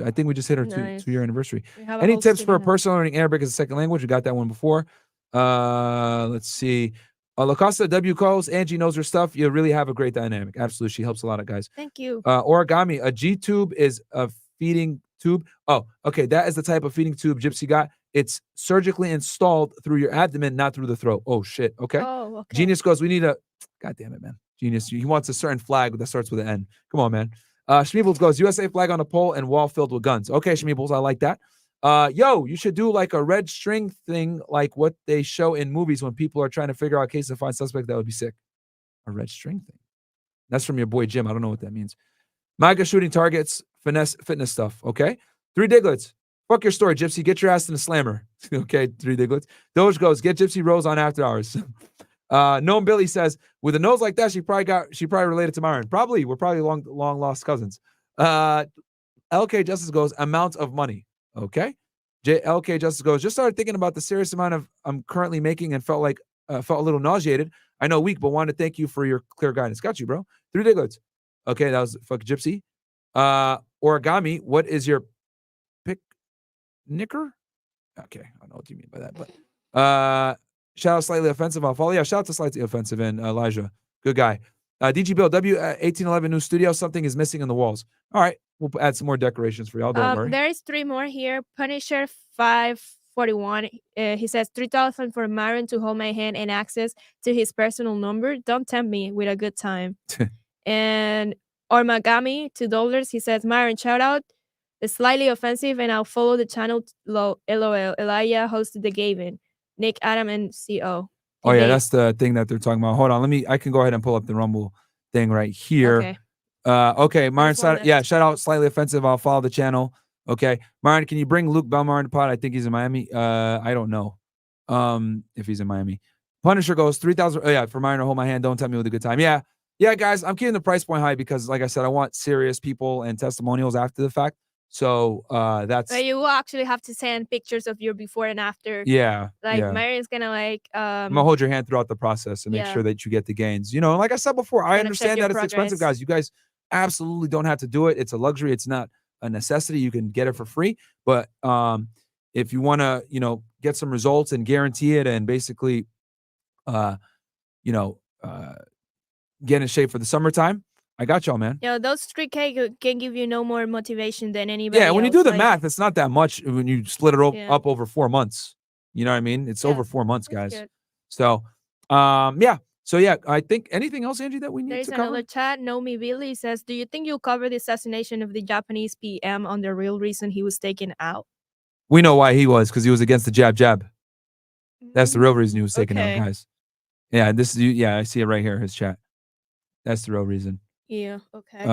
Speaker 1: I think we just hit our two-year anniversary. Any tips for a person learning Arabic as a second language? We got that one before. Let's see. La Costa W calls. Angie knows her stuff. You really have a great dynamic. Absolutely. She helps a lot of guys.
Speaker 4: Thank you.
Speaker 1: Origami. A G tube is a feeding tube. Oh, okay. That is the type of feeding tube Gypsy got. It's surgically installed through your abdomen, not through the throat. Oh, shit. Okay.
Speaker 4: Oh, okay.
Speaker 1: Genius goes, we need a... God damn it, man. Genius. He wants a certain flag that starts with an N. Come on, man. Schmeebles goes, USA flag on a pole and wall filled with guns. Okay, Schmeebles, I like that. Yo, you should do like a red string thing, like what they show in movies when people are trying to figure out cases and find suspect. That would be sick. A red string thing. That's from your boy Jim. I don't know what that means. MAGA shooting targets, fitness stuff. Okay. 3 Diglets. Fuck your story, Gypsy. Get your ass in the slammer. Okay, 3 Diglets. Doge goes, get Gypsy Rose on After Hours. Gnome Billy says, with a nose like that, she probably related to Myron. Probably. We're probably long lost cousins. LK Justice goes, amount of money. Okay. LK Justice goes, just started thinking about the serious amount of I'm currently making and felt a little nauseated. I know weak, but wanted to thank you for your clear guidance. Got you, bro. 3 Diglets. Okay, that was fuck Gypsy. Origami, what is your pick knicker? Okay, I don't know what you mean by that, but shout out Slightly Offensive. I'll follow. Yeah, shout out to Slightly Offensive and Elijah. Good guy. DG Bill, W1811 new studio. Something is missing in the walls. All right, we'll add some more decorations for y'all. Don't worry.
Speaker 4: There is 3 more here. Punisher 541. He says 3,000 for Myron to hold my hand and access to his personal number. Don't tempt me with a good time. And Ormagami $2. He says Myron shout out. It's Slightly Offensive and I'll follow the channel. LOL. Elijah hosted the Gavin. Nick, Adam, and CO.
Speaker 1: Oh yeah, that's the thing that they're talking about. Hold on, I can go ahead and pull up the Rumble thing right here. Okay. Myron, shout out Slightly Offensive. I'll follow the channel. Okay, Myron, can you bring Luke Belmar in the pod? I think he's in Miami. I don't know, if he's in Miami. Punisher goes 3,000. Oh yeah, for Myron to hold my hand. Don't tell me with a good time. Yeah, guys, I'm keeping the price point high because, like I said, I want serious people and testimonials after the fact. So that's.
Speaker 4: But you will actually have to send pictures of your before and after.
Speaker 1: Yeah.
Speaker 4: Mary's gonna
Speaker 1: I'm gonna hold your hand throughout the process and make sure that you get the gains. Like I said before, I understand that it's expensive, guys. You guys absolutely don't have to do it. It's a luxury. It's not a necessity. You can get it for free. But if you want to, get some results and guarantee it, and basically, get in shape for the summertime. I got y'all, man.
Speaker 4: Those 3K can give you no more motivation than anybody else.
Speaker 1: When you do the math, it's not that much when you split it up over 4 months. You know what I mean? It's over 4 months, guys.
Speaker 4: Good.
Speaker 1: So, I think anything else, Angie, that we need
Speaker 4: There's
Speaker 1: to cover?
Speaker 4: another chat. Nomi Billy says, do you think you'll cover the assassination of the Japanese PM on the real reason he was taken out?
Speaker 1: We know why he was, because he was against the jab. That's the real reason he was taken out, guys. Yeah, I see it right here, his chat. That's the real reason.
Speaker 4: Yeah, okay.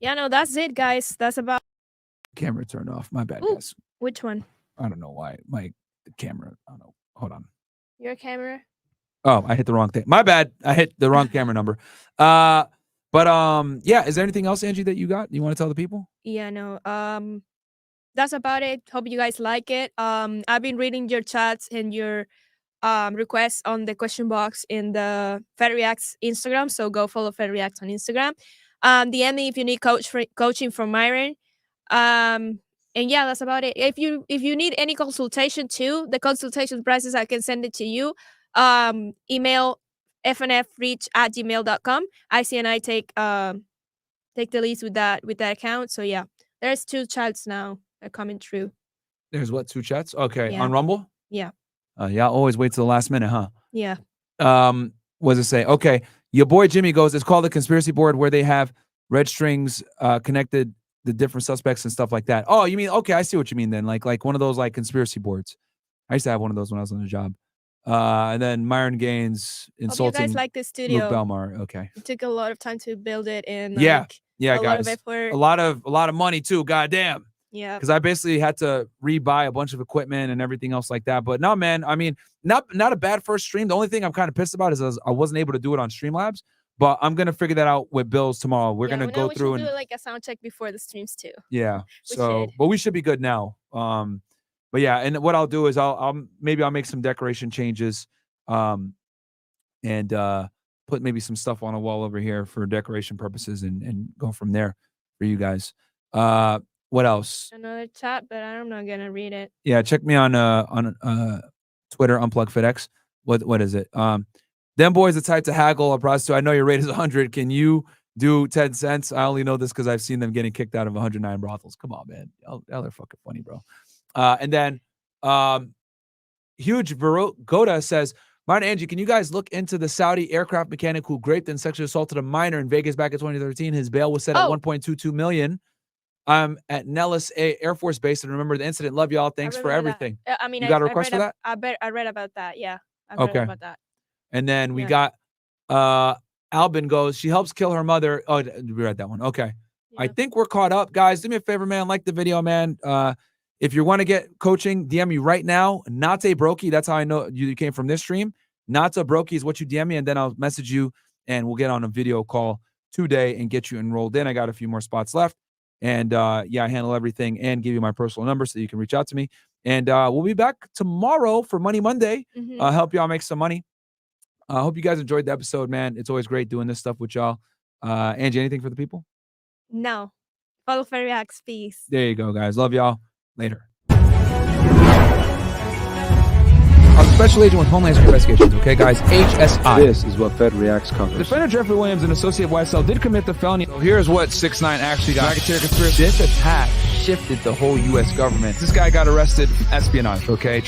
Speaker 4: That's it, guys. That's about.
Speaker 1: Camera turned off. My bad,
Speaker 4: Ooh,
Speaker 1: guys.
Speaker 4: Which one?
Speaker 1: I don't know why. The camera. I don't know. Hold on.
Speaker 4: Your camera?
Speaker 1: Oh, I hit the wrong thing. My bad. I hit the wrong camera number. But yeah, is there anything else, Angie, that you got? You want to tell the people?
Speaker 4: Yeah, no. That's about it. Hope you guys like it. I've been reading your chats and your requests on the question box in the Fed Reacts Instagram. So go follow Fed Reacts on Instagram. DM me if you need coaching from Myron. And yeah, that's about it. If you need any consultation too, the consultation prices, I can send it to you. Email fnfreach@gmail.com. I take the leads with that account. So yeah, there's 2 chats now that are coming through.
Speaker 1: There's what, 2 chats? Okay,
Speaker 4: Yeah.
Speaker 1: on Rumble?
Speaker 4: Yeah.
Speaker 1: Yeah, always wait till the last minute, huh?
Speaker 4: Yeah.
Speaker 1: What does it say? Okay, your boy Jimmy goes, it's called the conspiracy board where they have red strings connected the different suspects and stuff like that. Oh, you mean, okay, I see what you mean then. Like one of those like conspiracy boards. I used to have one of those when I was on the job. And then Myron Gaines insulting
Speaker 4: Hope you guys like this studio.
Speaker 1: Luke Belmar. Okay.
Speaker 4: It took a lot of time to build it and
Speaker 1: Yeah,
Speaker 4: a
Speaker 1: guys.
Speaker 4: lot of effort.
Speaker 1: A lot of money too. Goddamn.
Speaker 4: Yeah.
Speaker 1: Because I basically had to rebuy a bunch of equipment and everything else like that. But no, man, I mean, not a bad first stream. The only thing I'm kind of pissed about is I wasn't able to do it on Streamlabs. But I'm gonna figure that out with Bills tomorrow. We're gonna go through and
Speaker 4: do like a sound check before the streams too.
Speaker 1: yeah.
Speaker 4: We
Speaker 1: So,
Speaker 4: should.
Speaker 1: but we should be good now. But yeah, and what I'll do is I'll make some decoration changes, and put maybe some stuff on a wall over here for decoration purposes, and go from there for you guys. What else?
Speaker 4: Another chat, but I'm not gonna read it.
Speaker 1: Yeah, check me on Twitter, UnplugFedEx. What is it? Them boys are type to haggle a prostitute. I know your rate is 100. Can you do 10 cents? I only know this because I've seen them getting kicked out of 109 brothels. Come on, man. Y'all are fucking funny, bro. And then Huge Goda says, Myron and Angie, can you guys look into the Saudi aircraft mechanic who raped and sexually assaulted a minor in Vegas back in 2013? His bail was set at $1.22 million. I'm at Nellis Air Force Base, and remember the incident. Love y'all. Thanks for everything.
Speaker 4: I mean,
Speaker 1: you got a request for that?
Speaker 4: I read about that. Yeah. I read
Speaker 1: Okay.
Speaker 4: about that.
Speaker 1: And then we got Albin goes, she helps kill her mother. Oh, we read that one. Okay. I think we're caught up. Guys, do me a favor, man. Like the video, man. If you want to get coaching, DM me right now. Nate Brokey. That's how I know you came from this stream. Nate Brokey is what you DM me, and then I'll message you, and we'll get on a video call today and get you enrolled in. I got a few more spots left. And yeah, I handle everything and give you my personal number so you can reach out to me. And we'll be back tomorrow for Money Monday. Help y'all make some money. I hope you guys enjoyed the episode, man. It's always great doing this stuff with y'all. Angie, anything for the people?
Speaker 4: No. Follow Fairy Reacts, peace.
Speaker 1: There you go, guys. Love y'all. Later. I'm a special agent with Homeland Security Investigations, okay, guys? HSI.
Speaker 7: This is what Fed Reacts covers.
Speaker 1: Defender Jeffrey Williams and associate YSL did commit the felony. So here's what 6ix9ine actually got. Racketeer conspiracy. This attack shifted the whole U.S. government. This guy got arrested for espionage, okay?